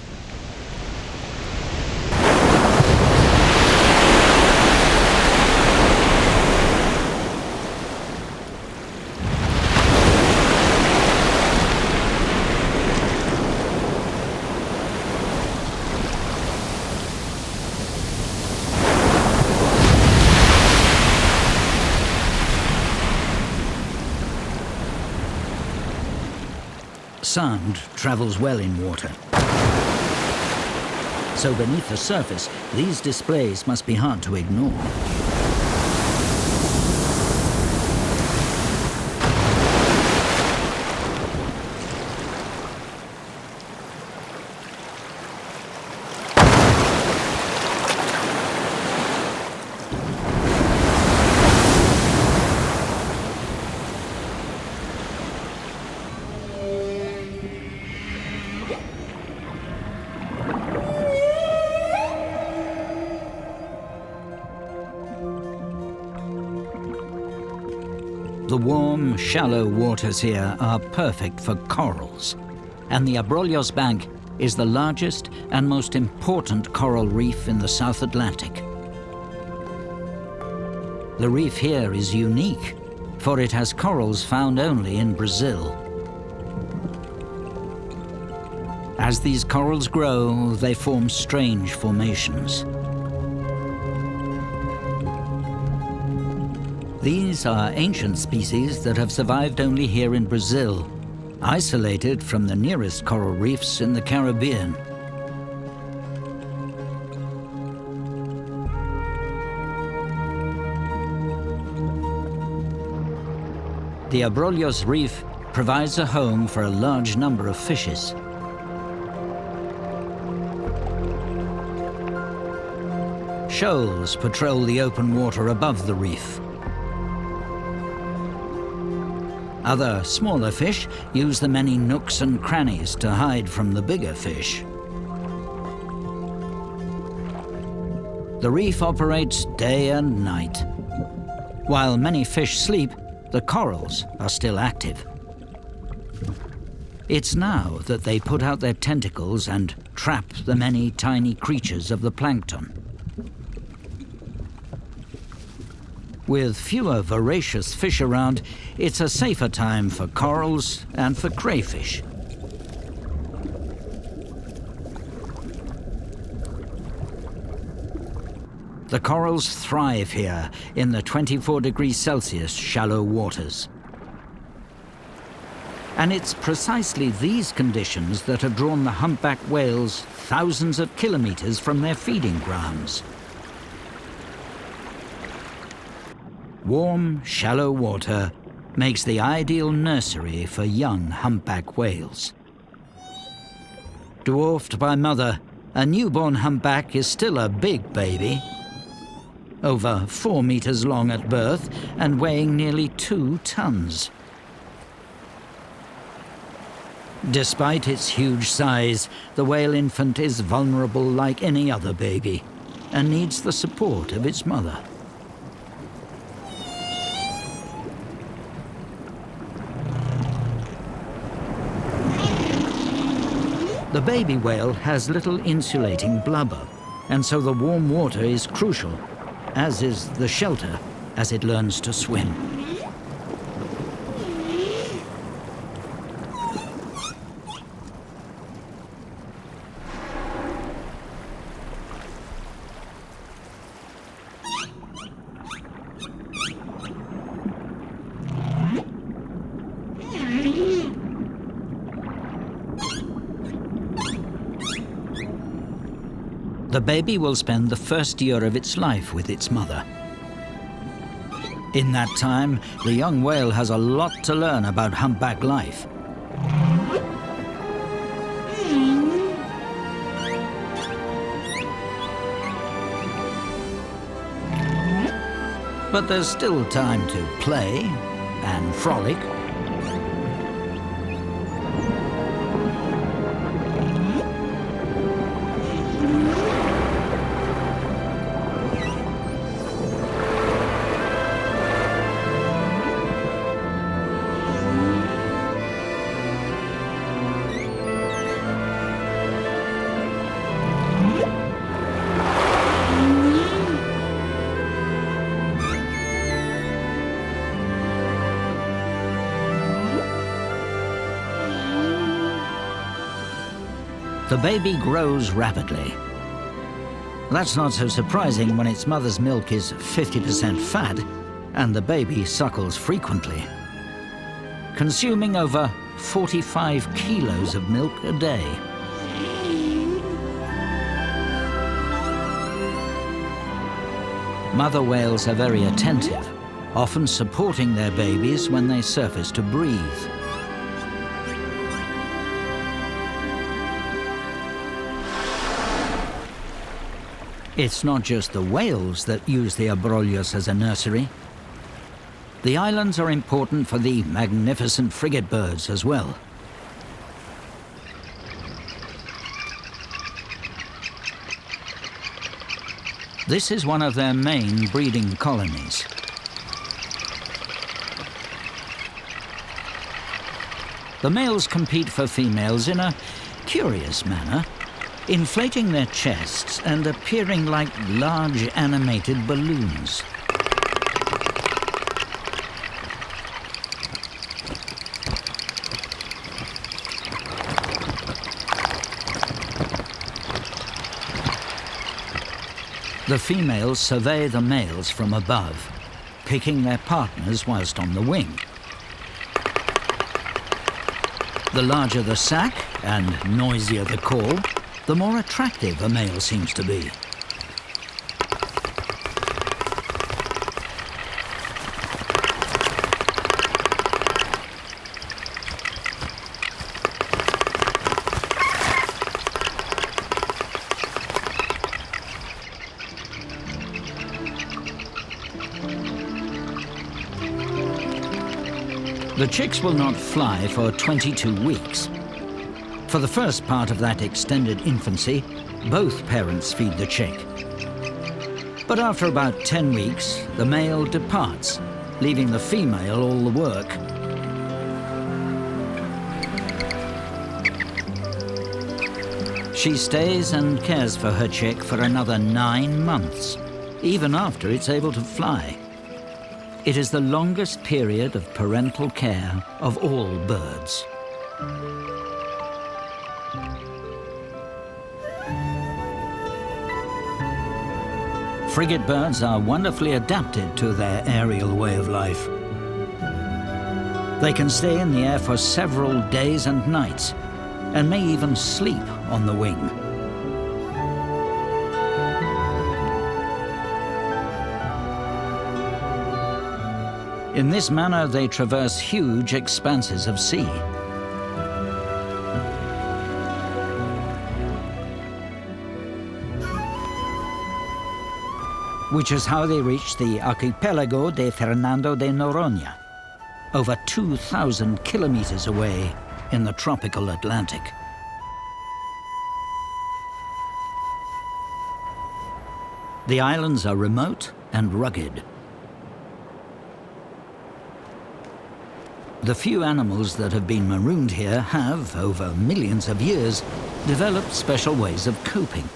Sound travels well in water. So beneath the surface, these displays must be hard to ignore. The warm, shallow waters here are perfect for corals, and the Abrolhos Bank is the largest and most important coral reef in the South Atlantic. The reef here is unique, for it has corals found only in Brazil. As these corals grow, they form strange formations. These are ancient species that have survived only here in Brazil, isolated from the nearest coral reefs in the Caribbean. The Abrolhos Reef provides a home for a large number of fishes. Shoals patrol the open water above the reef. Other smaller fish use the many nooks and crannies to hide from the bigger fish. The reef operates day and night. While many fish sleep, the corals are still active. It's now that they put out their tentacles and trap the many tiny creatures of the plankton. With fewer voracious fish around, it's a safer time for corals and for crayfish. The corals thrive here in the 24 degrees Celsius shallow waters. And it's precisely these conditions that have drawn the humpback whales thousands of kilometers from their feeding grounds. Warm, shallow water makes the ideal nursery for young humpback whales. Dwarfed by mother, a newborn humpback is still a big baby, over 4 meters long at birth and weighing nearly 2 tons. Despite its huge size, the whale infant is vulnerable like any other baby and needs the support of its mother. The baby whale has little insulating blubber, and so the warm water is crucial, as is the shelter as it learns to swim. The baby will spend the first year of its life with its mother. In that time, the young whale has a lot to learn about humpback life. But there's still time to play and frolic. the baby grows rapidly. That's not so surprising when its mother's milk is 50% fat and the baby suckles frequently, consuming over 45 kilos of milk a day. Mother whales are very attentive, often supporting their babies when they surface to breathe. It's not just the whales that use the Abrolhos as a nursery. The islands are important for the magnificent frigate birds as well. This is one of their main breeding colonies. The males compete for females in a curious manner, inflating their chests and appearing like large animated balloons. The females survey the males from above, picking their partners whilst on the wing. The larger the sack and noisier the call, the more attractive a male seems to be. The chicks will not fly for 22 weeks. For the first part of that extended infancy, both parents feed the chick. But after about 10 weeks, the male departs, leaving the female all the work. She stays and cares for her chick for another 9 months, even after it's able to fly. It is the longest period of parental care of all birds. Frigate birds are wonderfully adapted to their aerial way of life. They can stay in the air for several days and nights, and may even sleep on the wing. In this manner, they traverse huge expanses of sea. Which is how they reached the archipelago de Fernando de Noronha, over 2,000 kilometers away in the tropical Atlantic. The islands are remote and rugged. The few animals that have been marooned here have, over millions of years, developed special ways of coping.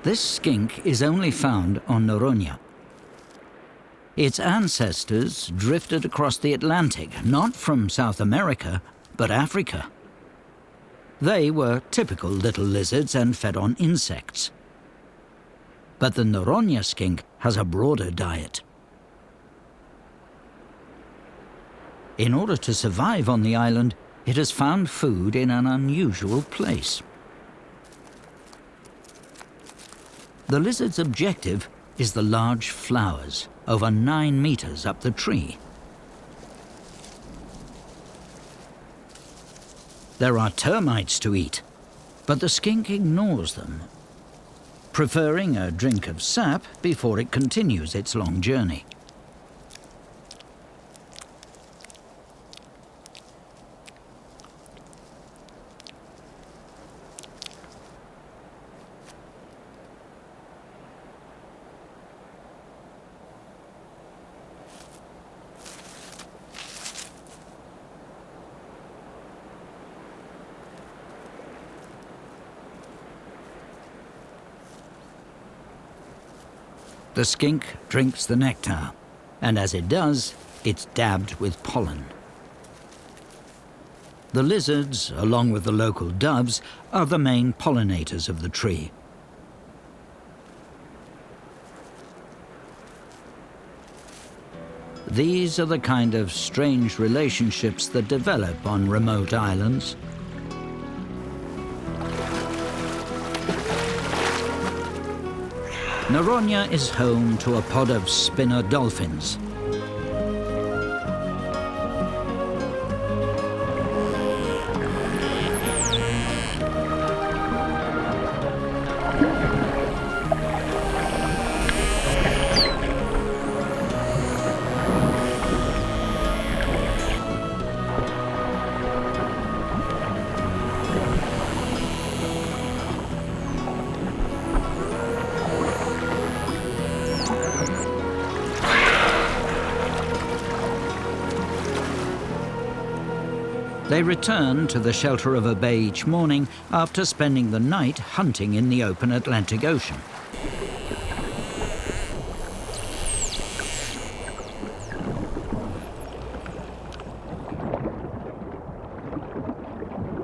This skink is only found on Noronha. Its ancestors drifted across the Atlantic, not from South America, but Africa. They were typical little lizards and fed on insects. But the Noronha skink has a broader diet. In order to survive on the island, it has found food in an unusual place. The lizard's objective is the large flowers, over 9 meters up the tree. There are termites to eat, but the skink ignores them, preferring a drink of sap before it continues its long journey. The skink drinks the nectar, and as it does, it's dabbed with pollen. The lizards, along with the local doves, are the main pollinators of the tree. These are the kind of strange relationships that develop on remote islands. Noronha is home to a pod of spinner dolphins. They return to the shelter of a bay each morning after spending the night hunting in the open Atlantic Ocean.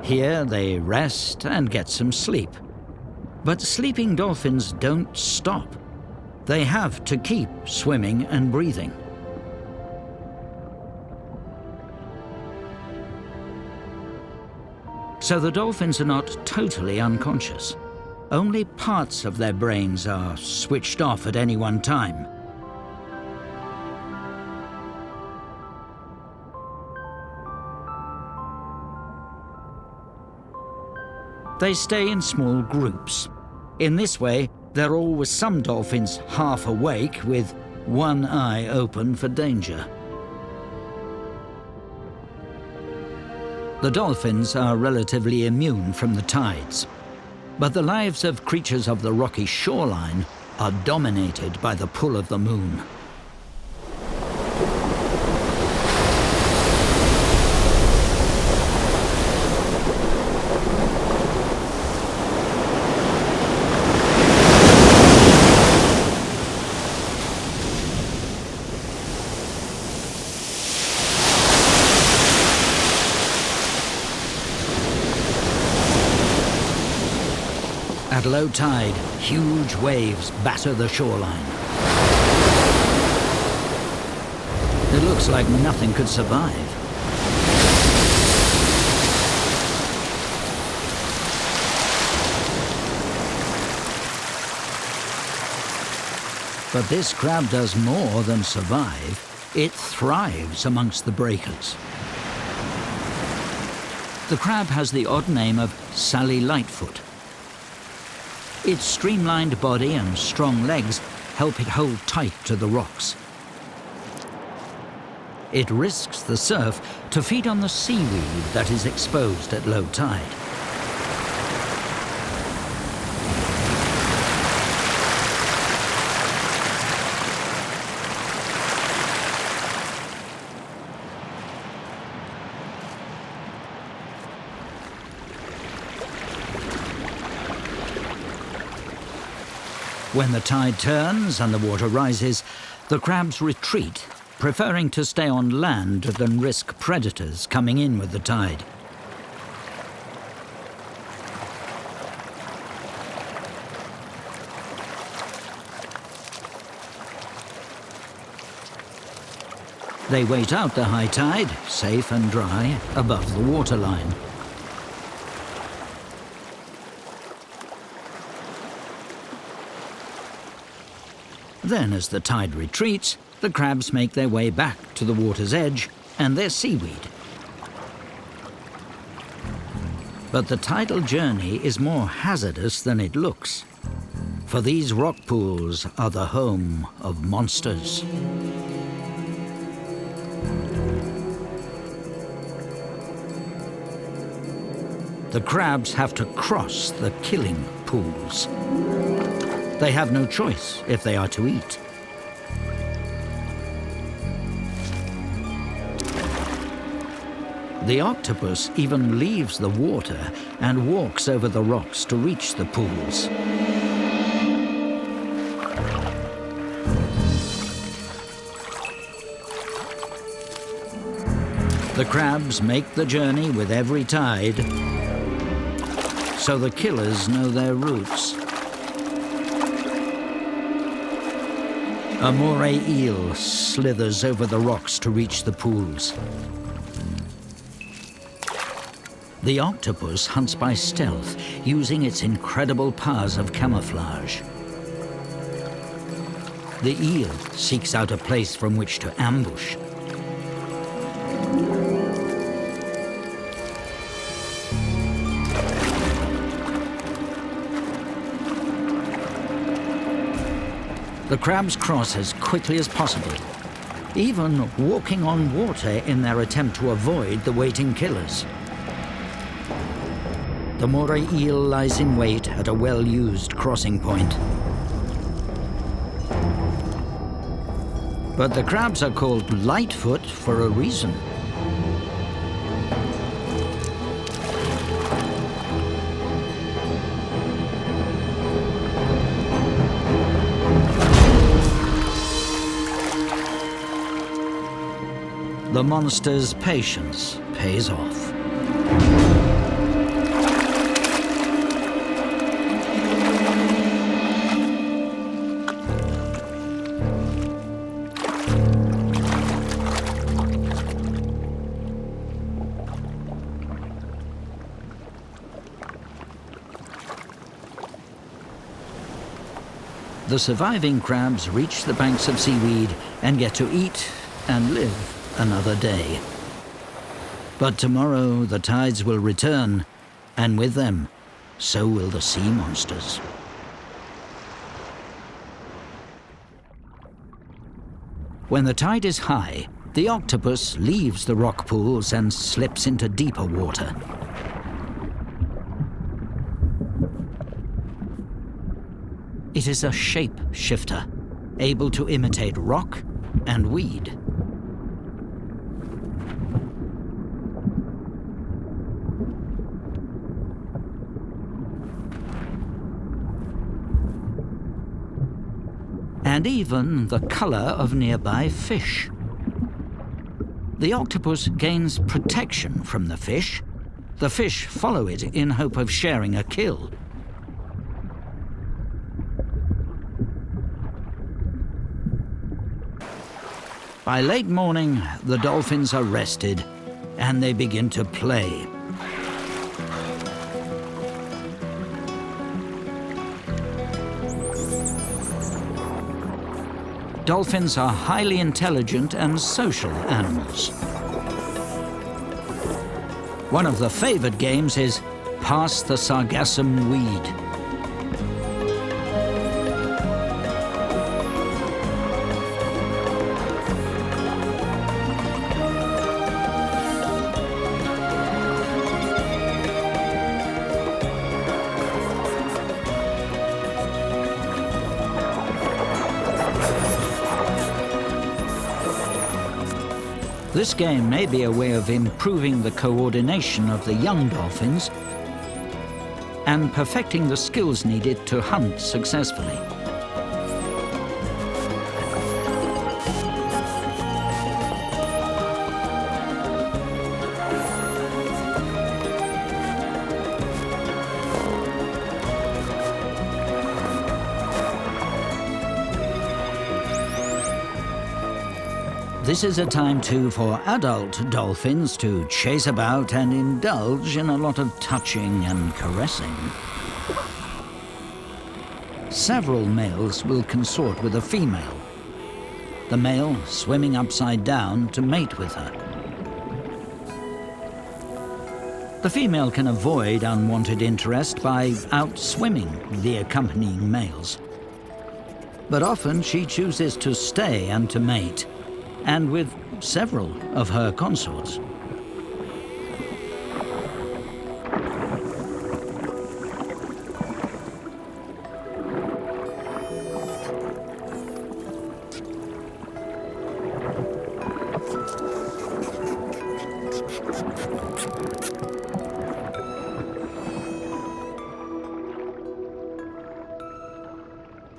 Here they rest and get some sleep. But sleeping dolphins don't stop. They have to keep swimming and breathing. So the dolphins are not totally unconscious. Only parts of their brains are switched off at any one time. They stay in small groups. In this way, there are always some dolphins half awake with one eye open for danger. The dolphins are relatively immune from the tides, but the lives of creatures of the rocky shoreline are dominated by the pull of the moon. At low tide, huge waves batter the shoreline. It looks like nothing could survive. But this crab does more than survive. It thrives amongst the breakers. The crab has the odd name of Sally Lightfoot. Its streamlined body and strong legs help it hold tight to the rocks. It risks the surf to feed on the seaweed that is exposed at low tide. When the tide turns and the water rises, the crabs retreat, preferring to stay on land than risk predators coming in with the tide. They wait out the high tide, safe and dry, above the waterline. Then, as the tide retreats, the crabs make their way back to the water's edge and their seaweed. But the tidal journey is more hazardous than it looks, for these rock pools are the home of monsters. The crabs have to cross the killing pools. They have no choice if they are to eat. The octopus even leaves the water and walks over the rocks to reach the pools. The crabs make the journey with every tide, so the killers know their routes. A moray eel slithers over the rocks to reach the pools. The octopus hunts by stealth, using its incredible powers of camouflage. The eel seeks out a place from which to ambush. The crabs cross as quickly as possible, even walking on water in their attempt to avoid the waiting killers. The moray eel lies in wait at a well-used crossing point. But the crabs are called lightfoot for a reason. The monster's patience pays off. The surviving crabs reach the banks of seaweed and get to eat and live another day. But tomorrow the tides will return, and with them, so will the sea monsters. When the tide is high, the octopus leaves the rock pools and slips into deeper water. It is a shape shifter, able to imitate rock and weed. And even the color of nearby fish. The octopus gains protection from the fish. The fish follow it in hope of sharing a kill. By late morning, the dolphins are rested, and they begin to play. Dolphins are highly intelligent and social animals. One of the favored games is Pass the Sargassum Weed. This game may be a way of improving the coordination of the young dolphins and perfecting the skills needed to hunt successfully. This is a time too for adult dolphins to chase about and indulge in a lot of touching and caressing. Several males will consort with a female, the male swimming upside down to mate with her. The female can avoid unwanted interest by outswimming the accompanying males. But often she chooses to stay and to mate, and with several of her consorts.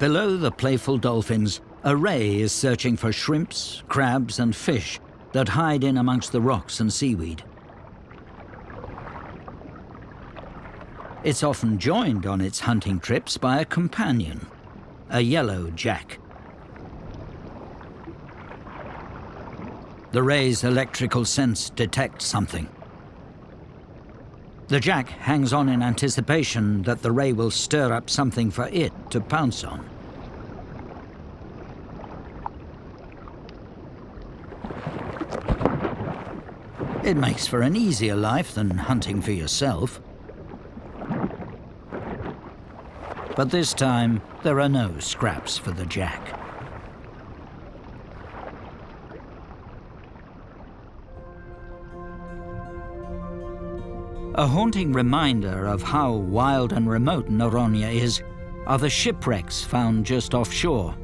Below the playful dolphins, a ray is searching for shrimps, crabs, and fish that hide in amongst the rocks and seaweed. It's often joined on its hunting trips by a companion, a yellow jack. The ray's electrical sense detects something. The jack hangs on in anticipation that the ray will stir up something for it to pounce on. It makes for an easier life than hunting for yourself. But this time, there are no scraps for the jack. A haunting reminder of how wild and remote Noronha is are the shipwrecks found just offshore.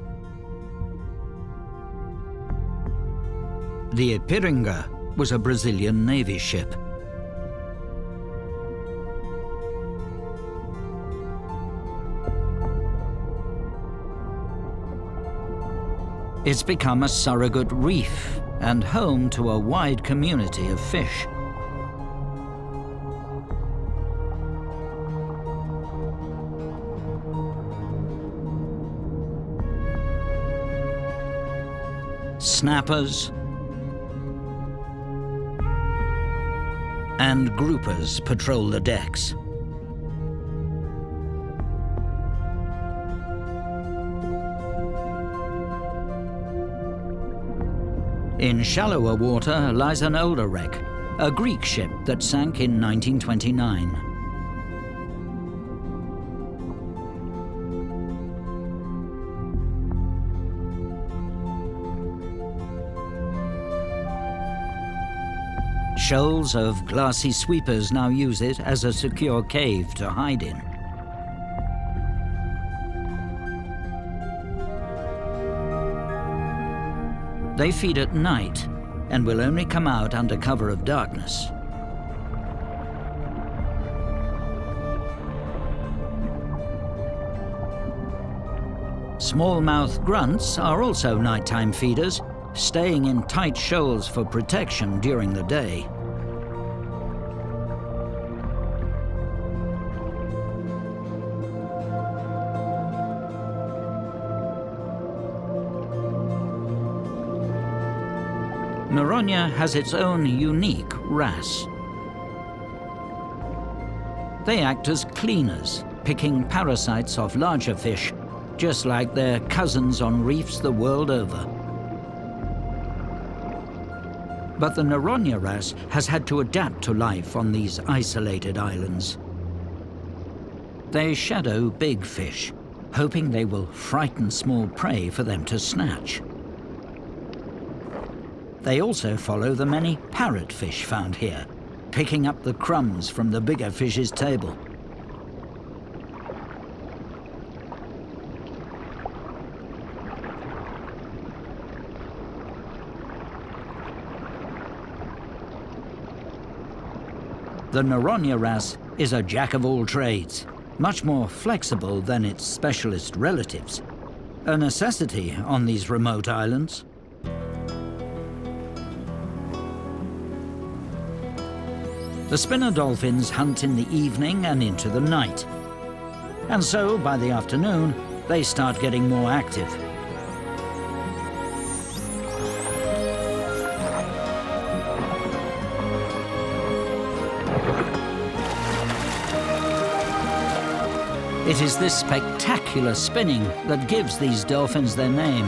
The Ipiranga was a Brazilian Navy ship. It's become a surrogate reef and home to a wide community of fish. Snappers and groupers patrol the decks. In shallower water lies an older wreck, a Greek ship that sank in 1929. Shoals of glassy sweepers now use it as a secure cave to hide in. They feed at night and will only come out under cover of darkness. Smallmouth grunts are also nighttime feeders, staying in tight shoals for protection during the day. Noronha has its own unique wrasse. They act as cleaners, picking parasites off larger fish, just like their cousins on reefs the world over. But the Noronha wrasse has had to adapt to life on these isolated islands. They shadow big fish, hoping they will frighten small prey for them to snatch. They also follow the many parrotfish found here, picking up the crumbs from the bigger fish's table. The Noronha wrasse is a jack of all trades, much more flexible than its specialist relatives, a necessity on these remote islands. The spinner dolphins hunt in the evening and into the night. And so, by the afternoon, they start getting more active. It is this spectacular spinning that gives these dolphins their name.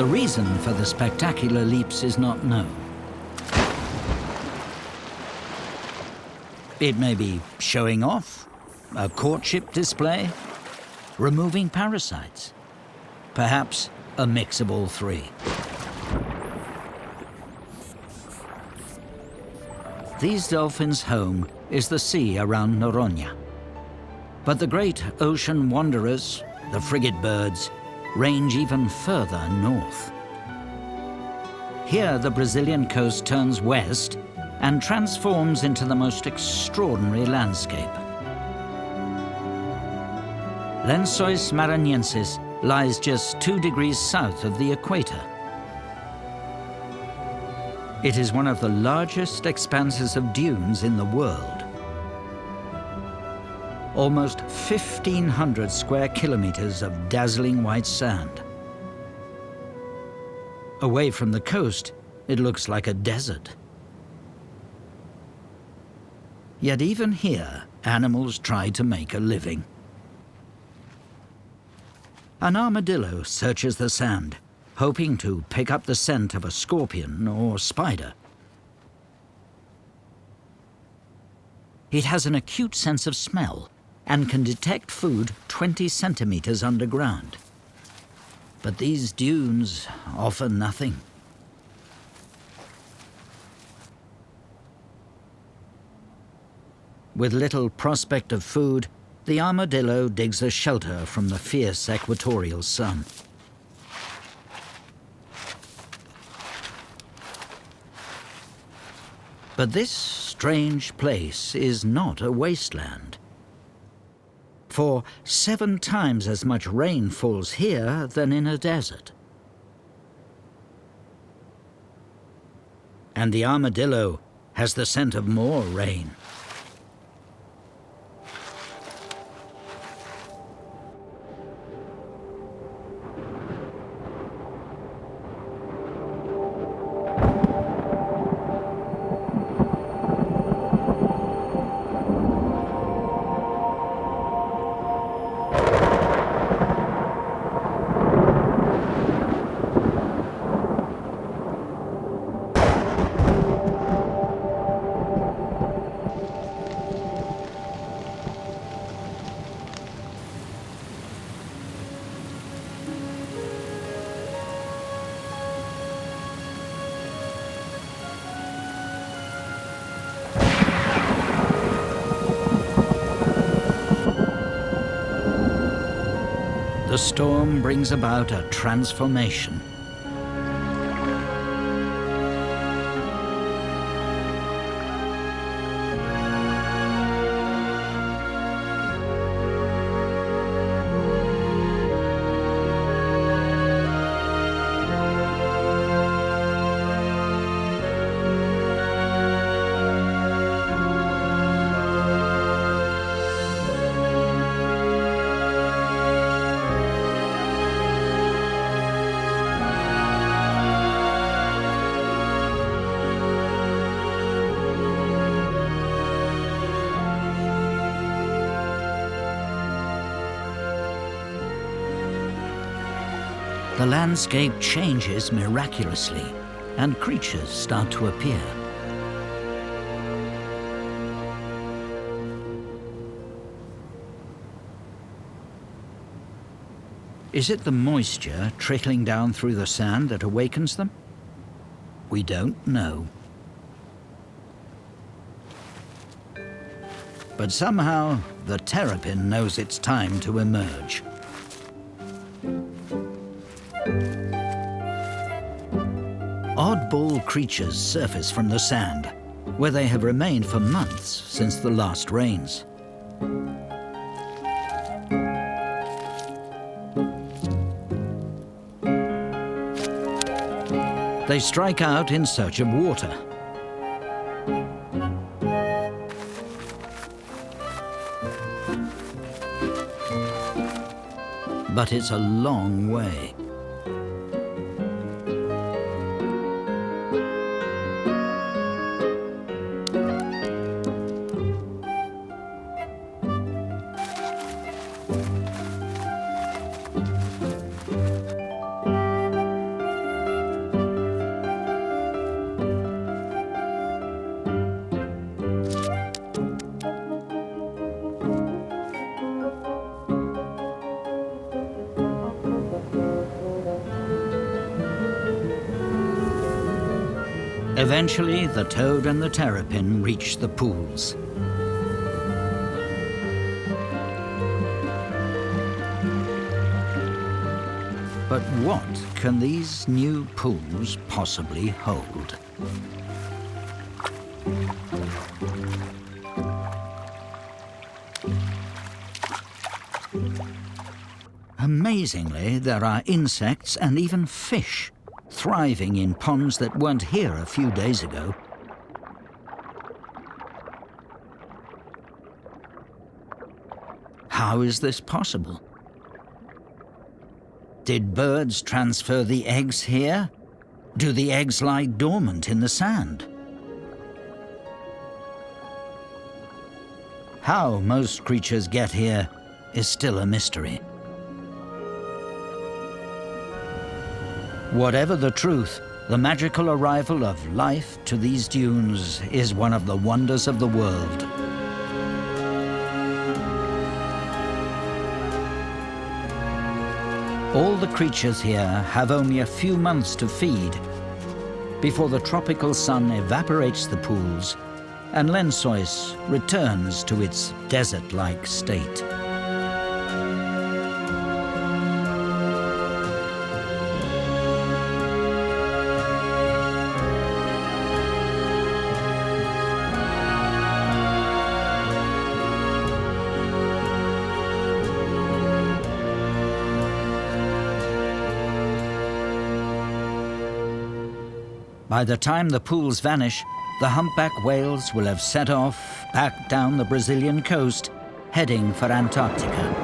The reason for the spectacular leaps is not known. It may be showing off, a courtship display, removing parasites, perhaps a mix of all three. These dolphins' home is the sea around Noronha. But the great ocean wanderers, the frigate birds, range even further north. Here, the Brazilian coast turns west and transforms into the most extraordinary landscape. Lençóis Maranhenses lies just 2 degrees south of the equator. It is one of the largest expanses of dunes in the world. Almost 1,500 square kilometers of dazzling white sand. Away from the coast, it looks like a desert. Yet even here, animals try to make a living. An armadillo searches the sand, hoping to pick up the scent of a scorpion or spider. It has an acute sense of smell and can detect food 20 centimeters underground. But these dunes offer nothing. With little prospect of food, the armadillo digs a shelter from the fierce equatorial sun. But this strange place is not a wasteland. For 7 times as much rain falls here than in a desert. And the armadillo has the scent of more rain. The storm brings about a transformation. The landscape changes miraculously, and creatures start to appear. Is it the moisture trickling down through the sand that awakens them? We don't know. But somehow, the terrapin knows it's time to emerge. Oddball creatures surface from the sand, where they have remained for months since the last rains. They strike out in search of water. But it's a long way. Eventually, the toad and the terrapin reach the pools. But what can these new pools possibly hold? Amazingly, there are insects and even fish thriving in ponds that weren't here a few days ago. How is this possible? Did birds transfer the eggs here? Do the eggs lie dormant in the sand? How most creatures get here is still a mystery. Whatever the truth, the magical arrival of life to these dunes is one of the wonders of the world. All the creatures here have only a few months to feed before the tropical sun evaporates the pools and Lençóis returns to its desert-like state. By the time the pools vanish, the humpback whales will have set off back down the Brazilian coast, heading for Antarctica.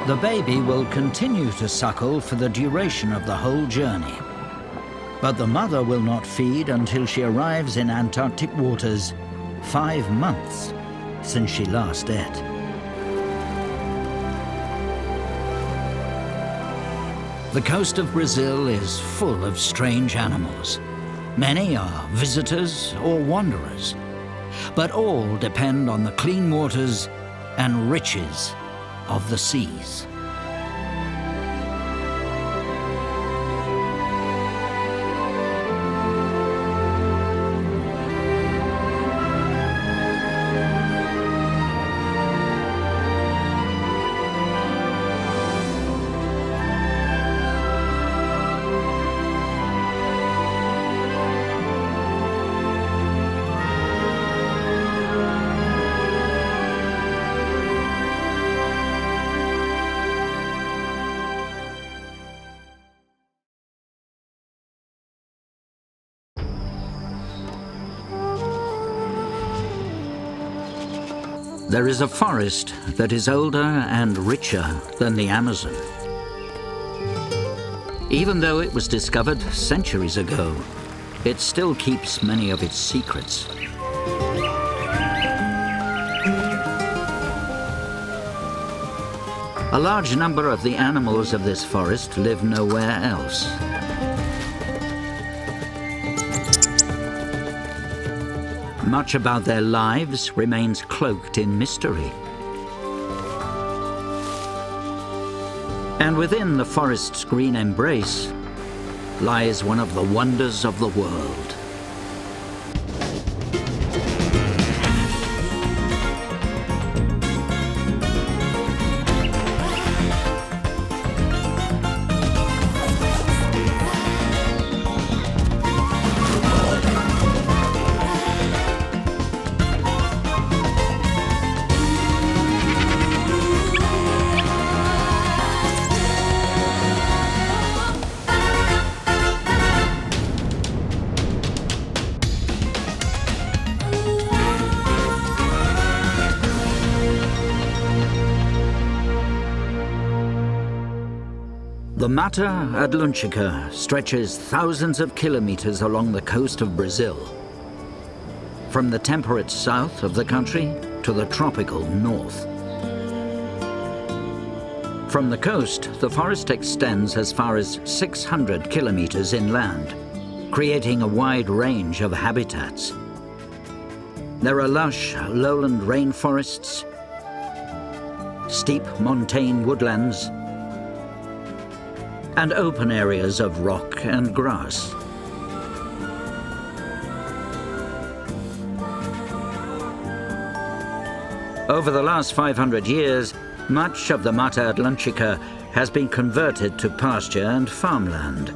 The baby will continue to suckle for the duration of the whole journey. But the mother will not feed until she arrives in Antarctic waters, 5 months since she last ate. The coast of Brazil is full of strange animals. Many are visitors or wanderers, but all depend on the clean waters and riches of the seas. There is a forest that is older and richer than the Amazon. Even though it was discovered centuries ago, it still keeps many of its secrets. A large number of the animals of this forest live nowhere else. Much about their lives remains cloaked in mystery. And within the forest's green embrace lies one of the wonders of the world. The Mata Atlantica stretches thousands of kilometers along the coast of Brazil, from the temperate south of the country to the tropical north. From the coast, the forest extends as far as 600 kilometers inland, creating a wide range of habitats. There are lush lowland rainforests, steep montane woodlands, and open areas of rock and grass. Over the last 500 years, much of the Mata Atlantica has been converted to pasture and farmland.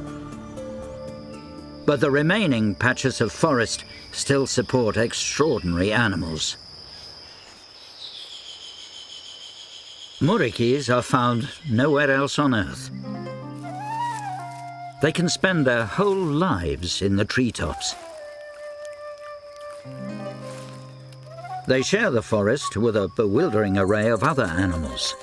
But the remaining patches of forest still support extraordinary animals. Muriquis are found nowhere else on Earth. They can spend their whole lives in the treetops. They share the forest with a bewildering array of other animals.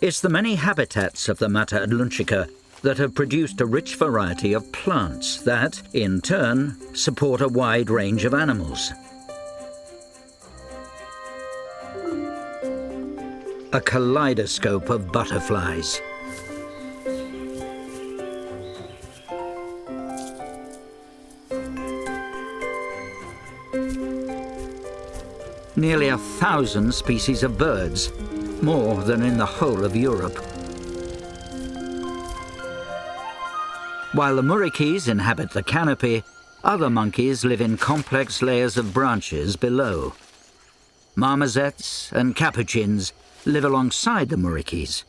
It's the many habitats of the Mata Atlantica that have produced a rich variety of plants that, in turn, support a wide range of animals. A kaleidoscope of butterflies. Nearly 1,000 species of birds, more than in the whole of Europe. While the muriquis inhabit the canopy, other monkeys live in complex layers of branches below. Marmosets and capuchins live alongside the muriquis,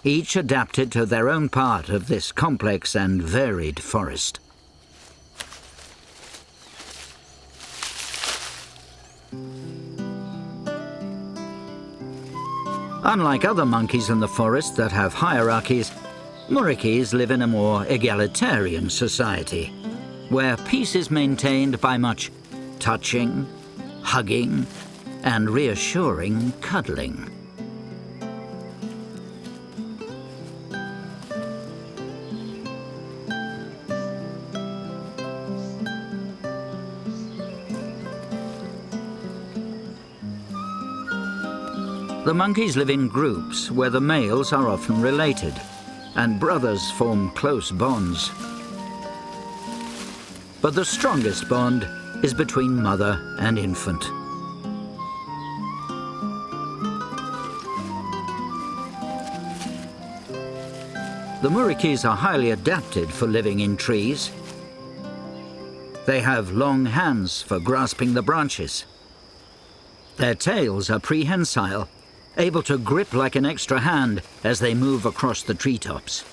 each adapted to their own part of this complex and varied forest. Unlike other monkeys in the forest that have hierarchies, muriquis live in a more egalitarian society, where peace is maintained by much touching, hugging, and reassuring cuddling. The monkeys live in groups where the males are often related, and brothers form close bonds. But the strongest bond is between mother and infant. The muriquis are highly adapted for living in trees. They have long hands for grasping the branches. Their tails are prehensile, able to grip like an extra hand as they move across the treetops.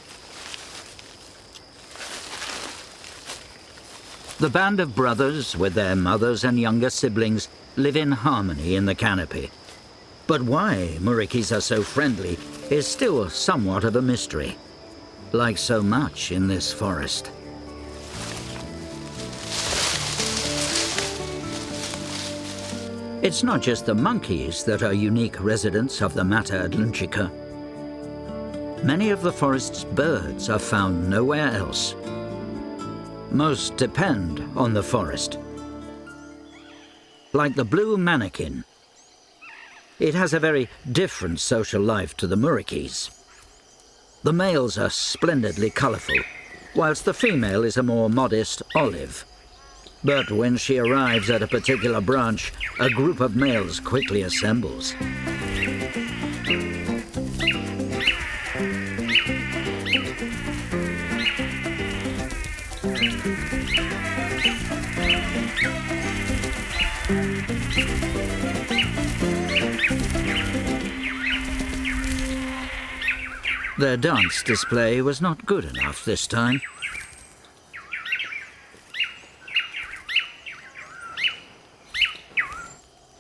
The band of brothers, with their mothers and younger siblings, live in harmony in the canopy. But why muriquis are so friendly is still somewhat of a mystery, like so much in this forest. It's not just the monkeys that are unique residents of the Mata Atlantica. Many of the forest's birds are found nowhere else. Most depend on the forest. Like the blue manakin. It has a very different social life to the muriquis. The males are splendidly colourful, whilst the female is a more modest olive. But when she arrives at a particular branch, a group of males quickly assembles. Their dance display was not good enough this time.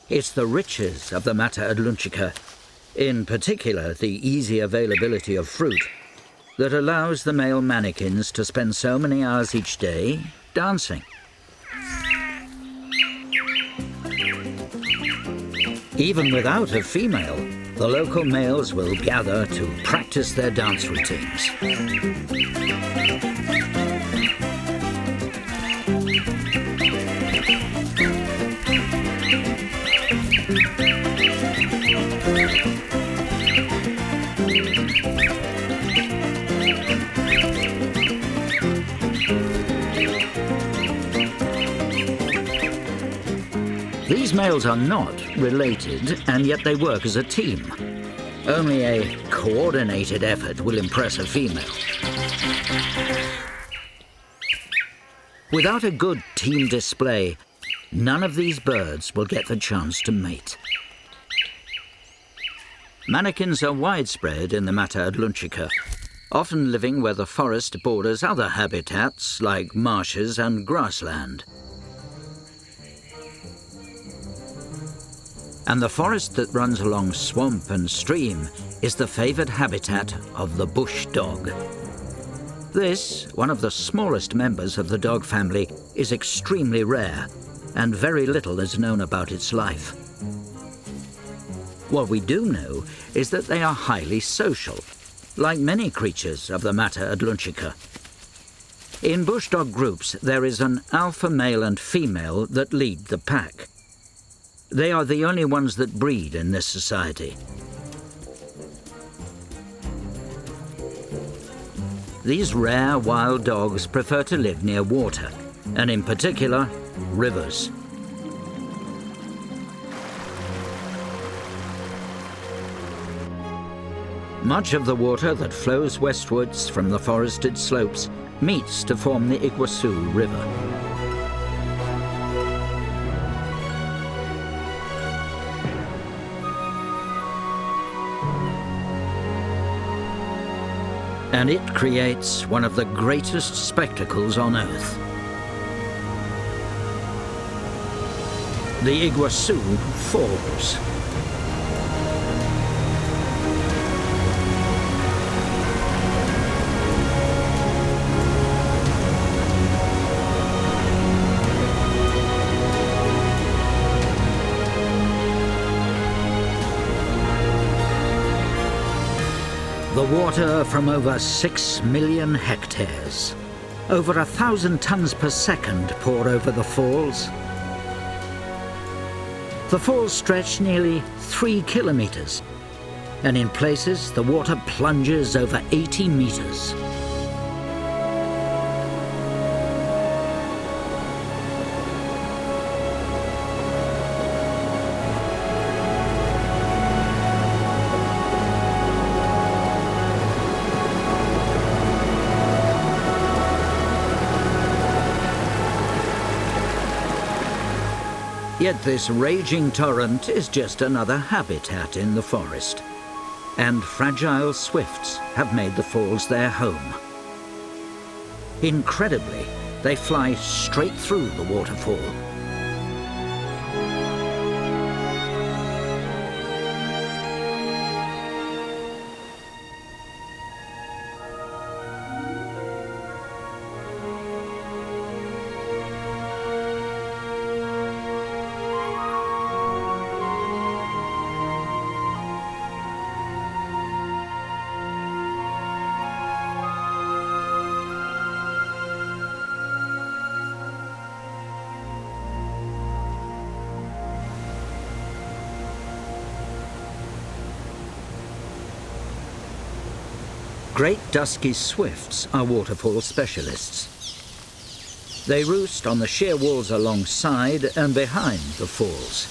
It's the riches of the Mata Atlantica, in particular the easy availability of fruit, that allows the male manakins to spend so many hours each day dancing. Even without a female, the local males will gather to practice their dance routines. These males are not related, and yet they work as a team. Only a coordinated effort will impress a female. Without a good team display, none of these birds will get the chance to mate. Manakins are widespread in the Atlantica, often living where the forest borders other habitats like marshes and grassland. And the forest that runs along swamp and stream is the favoured habitat of the bush dog. This, one of the smallest members of the dog family, is extremely rare, and very little is known about its life. What we do know is that they are highly social, like many creatures of the Atlantica. In bush dog groups, there is an alpha male and female that lead the pack. They are the only ones that breed in this society. These rare wild dogs prefer to live near water, and in particular, rivers. Much of the water that flows westwards from the forested slopes meets to form the Iguazu River. And it creates one of the greatest spectacles on Earth. The Iguazu Falls. The water from over 6 million hectares. Over 1,000 tons per second pour over the falls. The falls stretch nearly 3 kilometers, and in places the water plunges over 80 meters. Yet this raging torrent is just another habitat in the forest, and fragile swifts have made the falls their home. Incredibly, they fly straight through the waterfall. Great dusky swifts are waterfall specialists. They roost on the sheer walls alongside and behind the falls.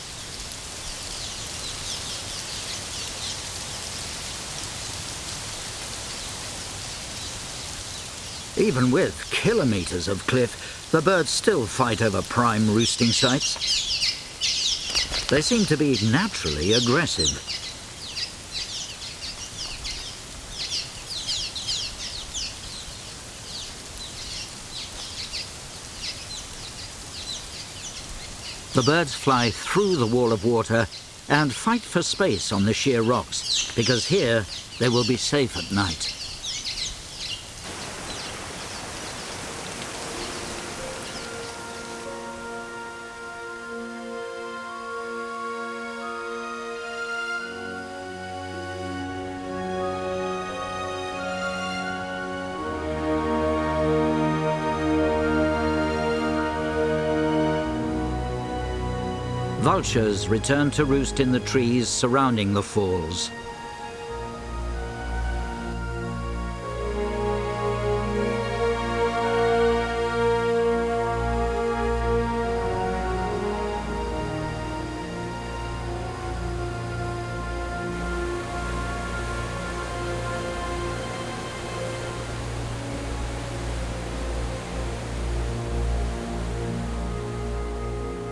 Even with kilometers of cliff, the birds still fight over prime roosting sites. They seem to be naturally aggressive. The birds fly through the wall of water and fight for space on the sheer rocks, because here they will be safe at night. Vultures return to roost in the trees surrounding the falls.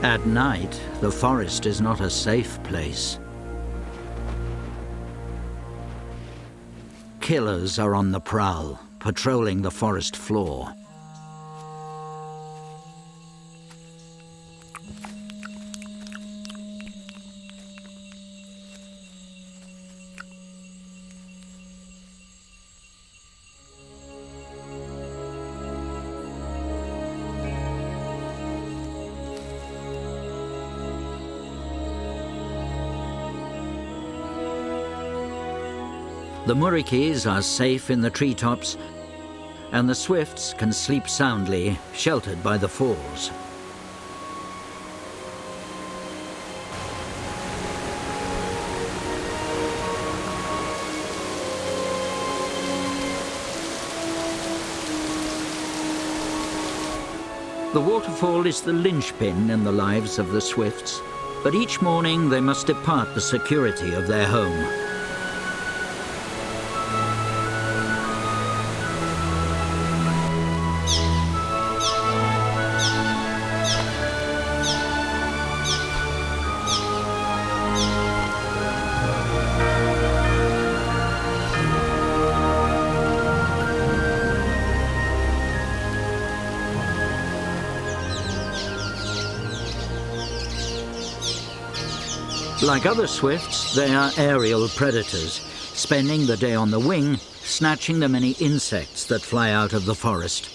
At night, the forest is not a safe place. killers are on the prowl, patrolling the forest floor. The muriquis are safe in the treetops, and the swifts can sleep soundly, sheltered by the falls. The waterfall is the linchpin in the lives of the swifts, but each morning they must depart the security of their home. Like other swifts, they are aerial predators, spending the day on the wing, snatching the many insects that fly out of the forest.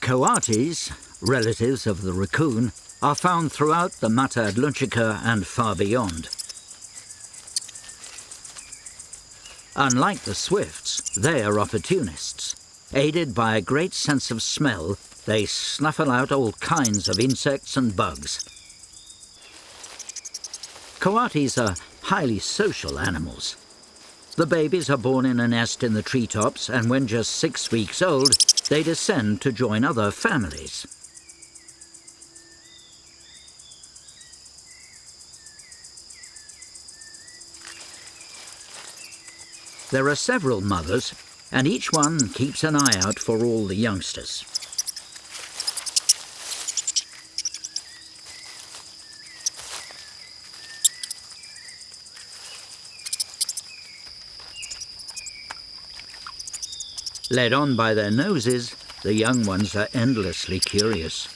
Coatis, relatives of the raccoon, are found throughout the Atlantica and far beyond. Unlike the swifts, they are opportunists. Aided by a great sense of smell, they snuffle out all kinds of insects and bugs. Coatis are highly social animals. The babies are born in a nest in the treetops, and when just 6 weeks old, they descend to join other families. There are several mothers, and each one keeps an eye out for all the youngsters. Led on by their noses, the young ones are endlessly curious.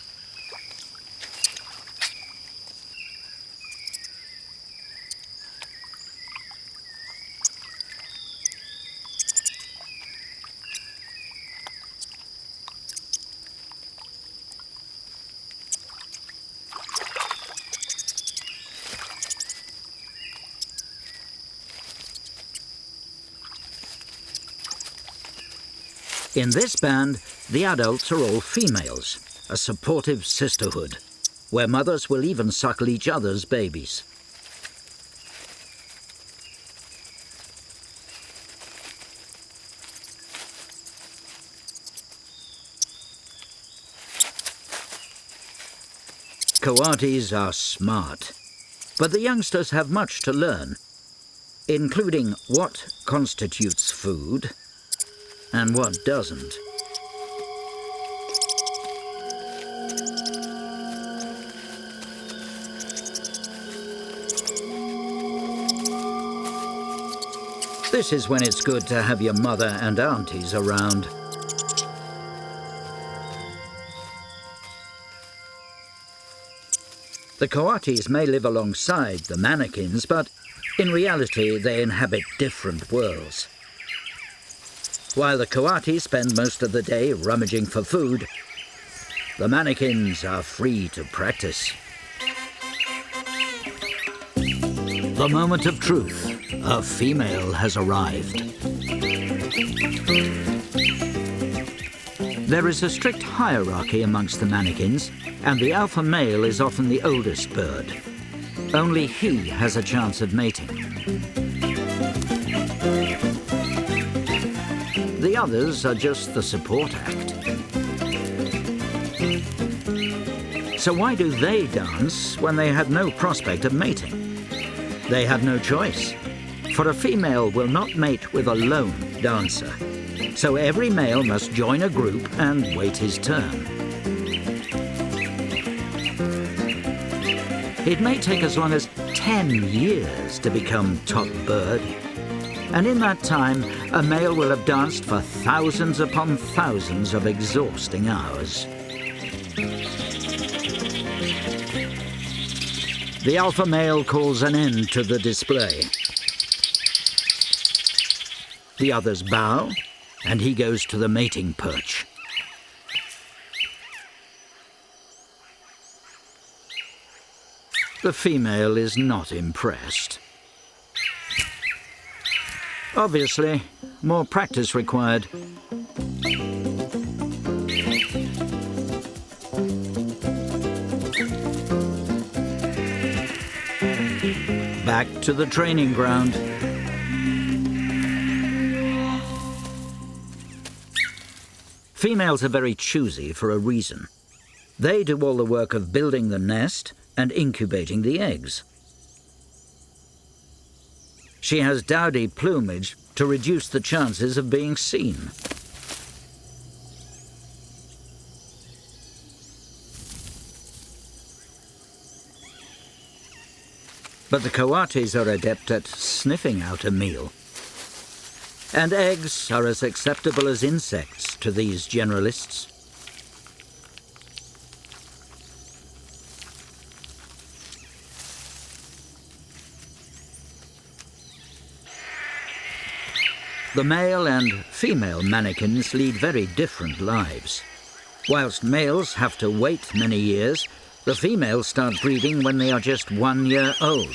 In this band, the adults are all females, a supportive sisterhood, where mothers will even suckle each other's babies. Coatis are smart, but the youngsters have much to learn, including what constitutes food and what doesn't. This is when it's good to have your mother and aunties around. The coatis may live alongside the manakins, but in reality they inhabit different worlds. While the coati spend most of the day rummaging for food, the manakins are free to practice. The moment of truth. A female has arrived. There is a strict hierarchy amongst the manakins, and the alpha male is often the oldest bird. Only he has a chance of mating. The others are just the support act. So why do they dance when they had no prospect of mating? They have no choice, for a female will not mate with a lone dancer. So every male must join a group and wait his turn. It may take as long as 10 years to become top bird. And in that time, a male will have danced for thousands upon thousands of exhausting hours. The alpha male calls an end to the display. The others bow, and he goes to the mating perch. The female is not impressed. Obviously, more practice required. Back to the training ground. Females are very choosy for a reason. They do all the work of building the nest and incubating the eggs. She has dowdy plumage to reduce the chances of being seen. But the coatis are adept at sniffing out a meal. And eggs are as acceptable as insects to these generalists. The male and female manakins lead very different lives. Whilst males have to wait many years, the females start breeding when they are just 1 year old.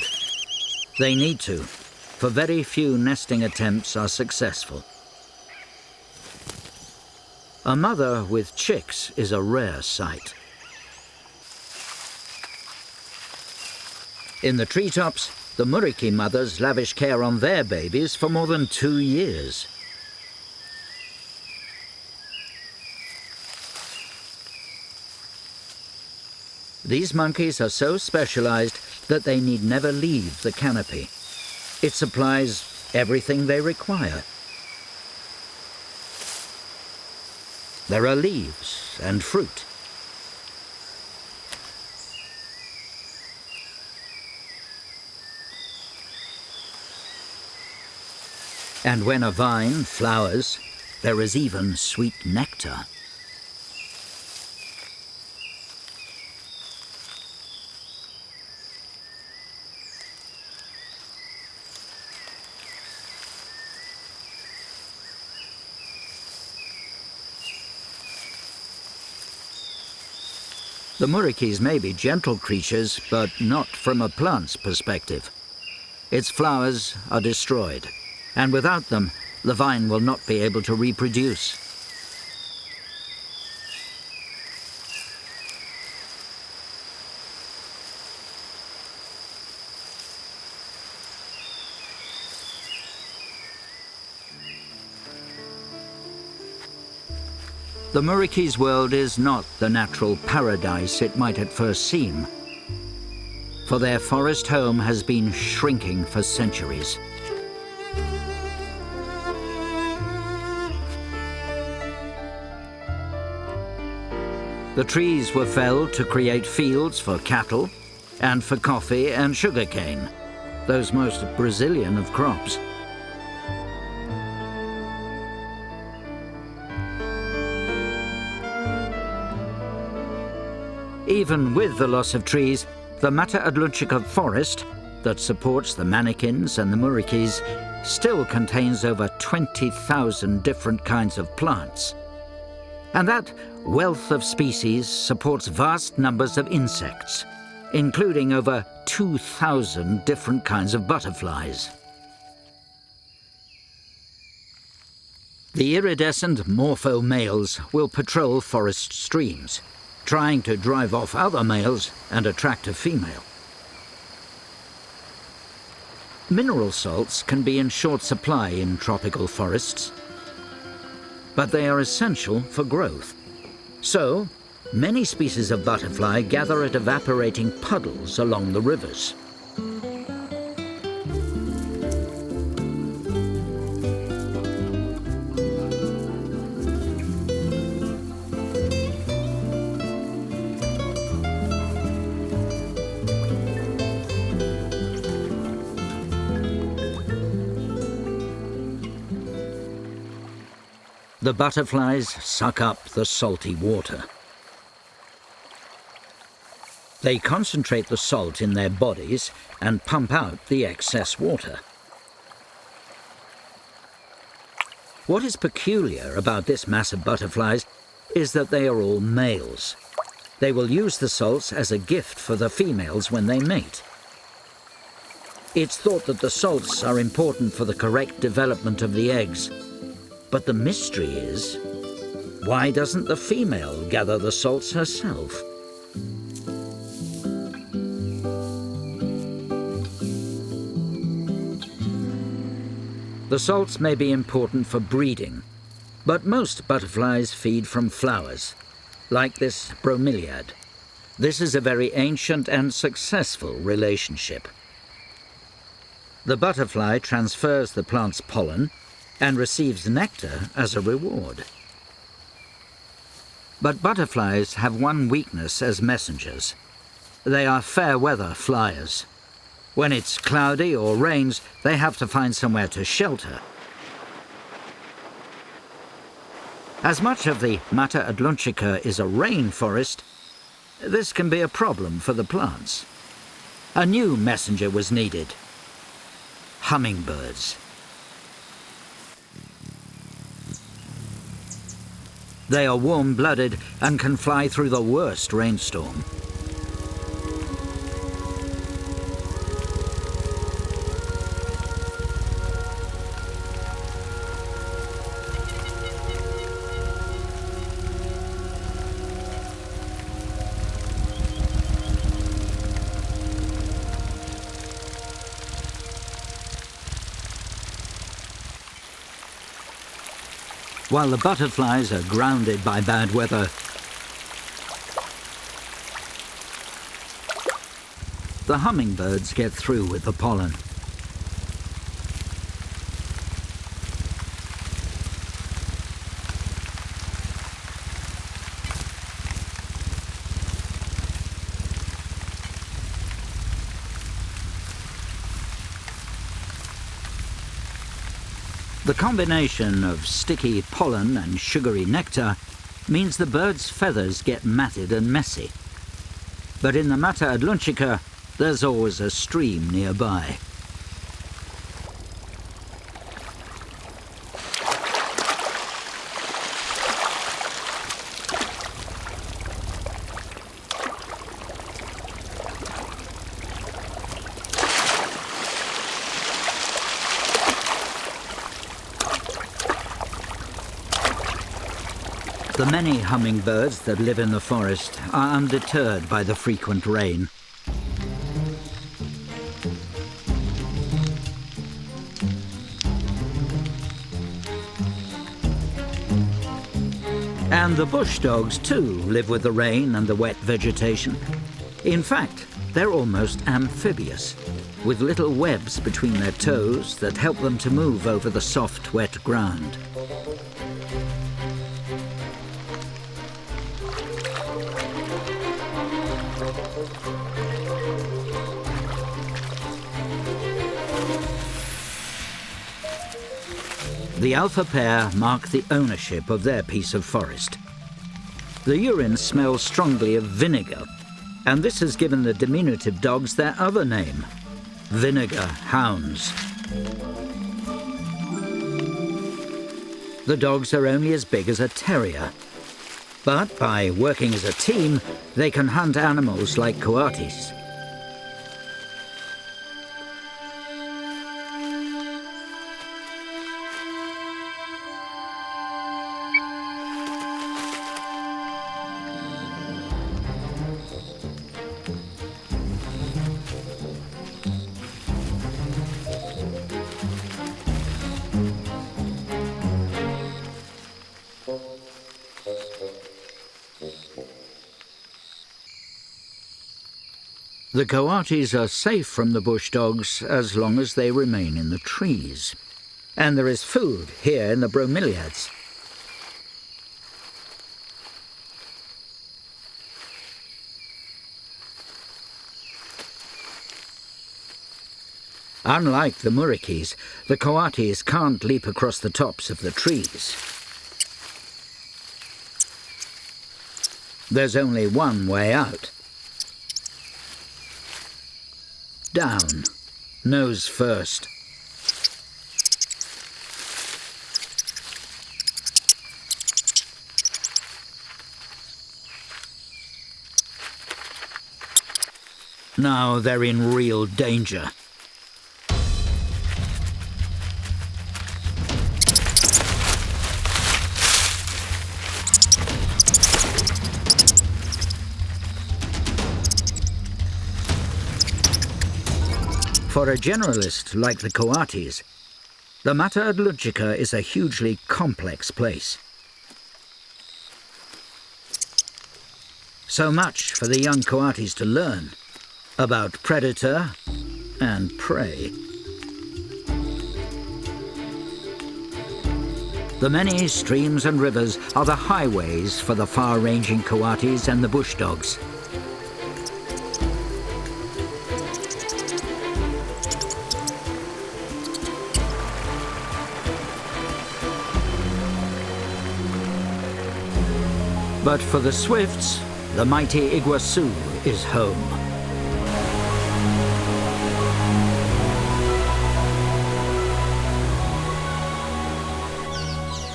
They need to, for very few nesting attempts are successful. A mother with chicks is a rare sight. In the treetops, the muriquis mothers lavish care on their babies for more than 2 years. These monkeys are so specialized that they need never leave the canopy. It supplies everything they require. There are leaves and fruit. And when a vine flowers, there is even sweet nectar. The muriquis may be gentle creatures, but not from a plant's perspective. Its flowers are destroyed, and without them, the vine will not be able to reproduce. The muriquis' world is not the natural paradise it might at first seem, for their forest home has been shrinking for centuries. The trees were felled to create fields for cattle and for coffee and sugarcane, those most Brazilian of crops. Even with the loss of trees, the Atlantica forest that supports the manakins and the muriquis still contains over 20,000 different kinds of plants. And that wealth of species supports vast numbers of insects, including over 2,000 different kinds of butterflies. The iridescent morpho males will patrol forest streams, trying to drive off other males and attract a female. Mineral salts can be in short supply in tropical forests, but they are essential for growth. So, many species of butterfly gather at evaporating puddles along the rivers. The butterflies suck up the salty water. They concentrate the salt in their bodies and pump out the excess water. What is peculiar about this mass of butterflies is that they are all males. They will use the salts as a gift for the females when they mate. It's thought that the salts are important for the correct development of the eggs. But the mystery is, why doesn't the female gather the salts herself? The salts may be important for breeding, but most butterflies feed from flowers, like this bromeliad. This is a very ancient and successful relationship. The butterfly transfers the plant's pollen and receives nectar as a reward. But butterflies have one weakness as messengers. They are fair weather flyers. When it's cloudy or rains, they have to find somewhere to shelter. As much of the Mata Atlantica is a rainforest, this can be a problem for the plants. A new messenger was needed: hummingbirds. They are warm-blooded and can fly through the worst rainstorm. While the butterflies are grounded by bad weather, the hummingbirds get through with the pollen. The combination of sticky pollen and sugary nectar means the bird's feathers get matted and messy. But in the Mata Atlantica, there's always a stream nearby. The many hummingbirds that live in the forest are undeterred by the frequent rain. And the bush dogs too live with the rain and the wet vegetation. In fact, they're almost amphibious, with little webs between their toes that help them to move over the soft, wet ground. The alpha pair mark the ownership of their piece of forest. The urine smells strongly of vinegar, and this has given the diminutive dogs their other name, vinegar hounds. The dogs are only as big as a terrier, but by working as a team, they can hunt animals like coatis. The coatis are safe from the bush dogs as long as they remain in the trees. And there is food here in the bromeliads. Unlike the muriquis, the coatis can't leap across the tops of the trees. There's only one way out. Down, nose first. Now they're in real danger. For a generalist like the coatis, the Atlantica is a hugely complex place. So much for the young coatis to learn about predator and prey. The many streams and rivers are the highways for the far-ranging coatis and the bush dogs. But for the swifts, the mighty Iguazu is home.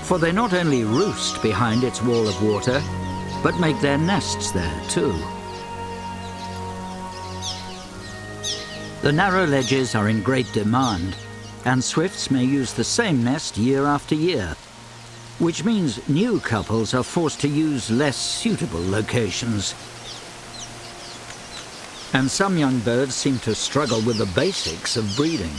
For they not only roost behind its wall of water, but make their nests there too. The narrow ledges are in great demand, and swifts may use the same nest year after year, which means new couples are forced to use less suitable locations. And some young birds seem to struggle with the basics of breeding.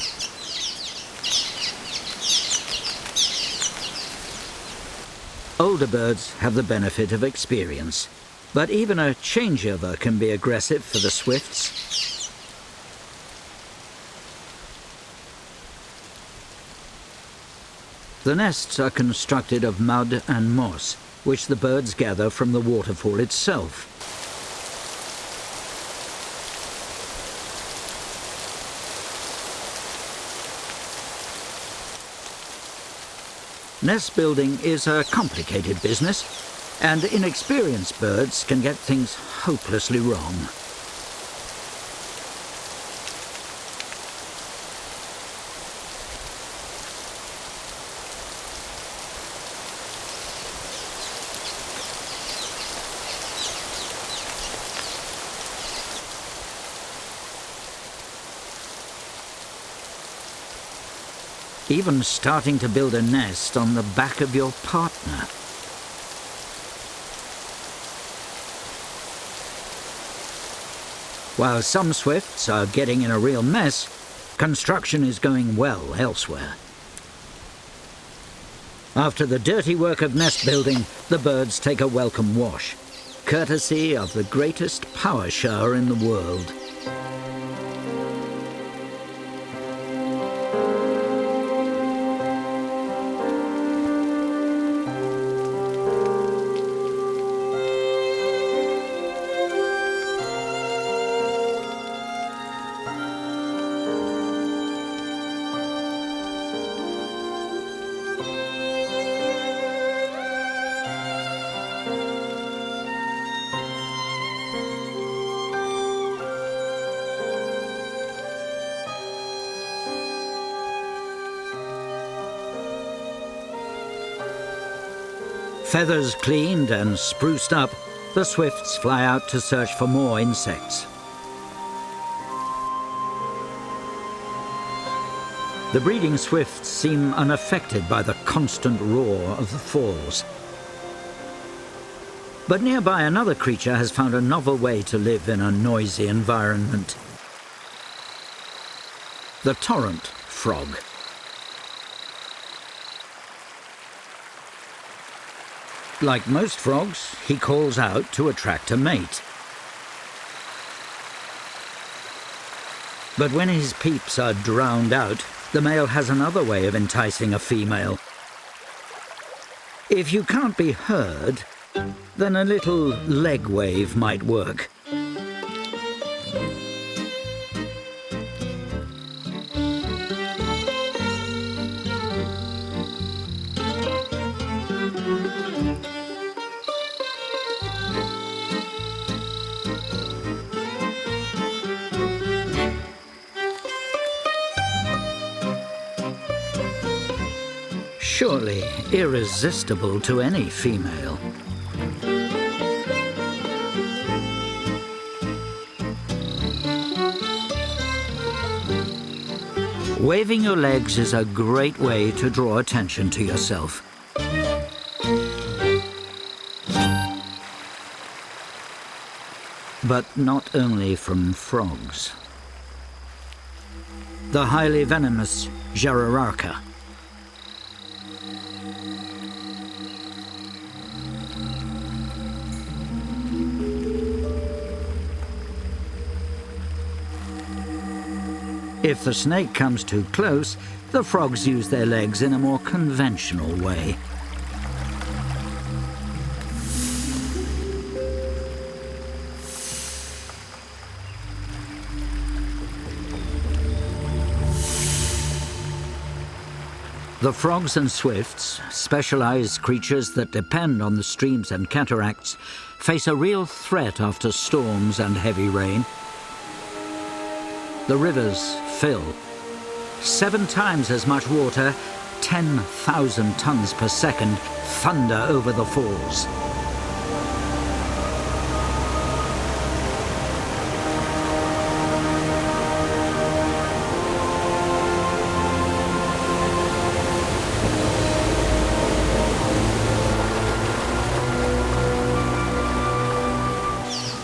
Older birds have the benefit of experience, but even a changeover can be aggressive for the swifts. The nests are constructed of mud and moss, which the birds gather from the waterfall itself. Nest building is a complicated business, and inexperienced birds can get things hopelessly wrong. Even starting to build a nest on the back of your partner. While some swifts are getting in a real mess, construction is going well elsewhere. After the dirty work of nest building, the birds take a welcome wash, courtesy of the greatest power shower in the world. Feathers cleaned and spruced up, the swifts fly out to search for more insects. The breeding swifts seem unaffected by the constant roar of the falls. But nearby, another creature has found a novel way to live in a noisy environment. The torrent frog. Like most frogs, he calls out to attract a mate. But when his peeps are drowned out, the male has another way of enticing a female. If you can't be heard, then a little leg wave might work. surely irresistible to any female. Waving your legs is a great way to draw attention to yourself. But not only from frogs. The highly venomous jararaca. If the snake comes too close, the frogs use their legs in a more conventional way. The frogs and swifts, specialized creatures that depend on the streams and cataracts, face a real threat after storms and heavy rain. The rivers fill. 7 times as much water, 10,000 tons per second, thunder over the falls.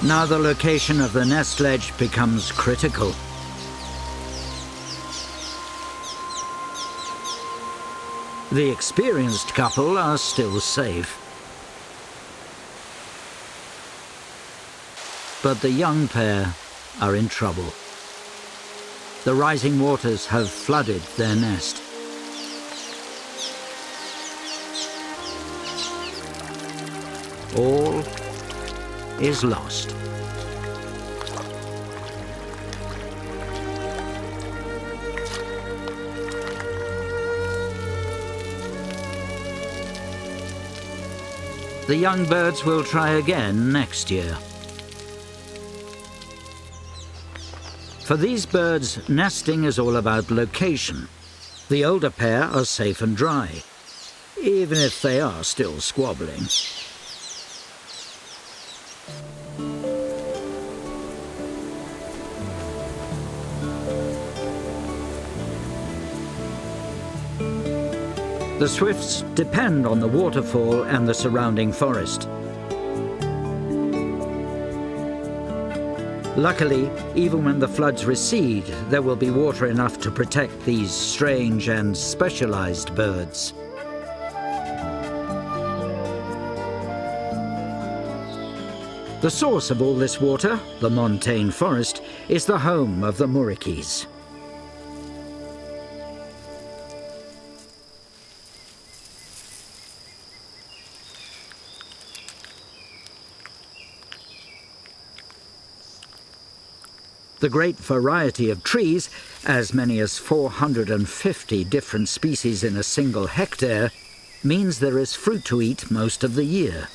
Now the location of the nest ledge becomes critical. The experienced couple are still safe. But the young pair are in trouble. The rising waters have flooded their nest. All is lost. The young birds will try again next year. For these birds, nesting is all about location. The older pair are safe and dry, even if they are still squabbling. The swifts depend on the waterfall and the surrounding forest. Luckily, even when the floods recede, there will be water enough to protect these strange and specialized birds. The source of all this water, the montane forest, is the home of the muriquis. The great variety of trees, as many as 450 different species in a single hectare, means there is fruit to eat most of the year.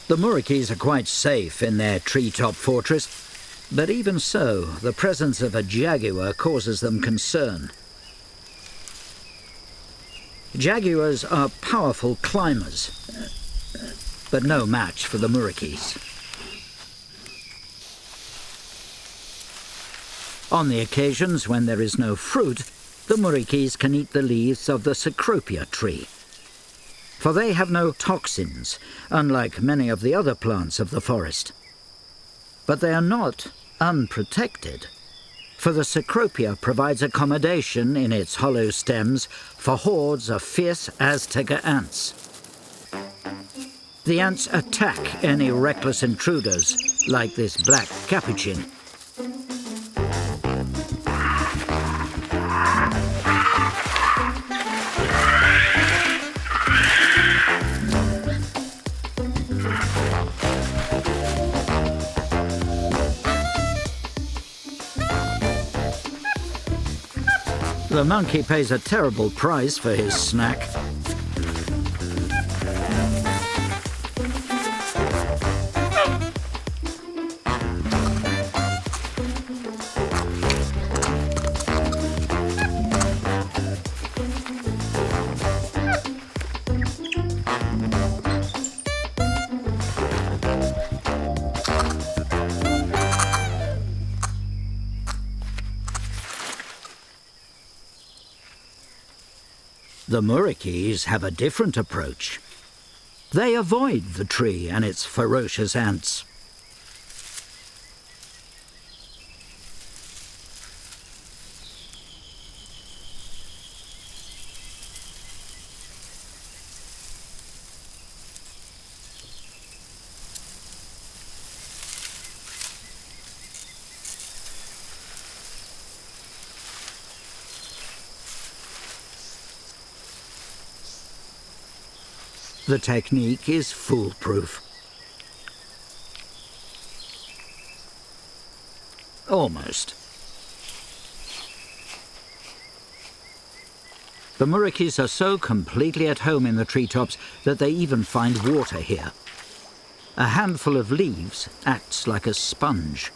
The muriquis are quite safe in their treetop fortress, but even so, the presence of a jaguar causes them concern. Jaguars are powerful climbers, but no match for the muriquis. On the occasions when there is no fruit, the muriquis can eat the leaves of the cecropia tree, for they have no toxins, unlike many of the other plants of the forest. But they are not unprotected, for the cecropia provides accommodation in its hollow stems for hordes of fierce Azteca ants. The ants attack any reckless intruders, like this black capuchin. The monkey pays a terrible price for his snack. The muriquis have a different approach. They avoid the tree and its ferocious ants. The technique is foolproof. Almost. The muriquis are so completely at home in the treetops that they even find water here. A handful of leaves acts like a sponge.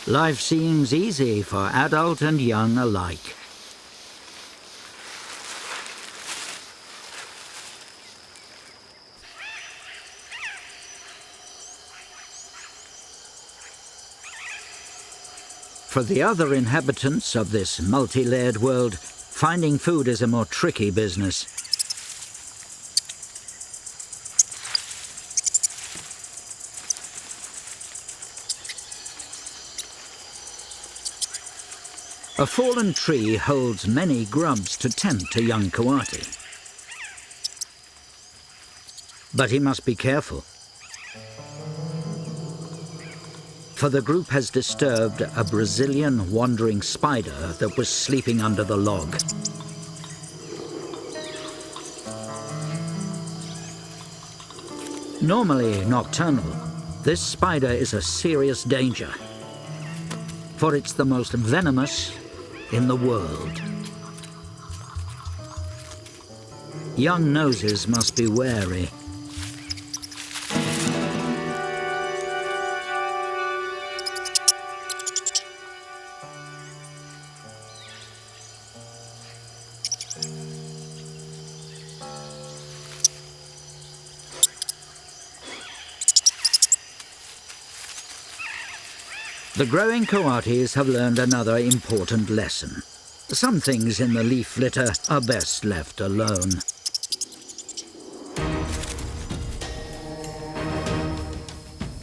Life seems easy for adult and young alike. For the other inhabitants of this multi-layered world, finding food is a more tricky business. A fallen tree holds many grubs to tempt a young coati. But he must be careful, for the group has disturbed a Brazilian wandering spider that was sleeping under the log. Normally nocturnal, this spider is a serious danger, for it's the most venomous in the world. Young noses must be wary. The growing coatis have learned another important lesson. Some things in the leaf litter are best left alone.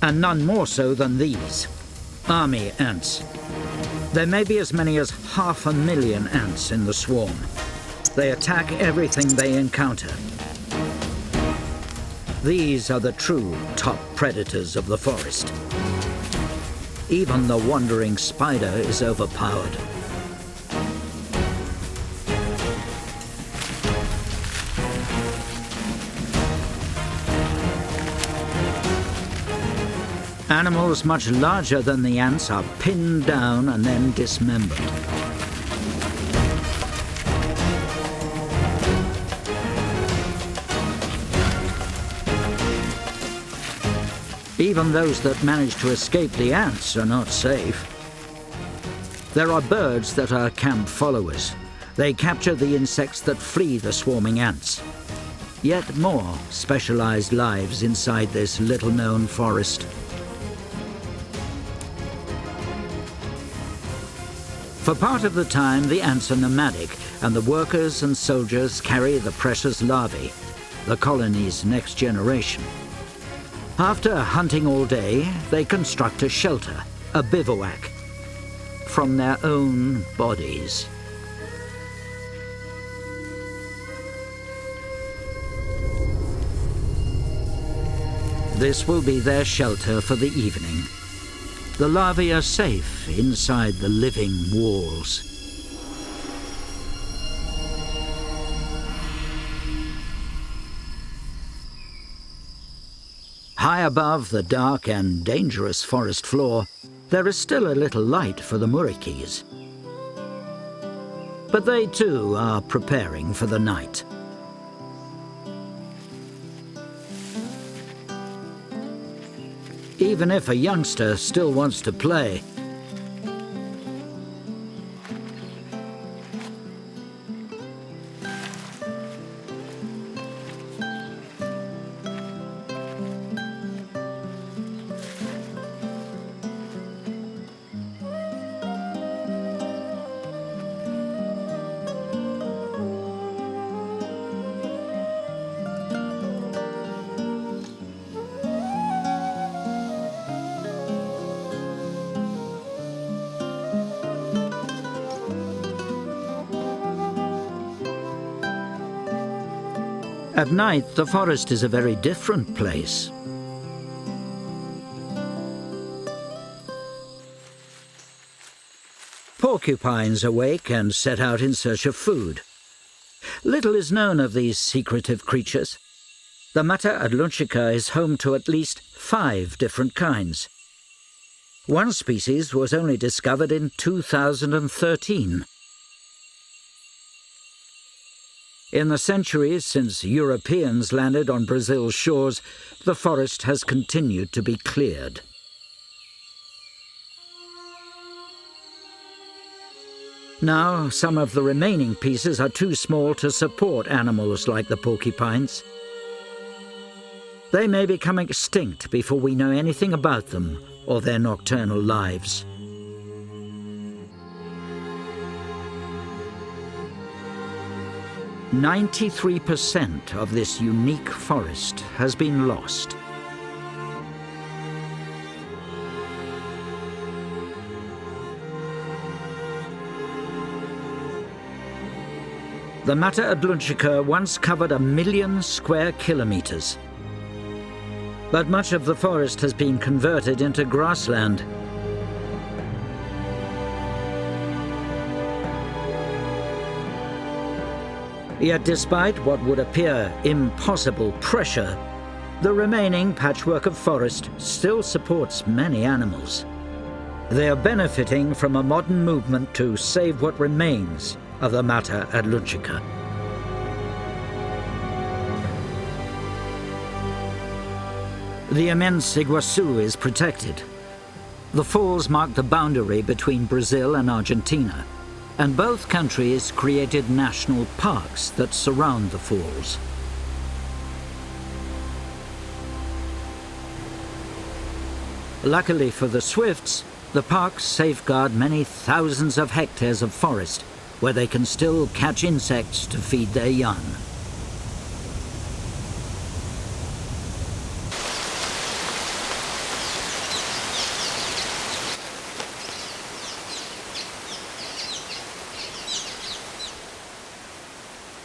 And none more so than these, army ants. There may be as many as 500,000 ants in the swarm. They attack everything they encounter. These are the true top predators of the forest. Even the wandering spider is overpowered. Animals much larger than the ants are pinned down and then dismembered. Even those that manage to escape the ants are not safe. There are birds that are camp followers. They capture the insects that flee the swarming ants. Yet more specialized lives inside this little-known forest. For part of the time, the ants are nomadic, and the workers and soldiers carry the precious larvae, the colony's next generation. After hunting all day, they construct a shelter, a bivouac, from their own bodies. This will be their shelter for the evening. The larvae are safe inside the living walls. High above the dark and dangerous forest floor, there is still a little light for the muriquis. But they too are preparing for the night. Even if a youngster still wants to play, At night, the forest is a very different place. Porcupines awake and set out in search of food. Little is known of these secretive creatures. The Atlantica is home to at least 5 different kinds. One species was only discovered in 2013. In the centuries since Europeans landed on Brazil's shores, the forest has continued to be cleared. Now, some of the remaining pieces are too small to support animals like the porcupines. They may become extinct before we know anything about them or their nocturnal lives. "93% of this unique forest has been lost. The Atlantica once covered 1 million square kilometers. But much of the forest has been converted into grassland. Yet despite what would appear impossible pressure, the remaining patchwork of forest still supports many animals. They are benefiting from a modern movement to save what remains of the Atlantica. The immense Iguazu is protected. The falls mark the boundary between Brazil and Argentina, and both countries created national parks that surround the falls. Luckily for the swifts, the parks safeguard many thousands of hectares of forest, where they can still catch insects to feed their young.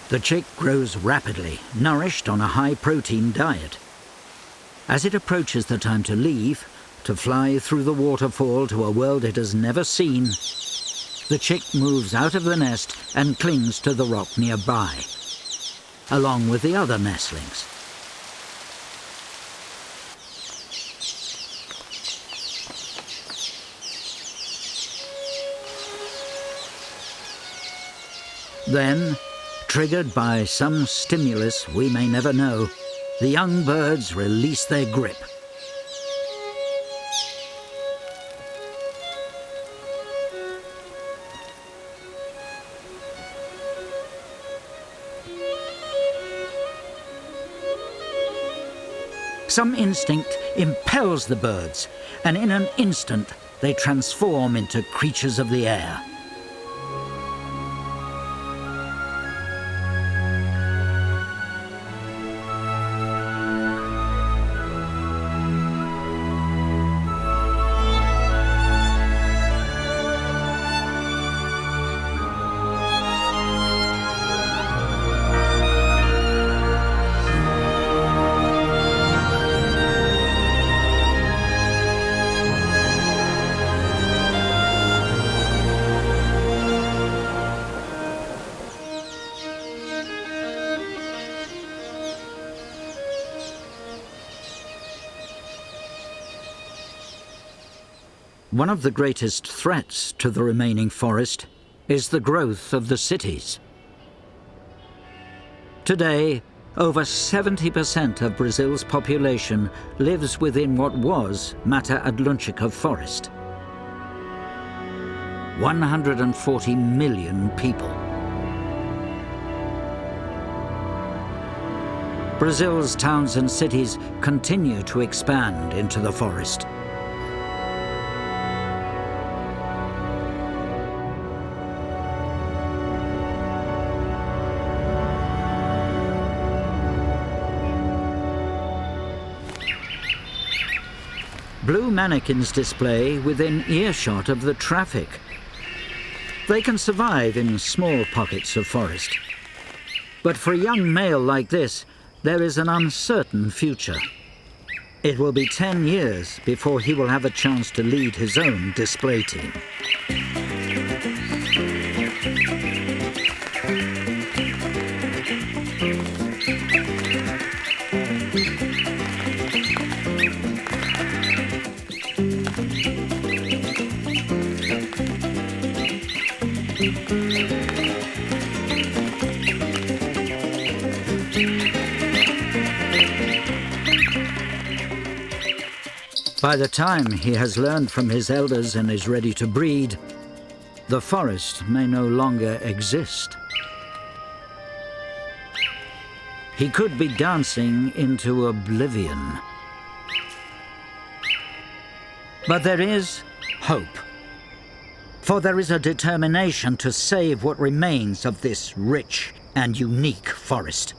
The chick grows rapidly, nourished on a high-protein diet. As it approaches the time to leave, to fly through the waterfall to a world it has never seen, the chick moves out of the nest and clings to the rock nearby, along with the other nestlings. Then, triggered by some stimulus we may never know, the young birds release their grip. Some instinct impels the birds, and in an instant they transform into creatures of the air. One of the greatest threats to the remaining forest is the growth of the cities. Today, over 70% of Brazil's population lives within what was Mata Atlântica forest. 140 million people. Brazil's towns and cities continue to expand into the forest. Blue manakins display within earshot of the traffic. They can survive in small pockets of forest. But for a young male like this, there is an uncertain future. It will be 10 years before he will have a chance to lead his own display team. By the time he has learned from his elders and is ready to breed, the forest may no longer exist. He could be dancing into oblivion. But there is hope. For there is a determination to save what remains of this rich and unique forest.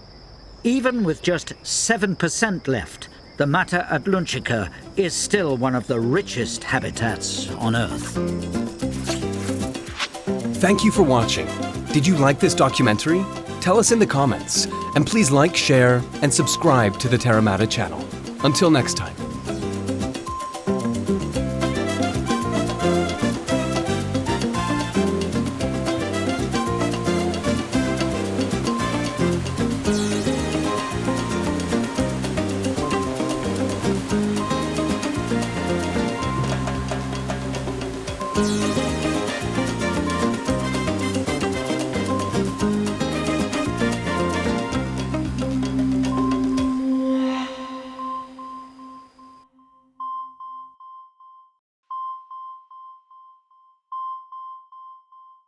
Even with just 7% left, the matter Atlantica is still one of the richest habitats on Earth. Thank you for watching. Did you like this documentary? Tell us in the comments. And please like, share, and subscribe to the Terra channel. Until next time.